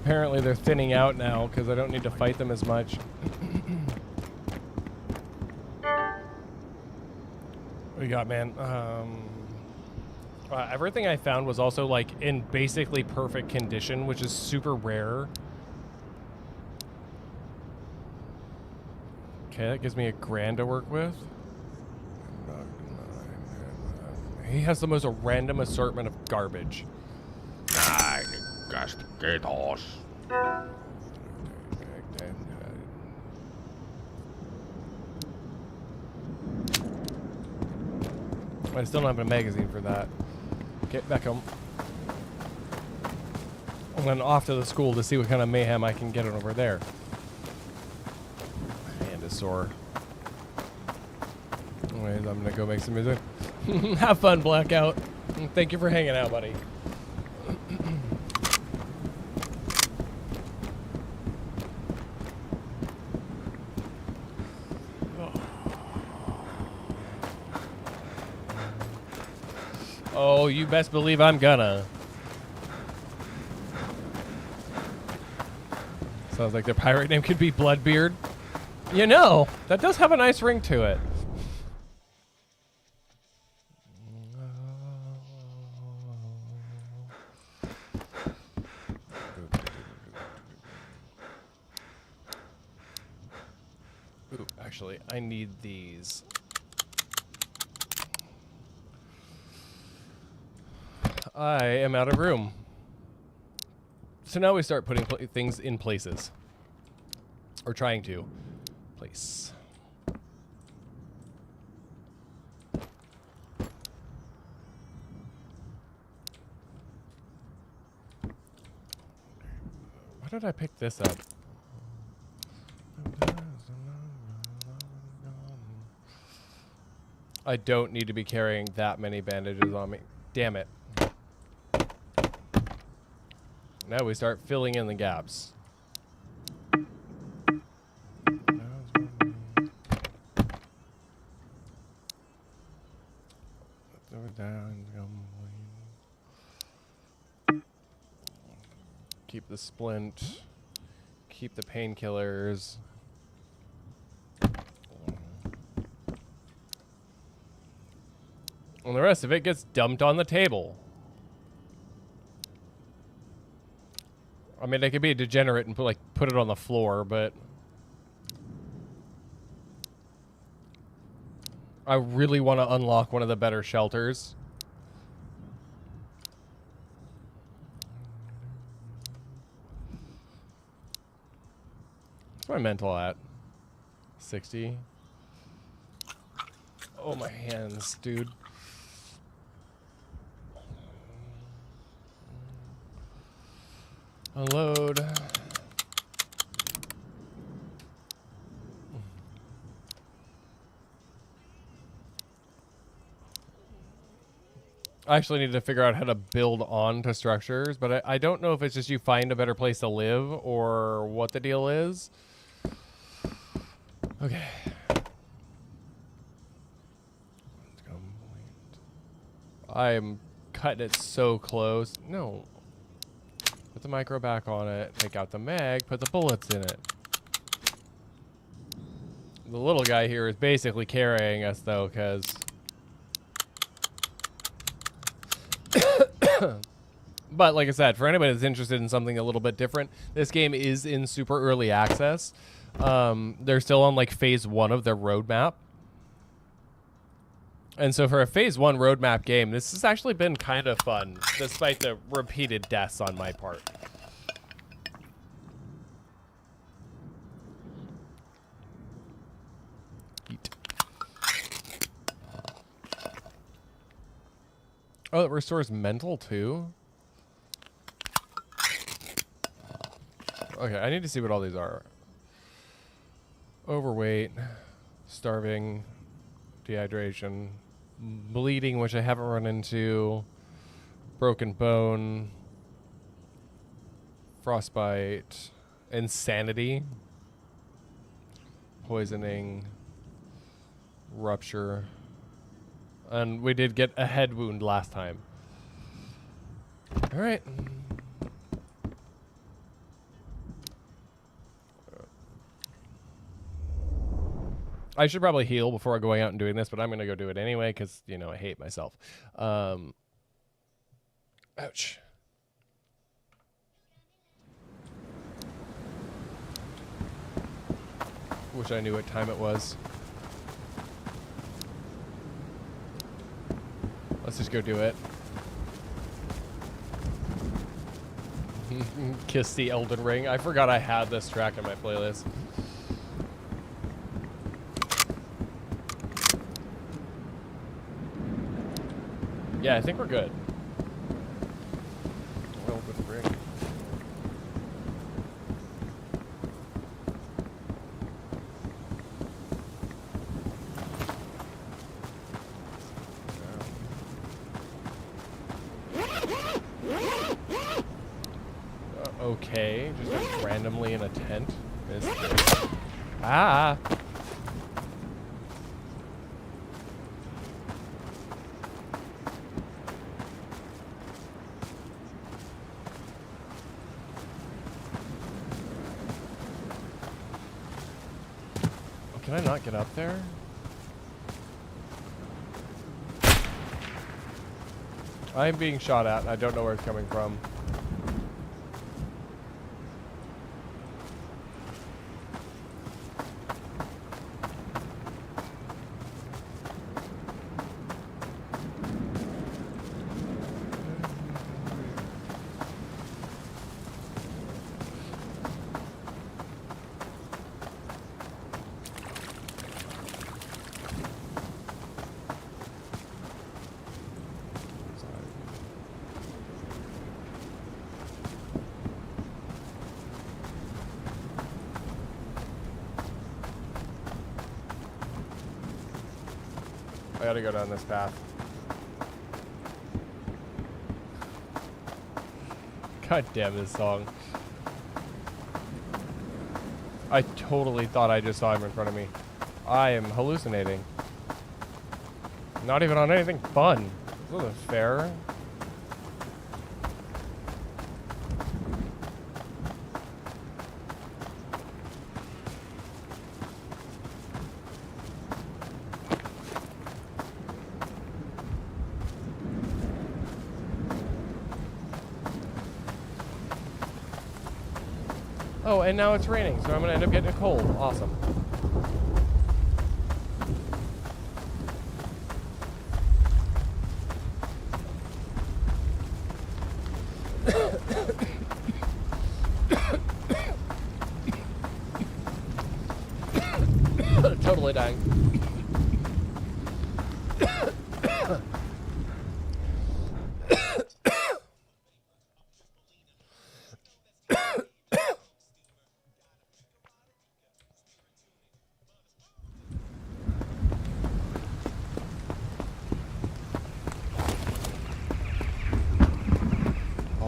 Apparently they're thinning out now because I don't need to fight them as much. What you got, man? Everything I found was also like in basically perfect condition, which is super rare. Okay, that gives me $1,000 to work with. He has the most random assortment of garbage. Näin, kästi, kiitos. I still don't have a magazine for that. Get back home. And then off to the school to see what kind of mayhem I can get over there. My hand is sore. Anyways, I'm gonna go make some music. Have fun, Blackout. Thank you for hanging out, buddy. Oh, you best believe I'm gonna. Sounds like their pirate name could be Bloodbeard. That does have a nice ring to it. Ooh, actually, I need these. I am out of room. So now we start putting things in places. Or trying to. Place. Why did I pick this up? I don't need to be carrying that many bandages on me. Damn it. Now we start filling in the gaps. Keep the splint. Keep the painkillers. And the rest of it gets dumped on the table. I mean, I could be a degenerate and put it on the floor, but I really want to unlock one of the better shelters. What's my mental at? 60. Oh, my hands, dude. Unload. I actually need to figure out how to build onto structures, but I don't know if it's just you find a better place to live or what the deal is. Okay. I am cutting it so close. No. Put the micro back on it. Take out the mag. Put the bullets in it. The little guy here is basically carrying us, though, because... But, like I said, for anybody that's interested in something a little bit different, this game is in super early access. They're still on, phase 1 of their roadmap. And so for a phase 1 roadmap game, this has actually been kind of fun, despite the repeated deaths on my part. Eat. Oh, it restores mental too? Okay, I need to see what all these are. Overweight, starving, dehydration, bleeding, which I haven't run into, broken bone, frostbite, insanity, poisoning, rupture, and we did get a head wound last time. All right. I should probably heal before going out and doing this, but I'm going to go do it anyway because, you know, I hate myself. Ouch. Wish I knew what time it was. Let's just go do it. Kiss the Elden Ring. I forgot I had this track in my playlist. Yeah, I think we're good. Elden Ring. Okay, just like randomly in a tent. Ah! Can I not get up there? I'm being shot at and I don't know where it's coming from. I gotta go down this path. God damn this song. I totally thought I just saw him in front of me. I am hallucinating. Not even on anything fun. This wasn't fair. Oh, and now it's raining, so I'm gonna end up getting a cold. Awesome. Totally dying.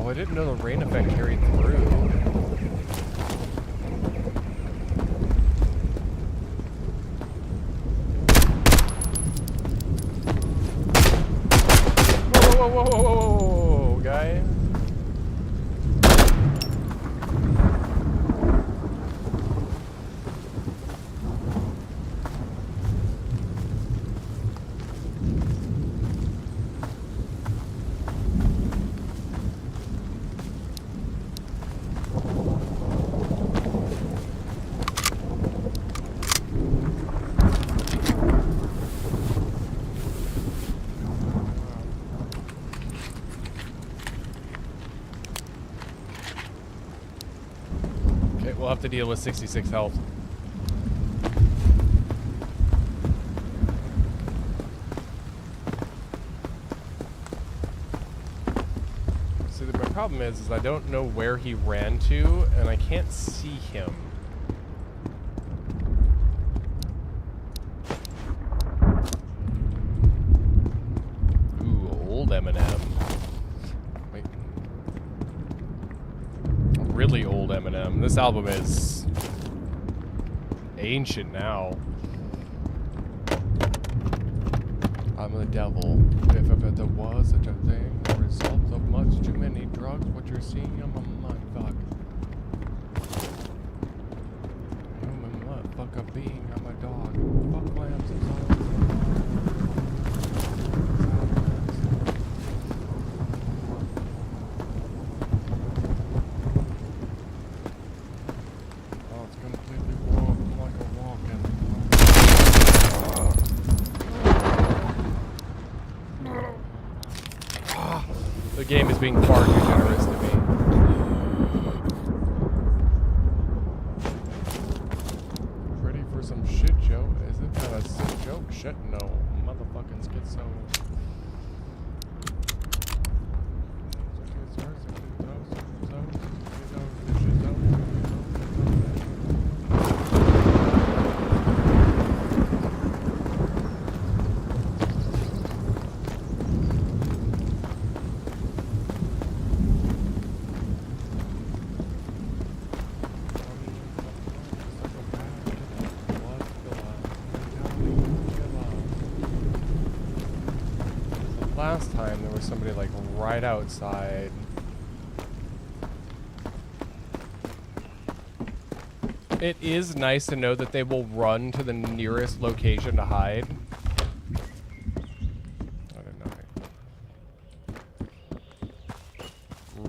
I didn't know the rain effect carried through. Whoa, whoa, whoa, whoa, whoa, whoa, guy. we'll have to deal with 66 health. See, my problem is I don't know where he ran to, and I can't see him. Ooh, old Eminem. Wait. Really old Eminem. This album is ancient now. I'm the devil. If ever there was such a thing, the result of much too many drugs, what you're seeing, I'm a mindfuck. Human what? Fuck a being, I'm a dog. Fuck lambs and oh, it's completely warm like a walking. The game is being far too generous to me. Ready for some shit, Joe? Is it not a sick joke? Shit, no. Motherfucking schizo. Last time there was somebody like right outside. It is nice to know that they will run to the nearest location to hide. I don't know.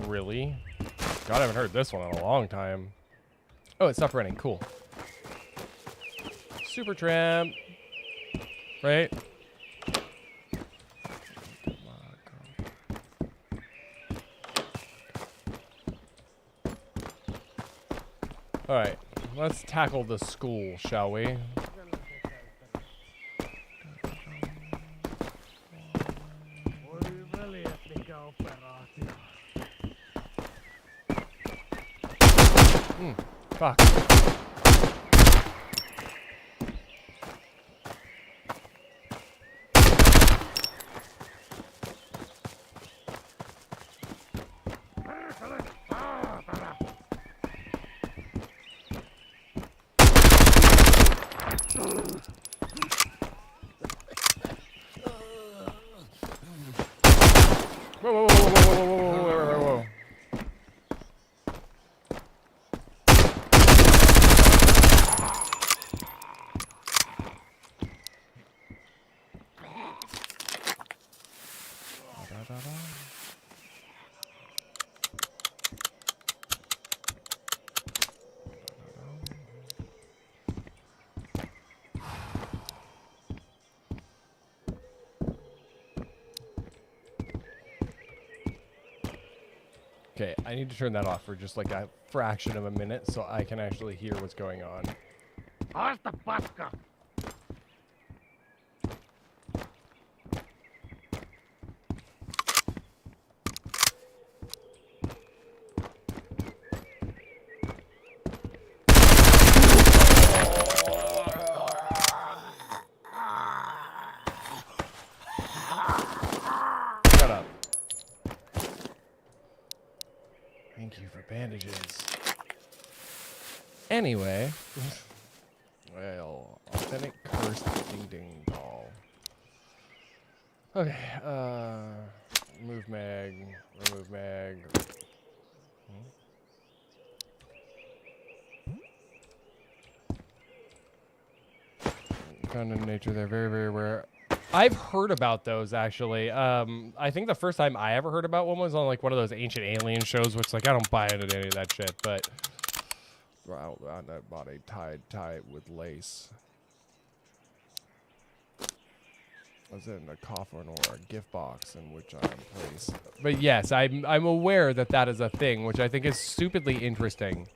Really? God, I haven't heard this one in a long time. Oh, it stopped raining. Cool. Super Tramp. Right? Alright, let's tackle the school, shall we? Fuck. Whoa, whoa, whoa, whoa, whoa, whoa, whoa, whoa, whoa, whoa. Okay, I need to turn that off for just like a fraction of a minute so I can actually hear what's going on. Haasta paska! Shut up. Thank you for bandages. Anyway. Well, authentic cursed ding ding doll. Okay, remove mag, remove mag. Found in nature, they're very, very rare. I've heard about those actually. I think the first time I ever heard about one was on like one of those ancient alien shows, which like I don't buy into any of that shit, but out on that body tied tight with lace. Was it in a coffin or a gift box in which I am placed? But yes, I'm aware that that is a thing, which I think is stupidly interesting.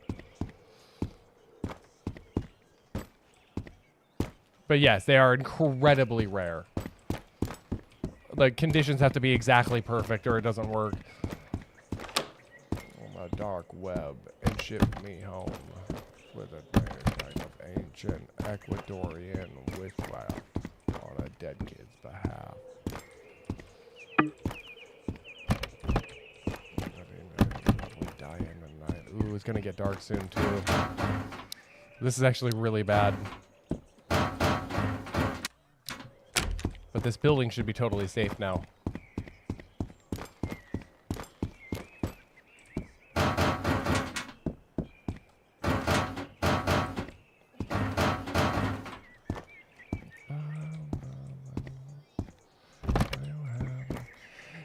But yes, they are incredibly rare. The conditions have to be exactly perfect or it doesn't work. On the dark web and ship me home with a kind of ancient Ecuadorian witchcraft on a dead kid's behalf. Probably dying tonight. Ooh, it's gonna get dark soon too. This is actually really bad. But this building should be totally safe now.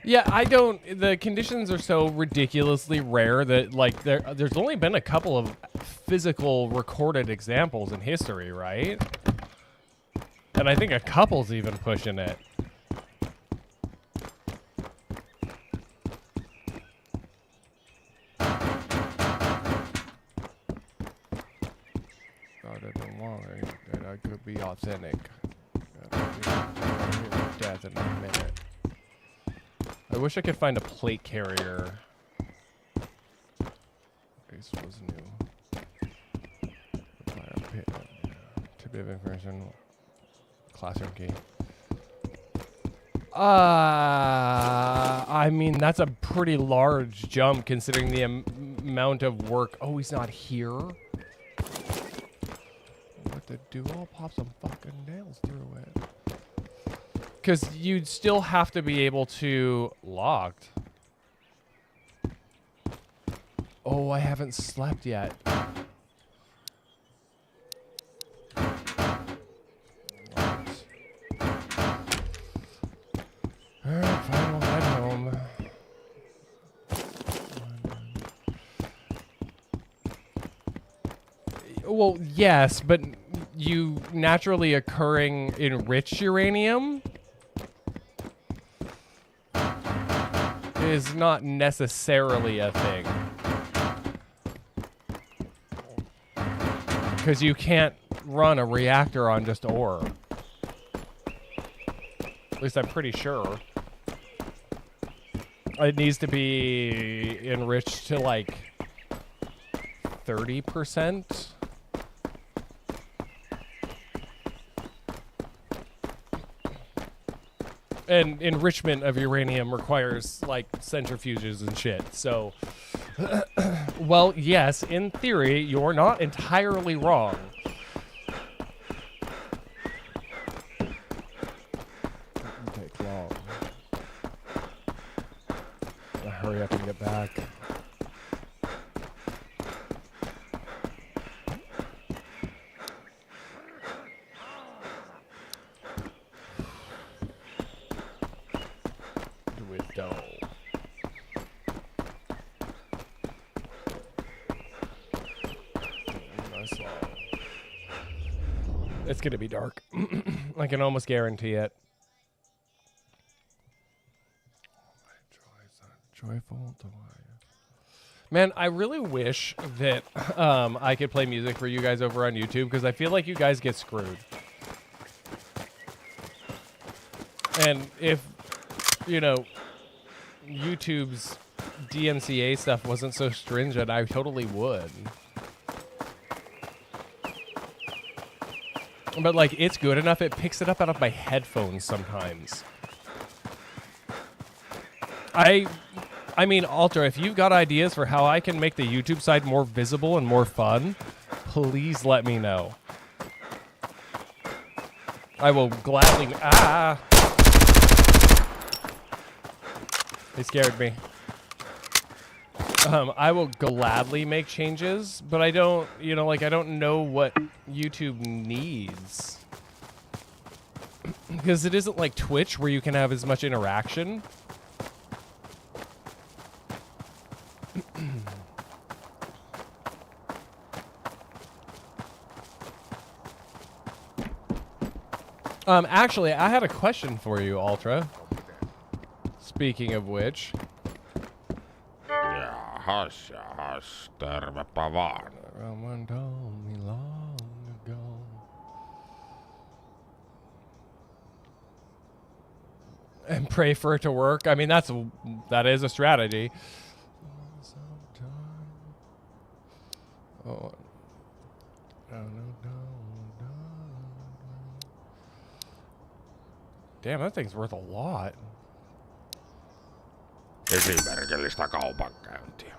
Yeah, I don't. The conditions are so ridiculously rare that, like, there's only been a couple of physical recorded examples in history, right? And I think a couple's even pushing it. I didn't want it, that I could be authentic. Death in a minute. I wish I could find a plate carrier. This was new. Tip of information. Classroom key. I mean, that's a pretty large jump considering the amount of work. Oh, he's not here? What to do? I'll pop some fucking nails through it. Because you'd still have to be able to... Locked. Oh, I haven't slept yet. Alright, fine, we'll head home. Well, yes, but you naturally occurring enriched uranium is not necessarily a thing. Because you can't run a reactor on just ore. At least I'm pretty sure. It needs to be enriched to like 30%. And enrichment of uranium requires like centrifuges and shit. So, well, yes, in theory, you're not entirely wrong. Take long. Hurry up and get back. It's gonna be dark. I can almost guarantee it. Joyful delight. Man, I really wish that I could play music for you guys over on YouTube because I feel like you guys get screwed. And if, you know, YouTube's DMCA stuff wasn't so stringent, I totally would. But, like, it's good enough, it picks it up out of my headphones sometimes. I mean, Ultra, if you've got ideas for how I can make the YouTube side more visible and more fun, please let me know. I will gladly... Ah! They scared me. I will gladly make changes, but I don't, you know, like, I don't know what YouTube needs. Because it isn't like Twitch where you can have as much interaction. Actually, I had a question for you, Ultra. Speaking of which... Hush, tervepä vaan. Someone told me long ago. and pray for it to work. I mean, that is a strategy. Oh. Damn, that thing's worth a lot. Esimerkillistä kaupankäyntiä.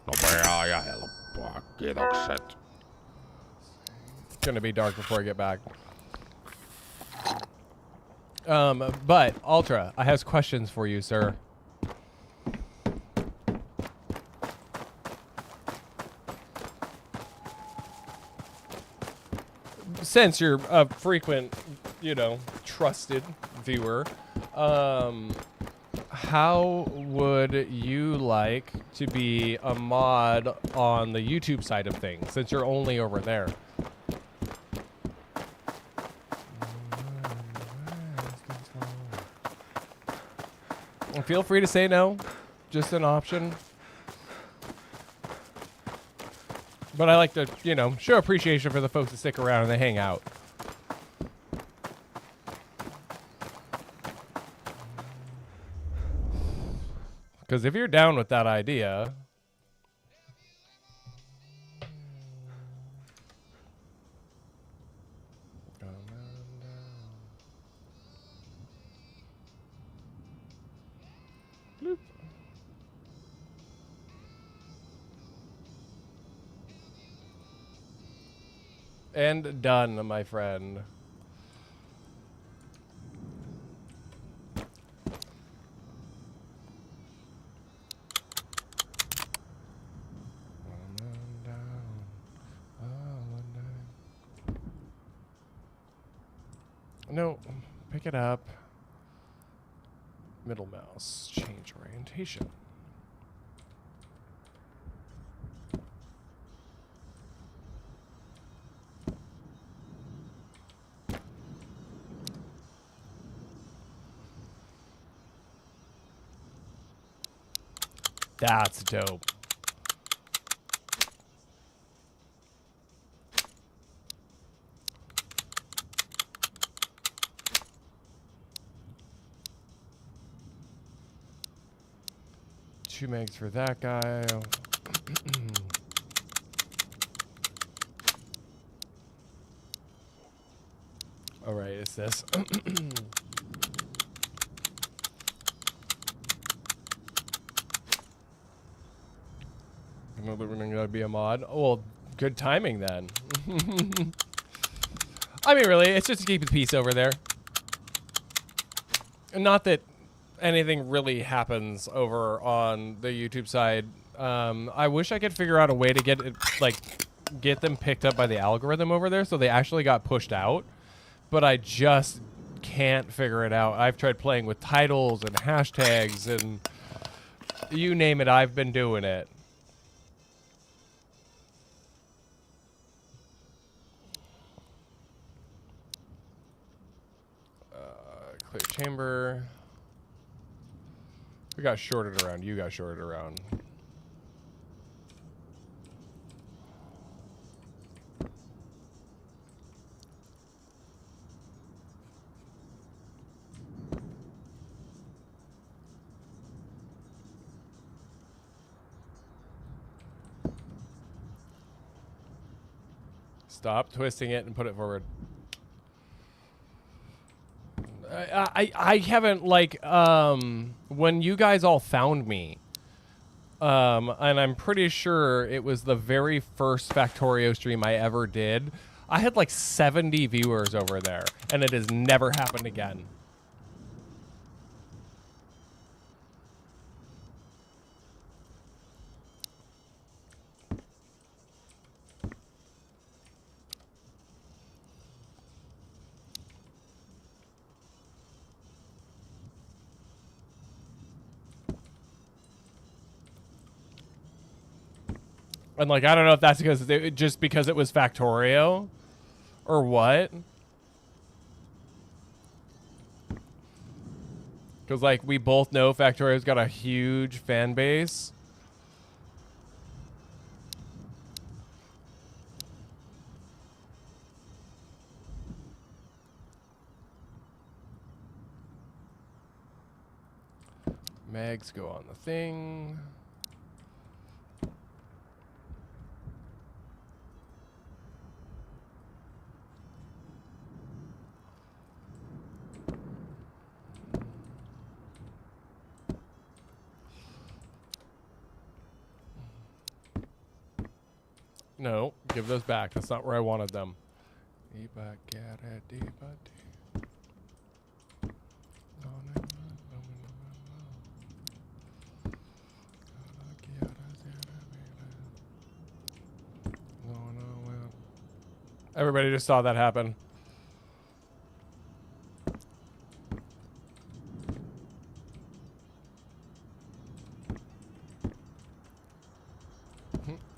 Nopeaa ja helppoa. Kiitokset. It's gonna be dark before I get back. But Ultra, I have questions for you, sir. Since you're a frequent, trusted viewer, how would you like to be a mod on the YouTube side of things, since you're only over there? And feel free to say no, just an option. But I like to, show appreciation for the folks that stick around and they hang out. Because if you're down with that idea... Bloop. And done, my friend. No, pick it up. Middle mouse, change orientation. That's dope. Two megs for that guy. All right, it's this. Another one gotta be a mod. Oh, well, good timing then. I mean, really, it's just to keep the peace over there. Not that anything really happens over on the YouTube side. I wish I could figure out a way to get it, get them picked up by the algorithm over there so they actually got pushed out. But I just can't figure it out. I've tried playing with titles and hashtags and you name it, I've been doing it. Clear chamber. We got shorted around. You got shorted around. Stop twisting it and put it forward. I haven't, when you guys all found me, and I'm pretty sure it was the very first Factorio stream I ever did, I had 70 viewers over there, and it has never happened again. And I don't know if that's just because it was Factorio or what. Because, like, we both know Factorio's got a huge fan base. Megs go on the thing. No, give those back. That's not where I wanted them. Everybody just saw that happen.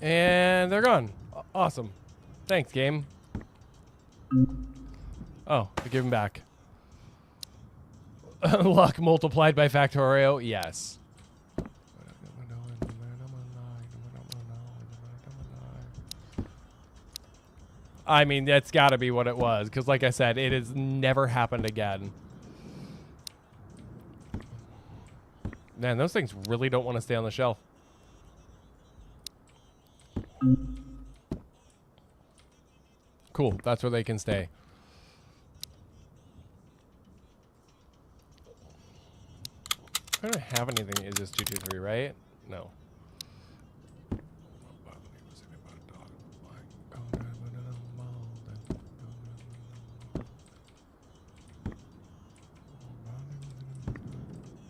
And they're gone. Awesome. Thanks, game. Oh, I give them back. Luck multiplied by Factorio? Yes. I mean, that's got to be what it was. Because like I said, it has never happened again. Man, those things really don't want to stay on the shelf. Cool. That's where they can stay. I don't have anything. Is this 223, right? No.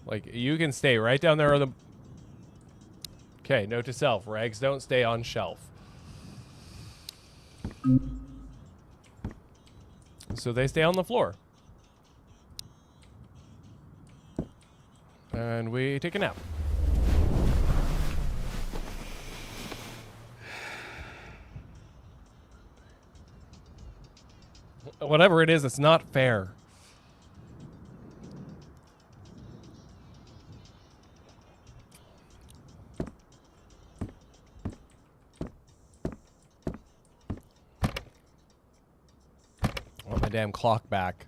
Like, you can stay right down there on the... Okay, note to self. Rags don't stay on shelf. So they stay on the floor. And we take a nap. Whatever it is, it's not fair. Want my damn clock back.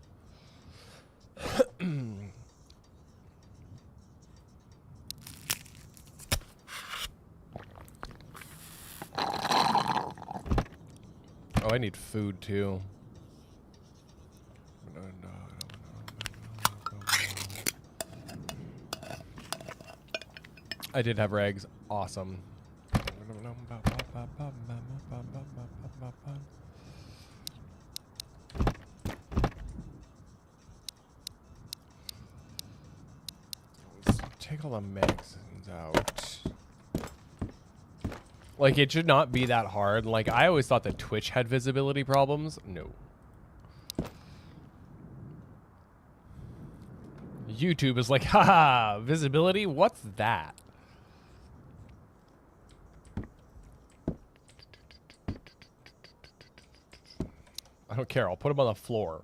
Oh, I need food too. I did have rags. Awesome. Let's take all the magazines out. Like, it should not be that hard. Like, I always thought that Twitch had visibility problems. No. YouTube is like, haha, visibility? What's that? I don't care. I'll put them on the floor.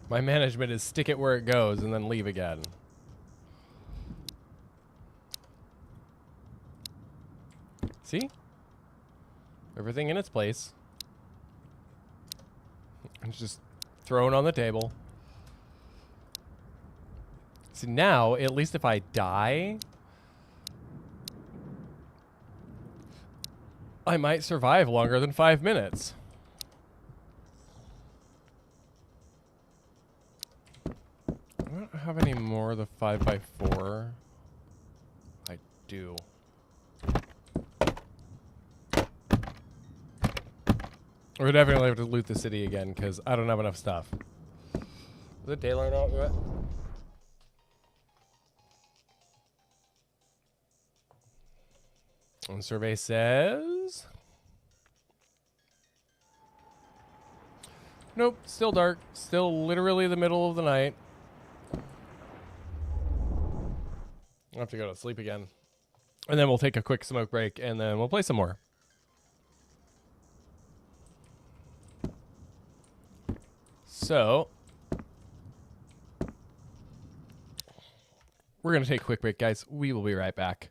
My management is stick it where it goes and then leave again. See? Everything in its place. It's just thrown on the table. See, now, at least if I die, I might survive longer than 5 minutes. I don't have any more of the 5x4. I do. We're definitely have to loot the city again because I don't have enough stuff. Is it daylight out yet? And survey says... Nope, still dark. Still literally the middle of the night. I'll have to go to sleep again. And then we'll take a quick smoke break, and then we'll play some more. So... we're going to take a quick break, guys. We will be right back.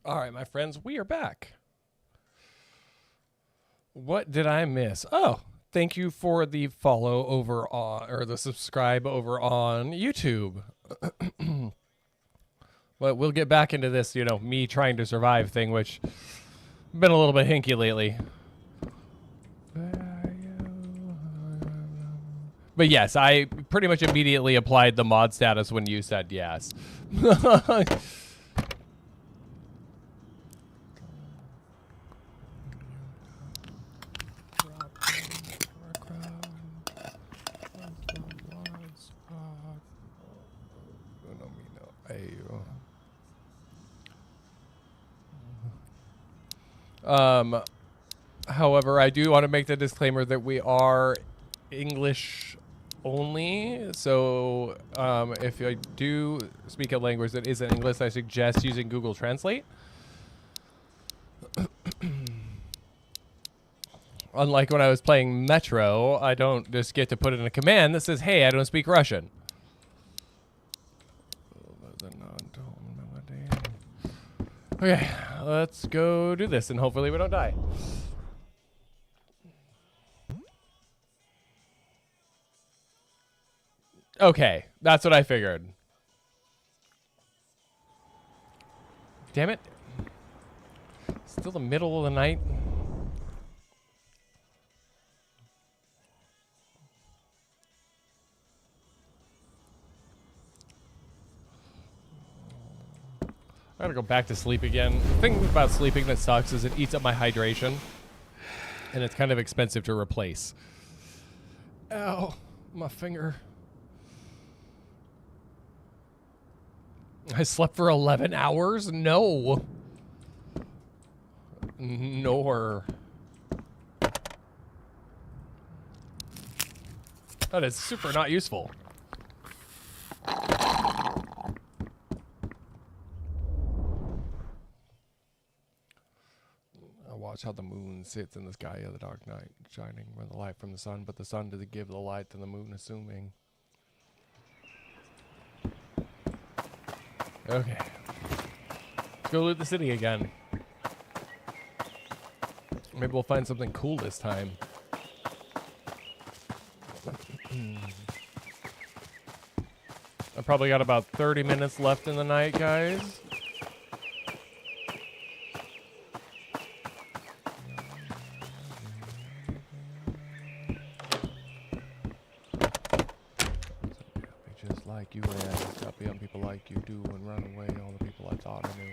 All right, my friends, we are back. What did I miss? Oh, thank you for the follow over on, or the subscribe over on YouTube. But we'll get back into this, me trying to survive thing, which been a little bit hinky lately. But yes, I pretty much immediately applied the mod status when you said yes. However, I do want to make the disclaimer that we are English only. So if I do speak a language that isn't English, I suggest using Google Translate. Unlike when I was playing Metro, I don't just get to put in a command that says, hey, I don't speak Russian. Okay, let's go do this, and hopefully we don't die. Okay, that's what I figured. Damn it. Still the middle of the night. I gotta go back to sleep again. The thing about sleeping that sucks is it eats up my hydration, and it's kind of expensive to replace. Ow, my finger. I slept for 11 hours? No. Nor. That is super not useful. Watch how the moon sits in the sky of the dark night, shining with the light from the sun, but the sun doesn't give the light to the moon, assuming. Okay. Let's go loot the city again. Maybe we'll find something cool this time. I probably got about 30 minutes left in the night, guys. You and stop being people like you do and run away all the people I thought I knew.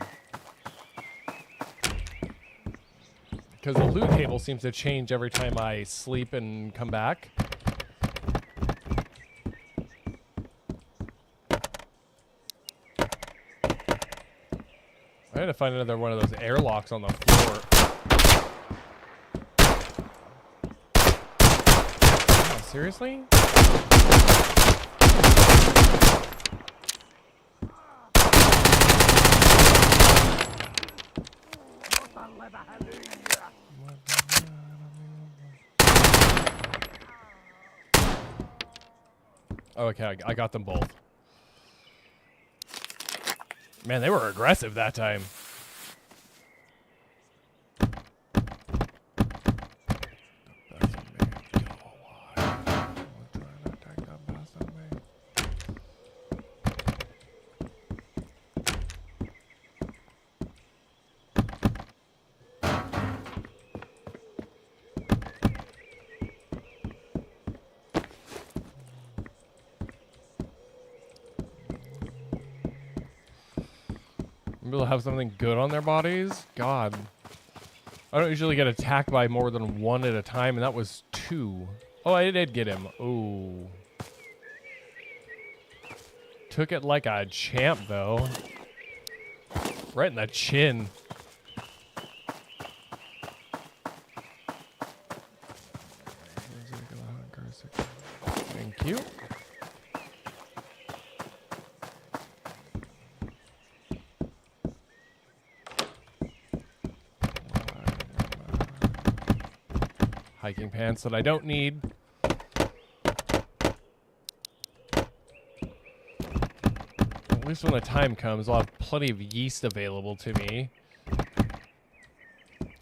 Because the loot table seems to change every time I sleep and come back. I had to find another one of those airlocks on the floor. Oh, seriously? Oh, okay, I got them both. Man, they were aggressive that time. Maybe they'll have something good on their bodies? God. I don't usually get attacked by more than one at a time, and that was 2. Oh, I did get him. Ooh. Took it like a champ, though. Right in the chin. Thank you. Hiking pants that I don't need. At least when the time comes, I'll have plenty of yeast available to me.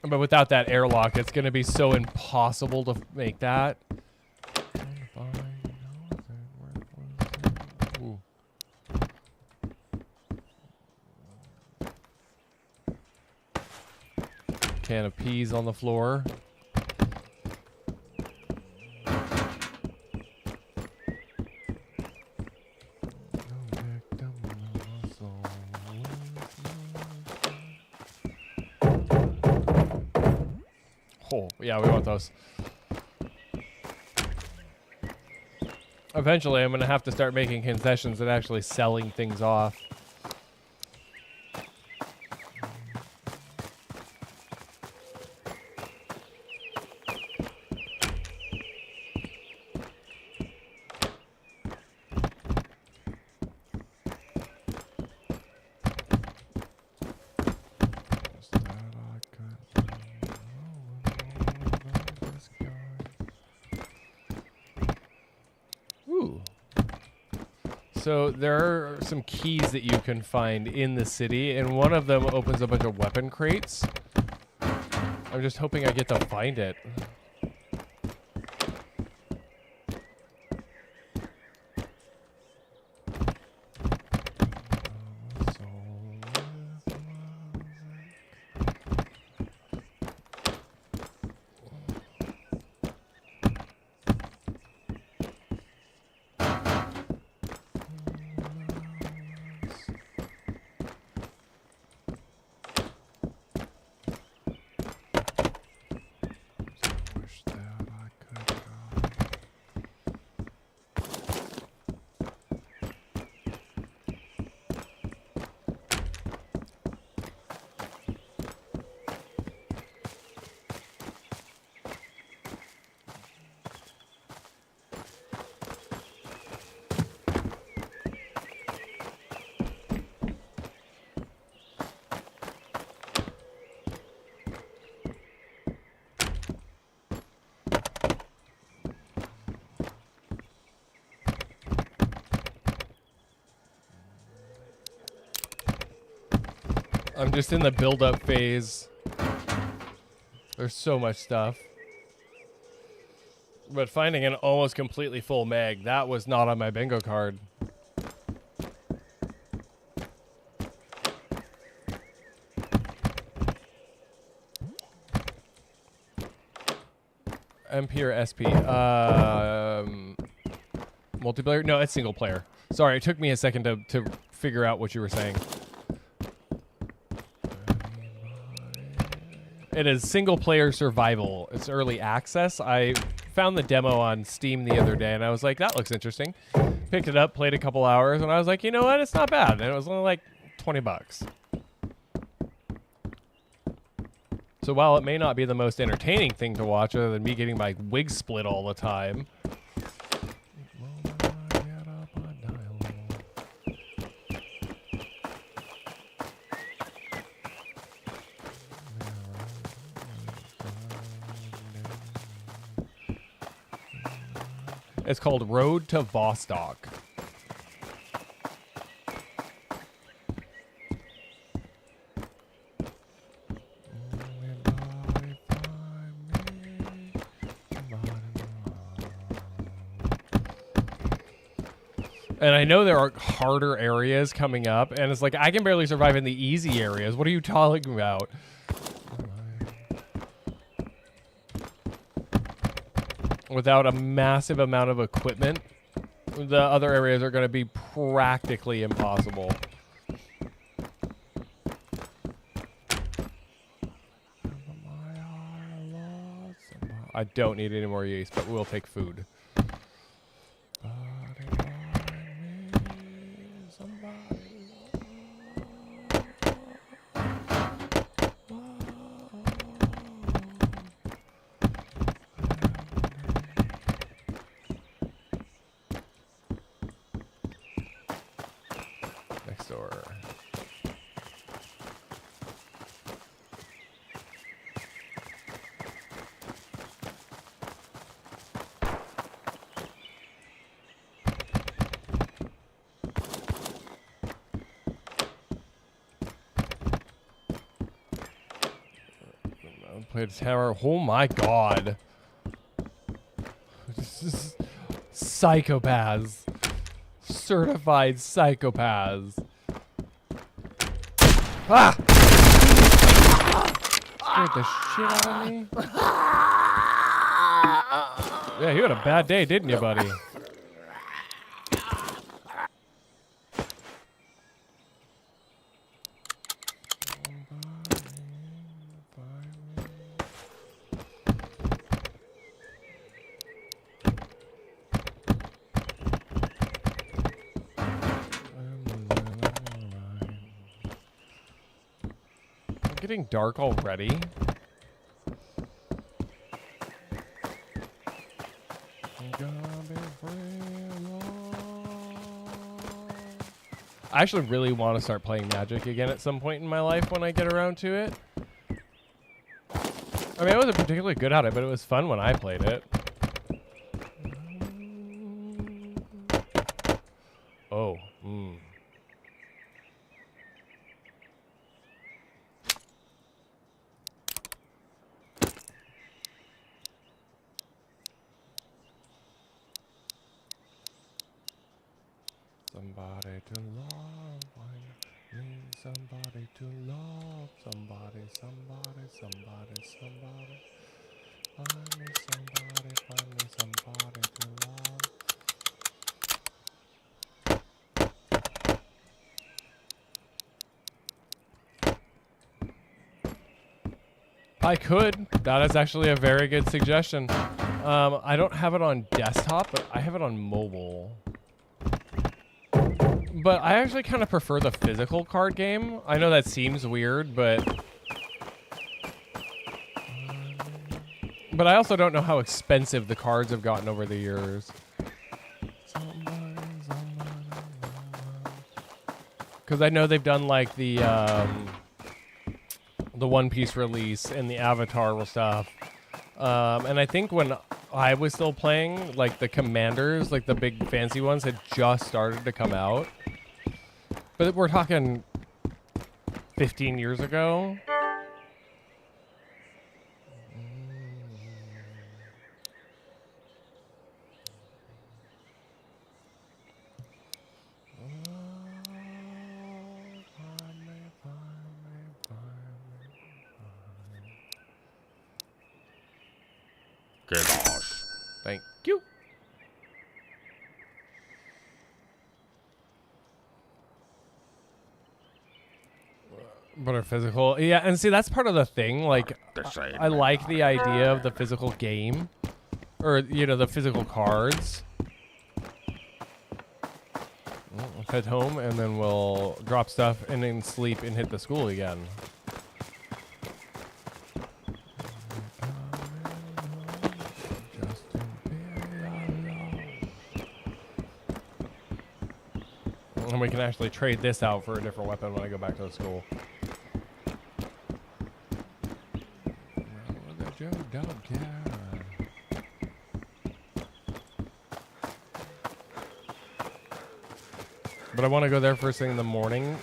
But without that airlock, it's going to be so impossible to make that. Ooh. Can of peas on the floor. Oh, yeah, we want those. Eventually, I'm going to have to start making concessions and actually selling things off. Ooh. So there are some keys that you can find in the city, and one of them opens a bunch of weapon crates. I'm just hoping I get to find it. I'm just in the build-up phase. There's so much stuff. But finding an almost completely full mag, that was not on my bingo card. MP or SP? Multiplayer? No, it's single player. Sorry, it took me a second to figure out what you were saying. It is single player survival. It's early access. I found the demo on Steam the other day, and I was like, that looks interesting. Picked it up, played a couple hours, and I was like, you know what? It's not bad. And it was only like 20 bucks. So while it may not be the most entertaining thing to watch, other than me getting my wig split all the time, it's called Road to Vostok. And I know there are harder areas coming up, and it's like, I can barely survive in the easy areas. What are you talking about? Without a massive amount of equipment, the other areas are going to be practically impossible. I don't need any more yeast, but we'll take food. Next door. Played tower. Oh my god. This is psychopaths. Certified psychopaths. Ah! Scared the shit out of me. Yeah, you had a bad day, didn't you, buddy? Getting dark already. I actually really want to start playing Magic again at some point in my life when I get around to it. I mean, I wasn't particularly good at it, but it was fun when I played it. Oh, Somebody to love, I need somebody to love, somebody. Find me somebody to love. I could. That is actually a very good suggestion. I don't have it on desktop, but I have it on mobile. But I actually kind of prefer the physical card game. I know that seems weird, but I also don't know how expensive the cards have gotten over the years. Because I know they've done like the One Piece release and the Avatar stuff. And I think when I was still playing, like the Commanders, like the big fancy ones, had just started to come out. But we're talking 15 years ago. Thank you. But are physical, yeah, and see that's part of the thing. Like, I like the idea of the physical game, or the physical cards. We'll head home and then we'll drop stuff and then sleep and hit the school again. And we can actually trade this out for a different weapon when I go back to the school. But I want to go there first thing in the morning.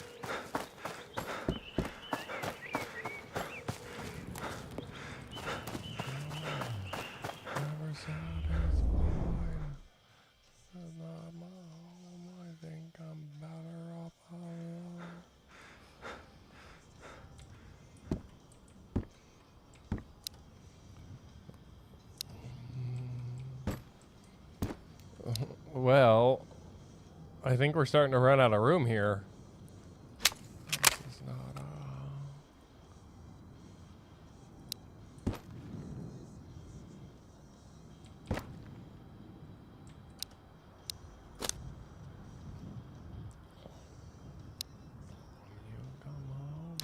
Well, I think we're starting to run out of room here. This is not You come home,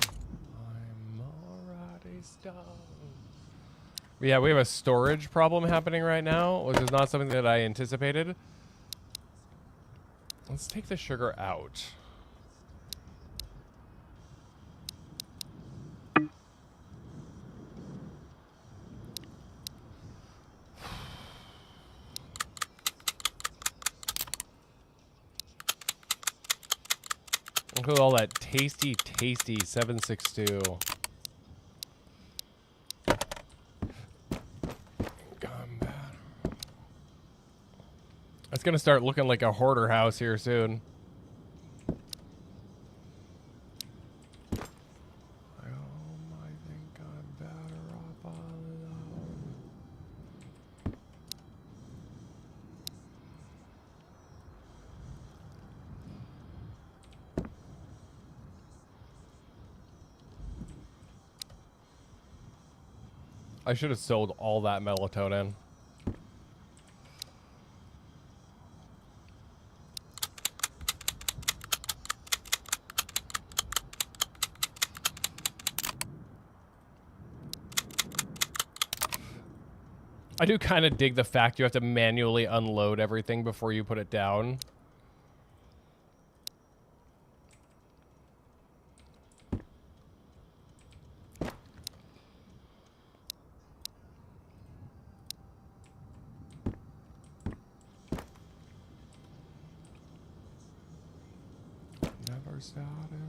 I'm already stoned. Yeah, we have a storage problem happening right now, which is not something that I anticipated. Let's take the sugar out. Look at all that tasty 762. It's gonna start looking like a hoarder house here soon. I think I'm better off alone. I should have sold all that melatonin. I do kind of dig the fact you have to manually unload everything before you put it down. Never satisfied.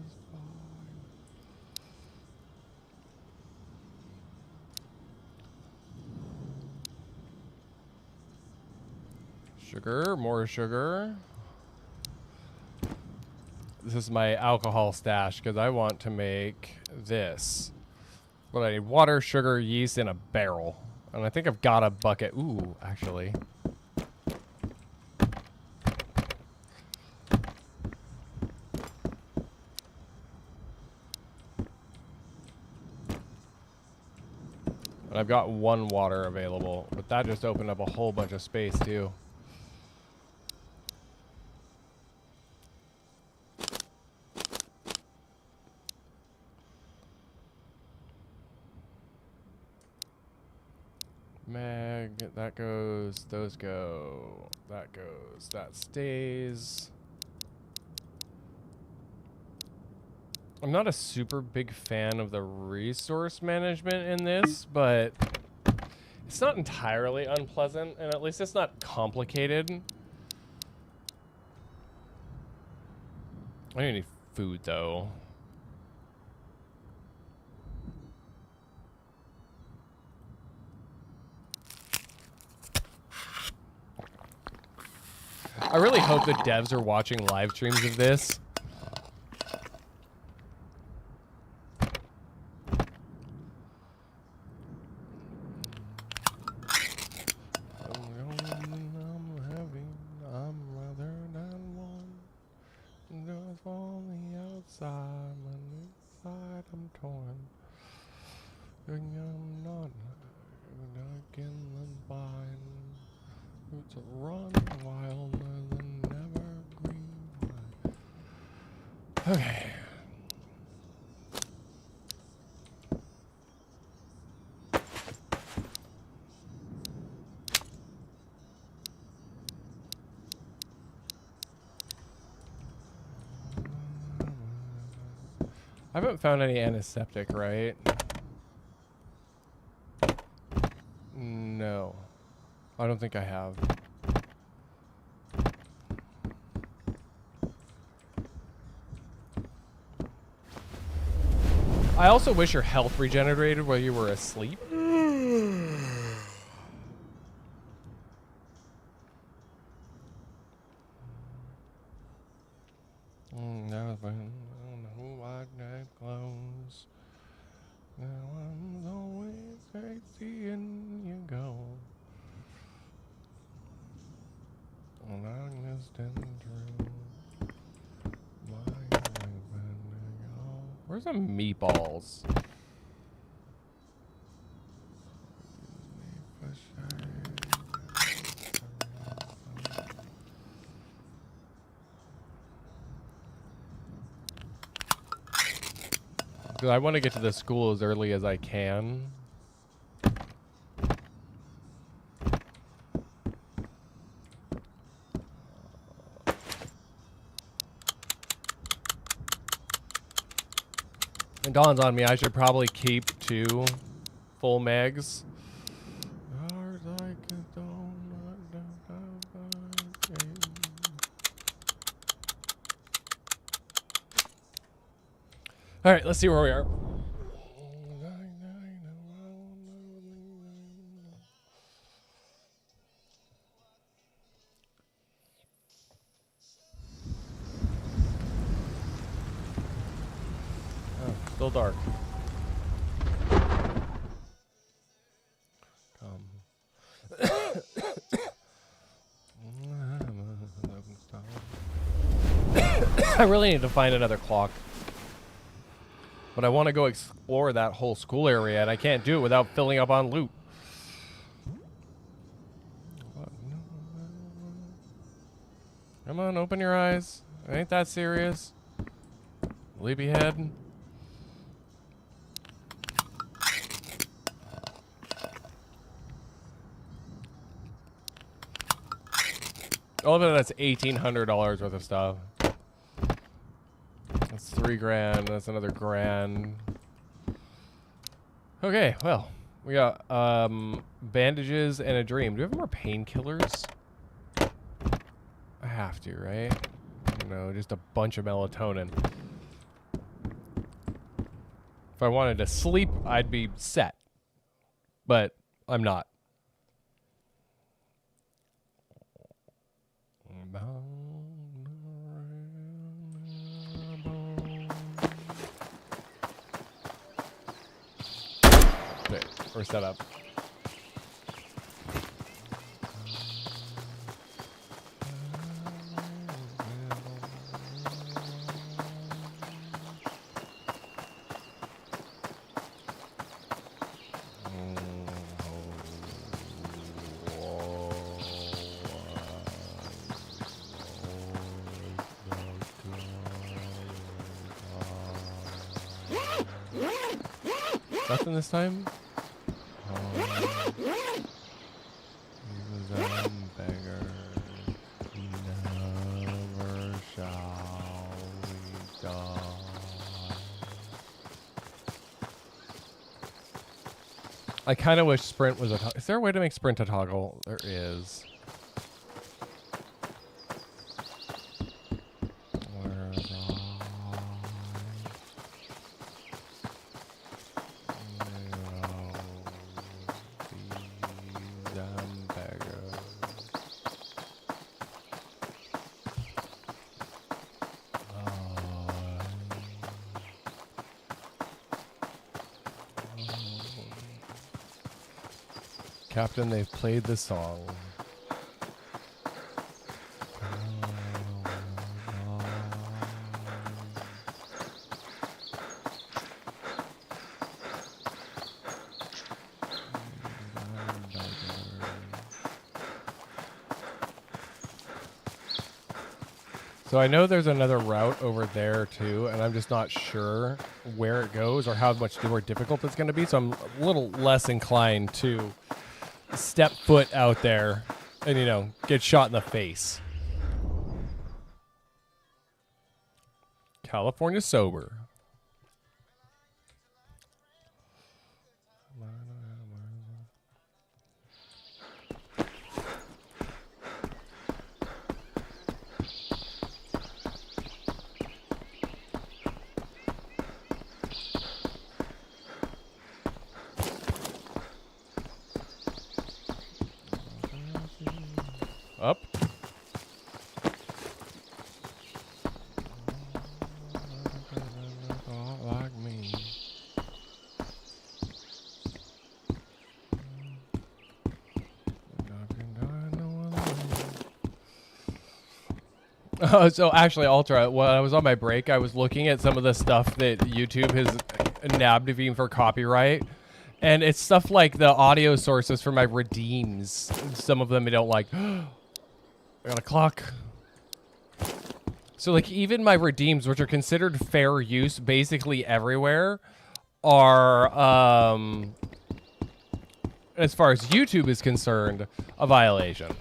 Sugar, more sugar. This is my alcohol stash because I want to make this. But I need water, sugar, yeast, in a barrel. And I think I've got a bucket. Ooh, actually. And I've got 1 water available, but that just opened up a whole bunch of space too. Mag, that goes, those go, that goes, that stays. I'm not a super big fan of the resource management in this, but it's not entirely unpleasant, and at least it's not complicated. I need food, though. I really hope the devs are watching live streams of this. Okay. I haven't found any antiseptic, right? No. I don't think I have. I also wish your health regenerated while you were asleep. Clothes. Now I'm always seeing you go. Where's the meatballs? I want to get to the school as early as I can. It dawns on me I should probably keep 2 full megs. All right, let's see where we are. Oh, still dark. I really need to find another clock. But I want to go explore that whole school area, and I can't do it without filling up on loot. Come on, open your eyes. It ain't that serious. Sleepyhead. All of it, that's $1,800 worth of stuff. That's $3,000. That's another grand. Okay, well, we got bandages and a dream. Do we have more painkillers? I have to, right? No, just a bunch of melatonin. If I wanted to sleep, I'd be set. But I'm not. Okay, we're set up. Nothing this time? Oh, he was a beggar. Never shall we die. I kind of wish sprint was a toggle. Is there a way to make sprint a toggle? There is. Where's Captain, they've played the song. So I know there's another route over there too, and I'm just not sure where it goes or how much more difficult it's going to be. So I'm a little less inclined to step foot out there and, you know, get shot in the face. California sober. Up. Like me. So actually, Ultra, when I was on my break, I was looking at some of the stuff that YouTube has nabbed me for copyright. And it's stuff like the audio sources for my redeems. Some of them I don't like. I got a clock. So like even my redeems, which are considered fair use basically everywhere, are as far as YouTube is concerned, a violation.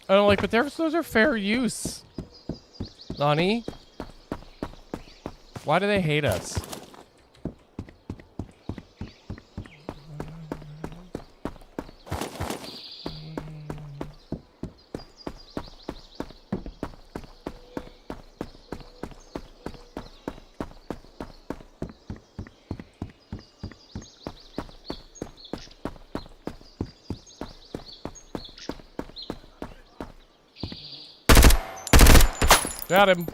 And I'm like, but those are fair use. Nani? Why do they hate us? Got him.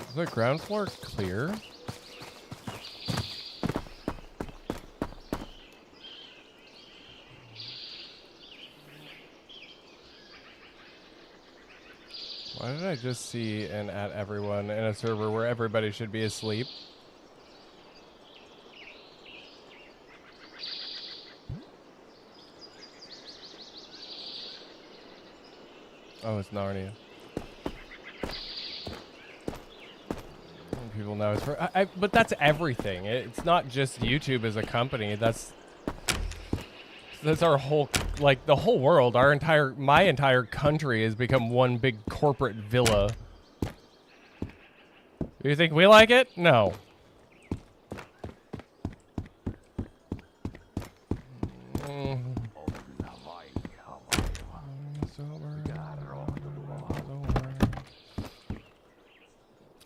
Is the ground floor clear? I just see and add everyone in a server where everybody should be asleep? Oh, it's Narnia. People know it's for. But that's everything. It's not just YouTube as a company. That's our whole, like, the whole world. My entire country has become one big corporate villa. Do you think we like it? No.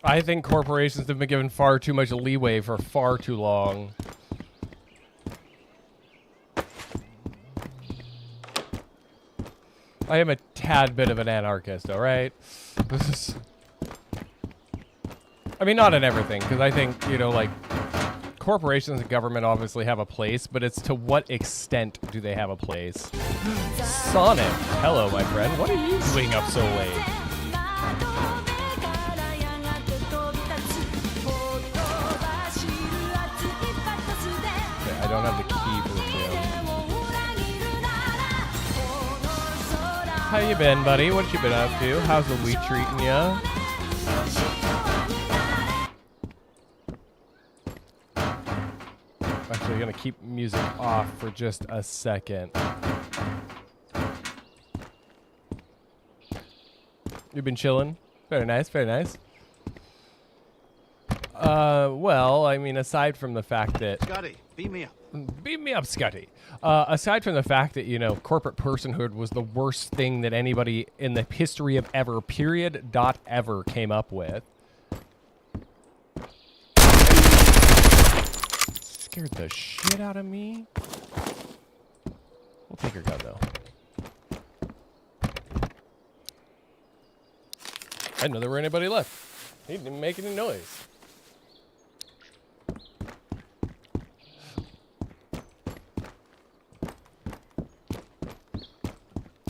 I think corporations have been given far too much leeway for far too long. I am a tad bit of an anarchist, all right? I mean, not in everything, because I think, you know, like, corporations and government obviously have a place, but it's to what extent do they have a place? Sonic, hello, my friend. What are you doing up so late? Okay, I don't have the key for the gym. How you been, buddy? What you been up to? How's the week treating ya? Actually, gonna keep music off for just a second. You've been chilling? Very nice, very nice. Well, I mean, aside from the fact that... Scotty, beat me up. Beat me up, Scotty. Aside from the fact that, you know, corporate personhood was the worst thing that anybody in the history of ever, ever came up with. Scared the shit out of me. We'll take your gun, though. I didn't know there were anybody left. He didn't even make any noise.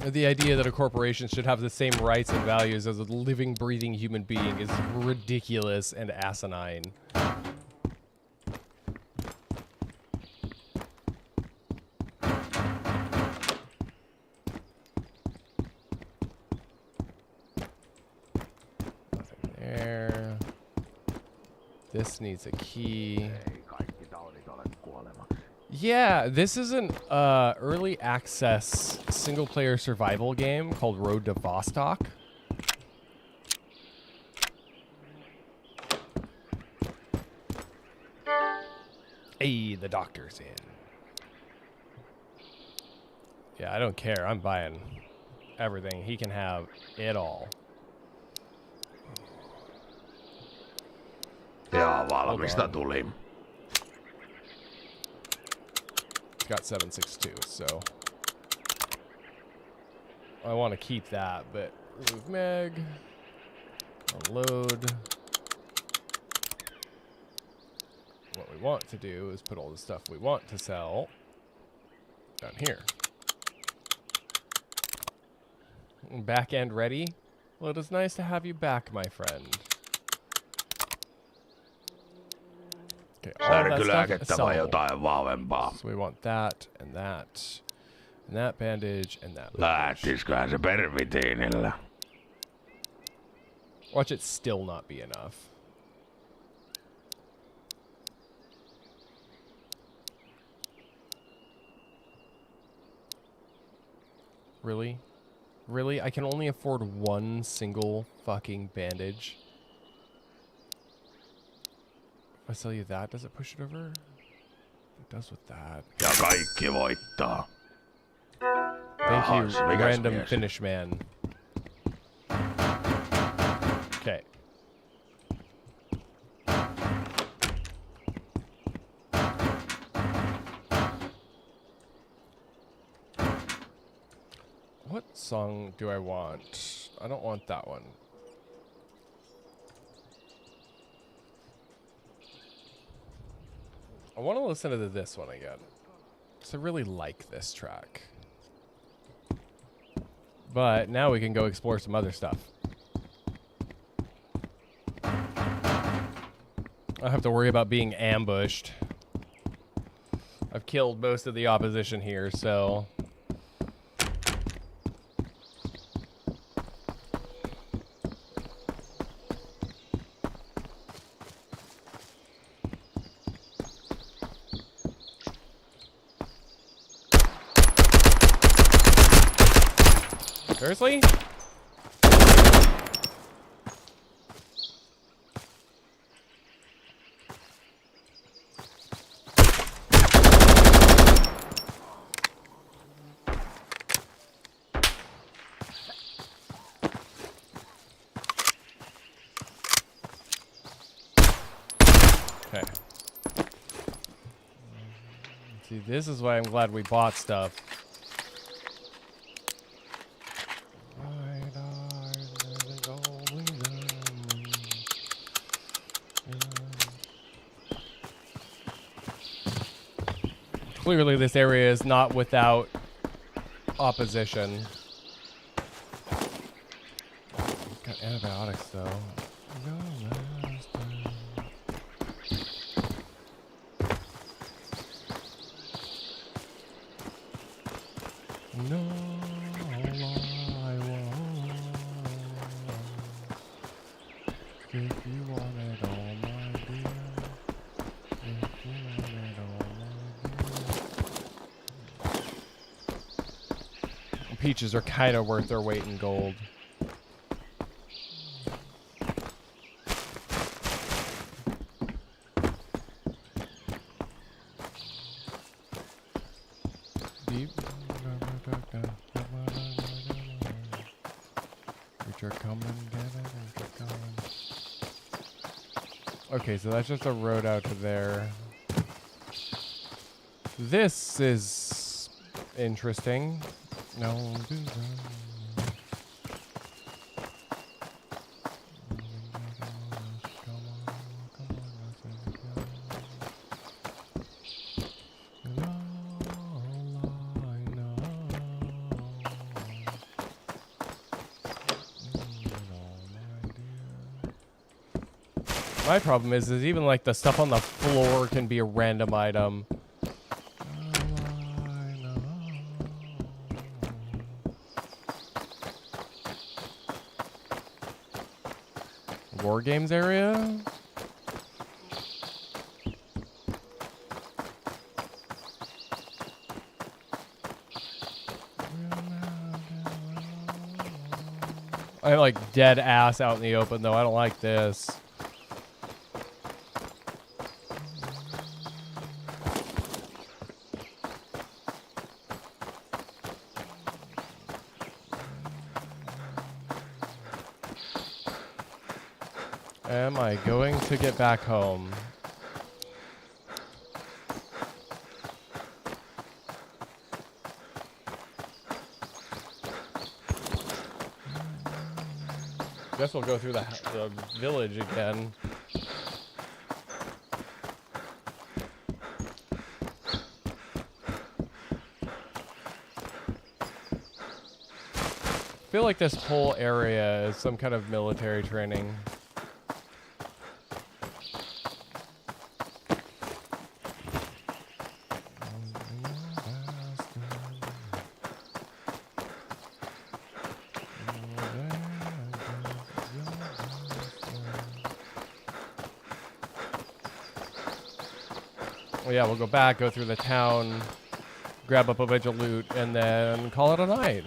The idea that a corporation should have the same rights and values as a living, breathing human being is ridiculous and asinine. Nothing there. This needs a key. Yeah, this is an early access single-player survival game called Road to Vostok. Hey, the doctor's in. Yeah, I don't care. I'm buying everything. He can have it all. Ja valmista tuli. It's got 762, so I want to keep that, but remove Meg, unload. What we want to do is put all the stuff we want to sell down here. Back end ready? Well, it is nice to have you back, my friend. Okay, all that stuff, vai jotain vahvempaa. so we want that, and that bandage, and that bandage. Lähtisiköhän se pervitiinillä? Watch it still not be enough. Really? Really? I can only afford one single fucking bandage. If I sell you that, does it push it over? It does with that. Ja kaikki voittaa. Thank you, mikäs random mies? Finnish man. Okay. What song do I want? I don't want that one. I want to listen to this one again. Because I really like this track. But now we can go explore some other stuff. don't have to worry about being ambushed. I've killed most of the opposition here, so... Seriously? Okay. See, this is why I'm glad we bought stuff. Clearly, this area is not without opposition. Got antibiotics though. No, I won't. If you want it all, my dear. If you want it all, my dear. Peaches are kind of worth their weight in gold. Deep. Which are coming, coming. Okay, so that's just a road out to there. This is interesting. No, do that. My problem is even like the stuff on the floor can be a random item. War games area? I'm like dead ass out in the open though. I don't like this. Am I going to get back home? Guess we'll go through the village again. I feel like this whole area is some kind of military training. Well, yeah, we'll go back, go through the town, grab up a bunch of loot, and then call it a night.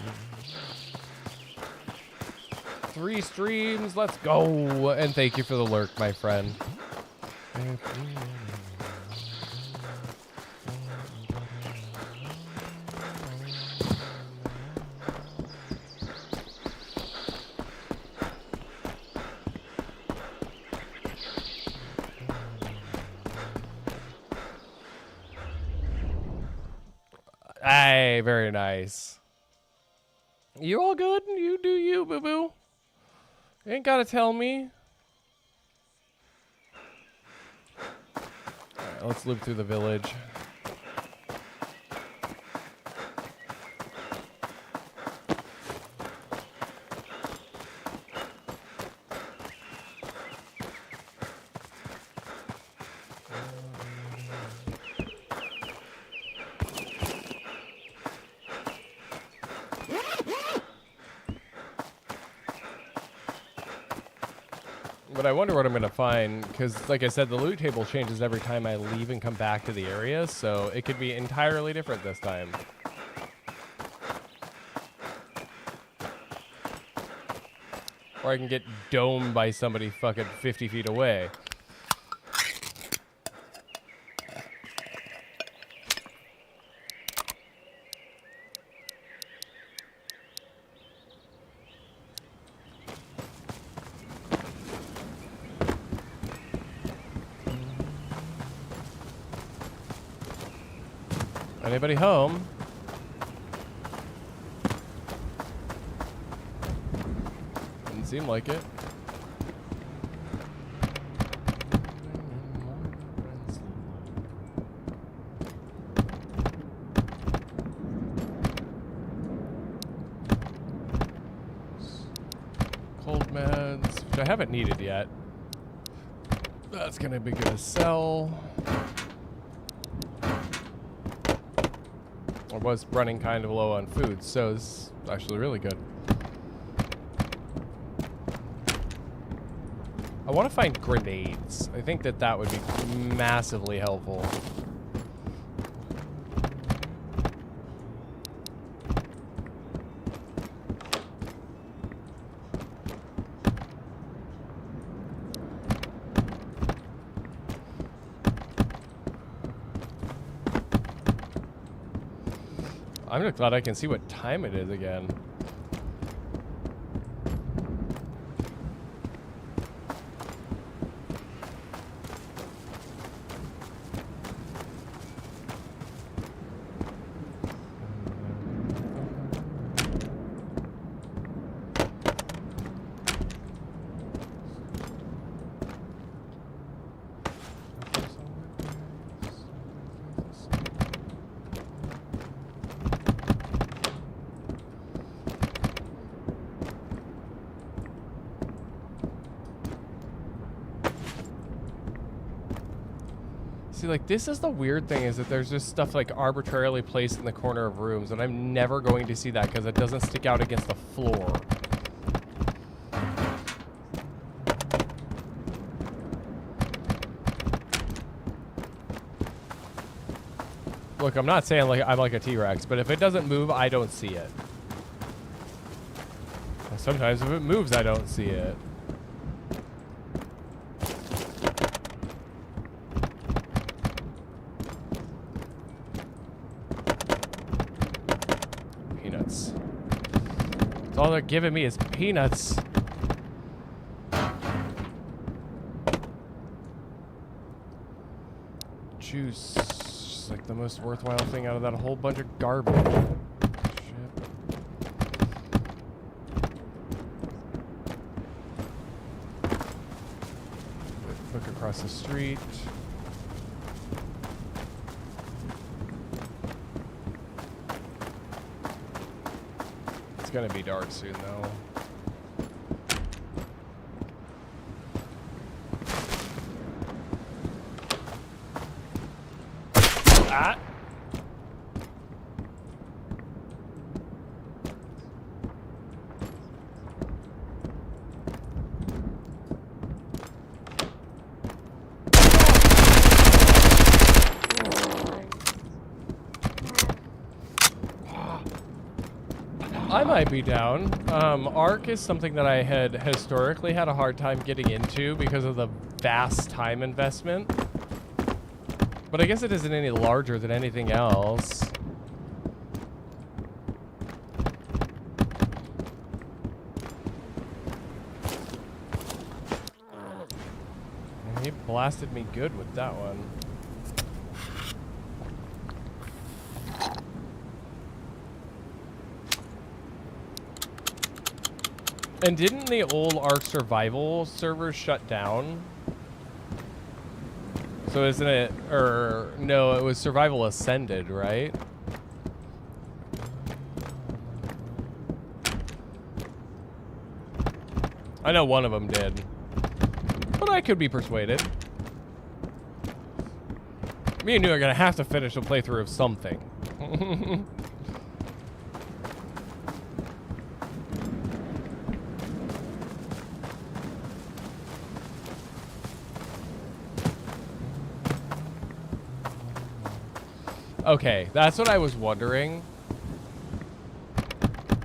3 streams, let's go! And thank you for the lurk, my friend. Hey, very nice. You all good? You do you, boo-boo. You ain't gotta tell me. Alright, let's loop through the village. But I wonder what I'm going to find, because like I said, the loot table changes every time I leave and come back to the area, so it could be entirely different this time. Or I can get domed by somebody fucking 50 feet away. Anybody home? Didn't seem like it. Cold meds, which I haven't needed yet. That's gonna be good to sell. I was running kind of low on food, so it's actually really good. I want to find grenades. I think that would be massively helpful. I'm just glad I can see what time it is again. See, like, this is the weird thing, is that there's just stuff, like, arbitrarily placed in the corner of rooms, and I'm never going to see that because it doesn't stick out against the floor. Look, I'm not saying like I'm like a T-Rex, but if it doesn't move, I don't see it. And sometimes if it moves, I don't see it. Peanuts. That's all they're giving me is peanuts. Juice. Just like the most worthwhile thing out of that whole bunch of garbage. Shit. Look across the street. It's gonna be dark soon, though. Ah! I might be down. Arc is something that I had historically had a hard time getting into because of the vast time investment. But I guess it isn't any larger than anything else. And he blasted me good with that one. And didn't the old Ark Survival servers shut down? So isn't it, or no, it was Survival Ascended, right? I know one of them did, but I could be persuaded. Me and you are gonna have to finish a playthrough of something. Okay, that's what I was wondering.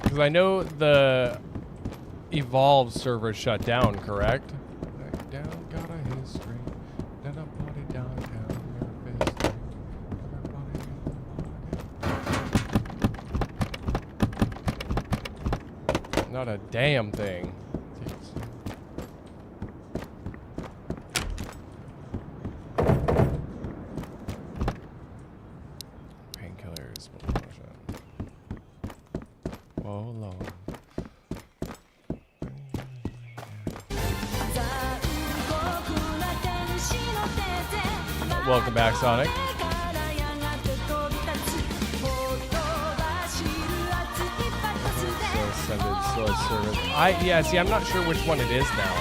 Because I know the Evolve server shut down, correct? Back down, got a history. Then a party downtown. Your fist. Everybody in the party. Not a damn thing. Painkillers. Whoa, Lord. Welcome back, Sonic. Yeah, see, I'm not sure which one it is now.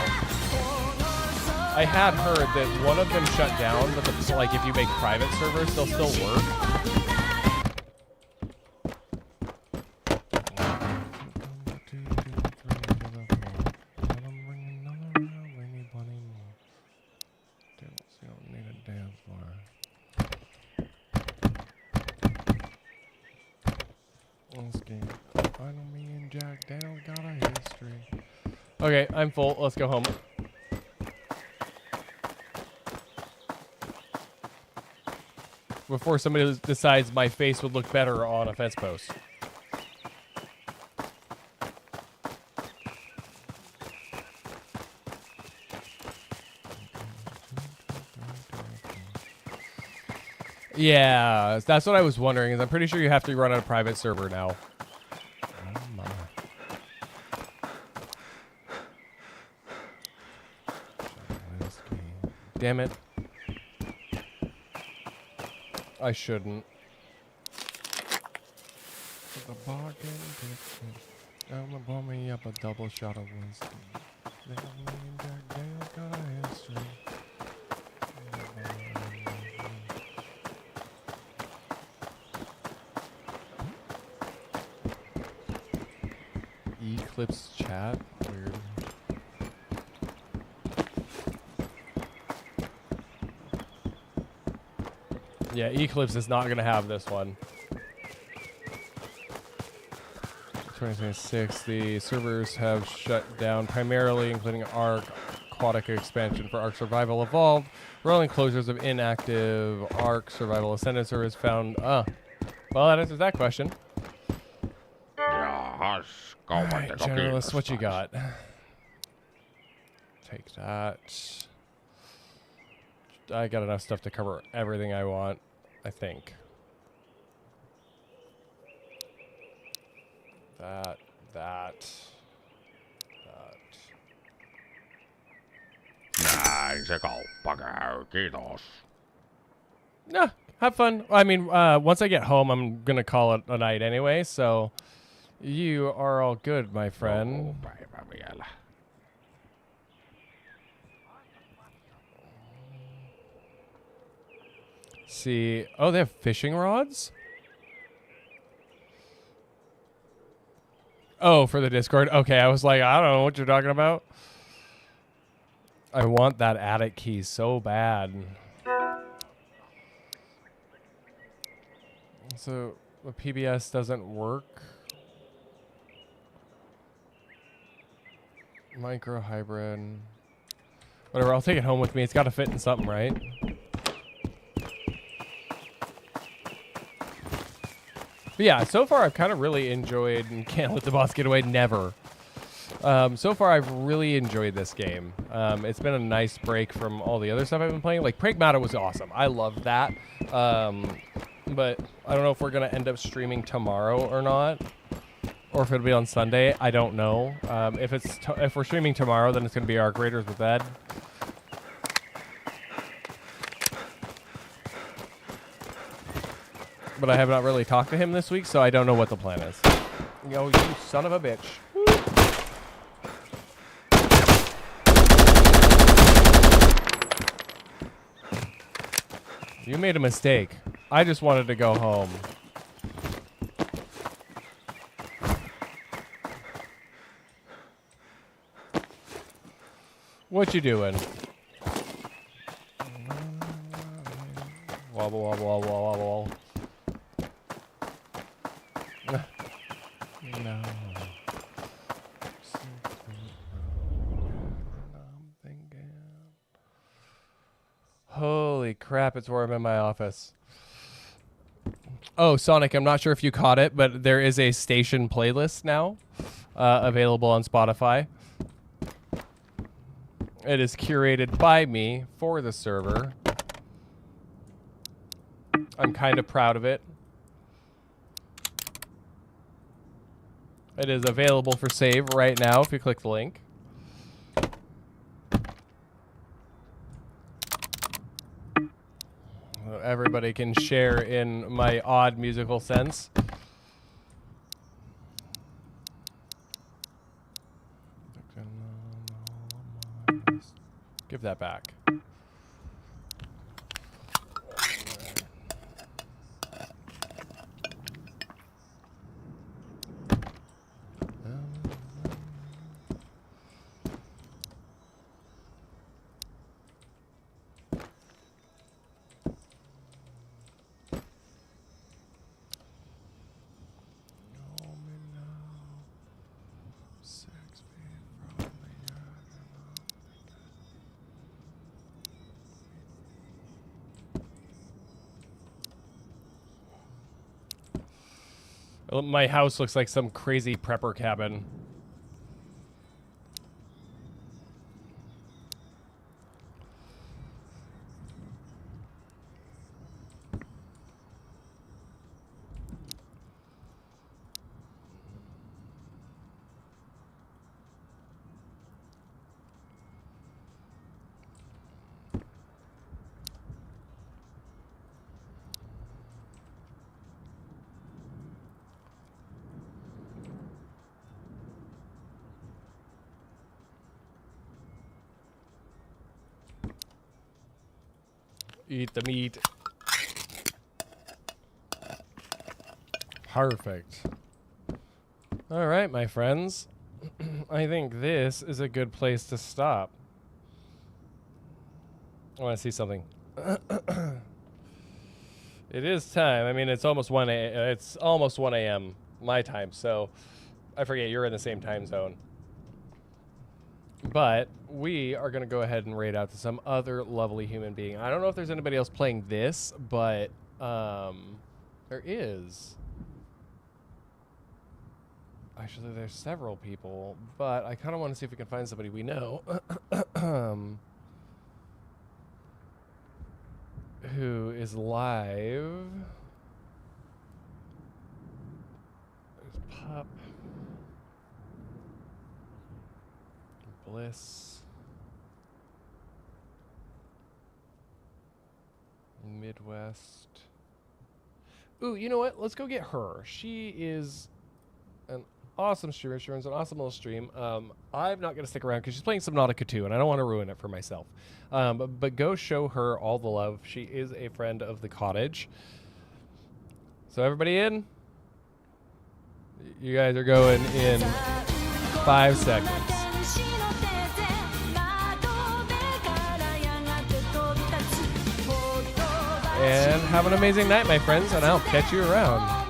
I had heard that one of them shut down, but like if you make private servers, they'll still work. Okay, I'm full. Let's go home. Before somebody decides my face would look better on a fence post. Yeah, that's what I was wondering. Is I'm pretty sure you have to run on a private server now. Oh my. Damn it. I shouldn't. The bargain kitchen. I'm gonna pour me up a double shot of whiskey. Then me and Jack Daniels got a history. Eclipse chat? Weird. Yeah, Eclipse is not going to have this one. 2026, the servers have shut down primarily, including Ark, Aquatic expansion for Ark Survival Evolved, rolling closures of inactive Ark Survival Ascendant servers found. Well, that answers that question. Jahas, Alright, kaupatteko Generalist, what you kiinnostaisi? got? Take that. I got enough stuff to cover everything I want, I think. That. Näin se kauppa käy, kiitos. Yeah, have fun. I mean, once I get home, I'm going to call it a night anyway, so you are all good, my friend. Päivä vielä. See, oh, they have fishing rods? Oh, for the Discord. Okay, I was like, I don't know what you're talking about. I want that attic key so bad. So the PBS doesn't work. Micro hybrid. Whatever, I'll take it home with me. It's got to fit in something, right? But yeah, so far I've kind of really enjoyed, and can't let the boss get away, never. So far I've really enjoyed this game. It's been a nice break from all the other stuff I've been playing. Like Pragmata was awesome. I loved that. But I don't know if we're going to end up streaming tomorrow or not. Or if it'll be on Sunday. I don't know. If we're streaming tomorrow, then it's going to be Arc Raiders with Ed. But I have not really talked to him this week, so I don't know what the plan is. Yo, you son of a bitch. Woo. You made a mistake. I just wanted to go home. What you doing? Wobble, wobble, wobble, wobble, wobble. Holy crap, it's warm in my office. Oh, Sonic, I'm not sure if you caught it, but there is a station playlist now available on Spotify. It is curated by me for the server. I'm kind of proud of it. It is available for save right now if you click the link. Everybody can share in my odd musical sense. Give that back. My house looks like some crazy prepper cabin. Eat the meat. Perfect. All right, my friends. I think this is a good place to stop. I want to see something. It is time. I mean, it's almost 1 a.m. my time, so I forget you're in the same time zone. But we are going to go ahead and raid out to some other lovely human being. I don't know if there's anybody else playing this, but there is. Actually, there's several people, but I kind of want to see if we can find somebody we know. Who is live. There's Pup. Bliss. Midwest. Ooh, you know what? Let's go get her. She is an awesome streamer. She runs an awesome little stream. I'm not going to stick around because she's playing Subnautica 2, and I don't want to ruin it for myself. But go show her all the love. She is a friend of the cottage. So everybody in? You guys are going in 5 seconds. And have an amazing night, my friends, and I'll catch you around.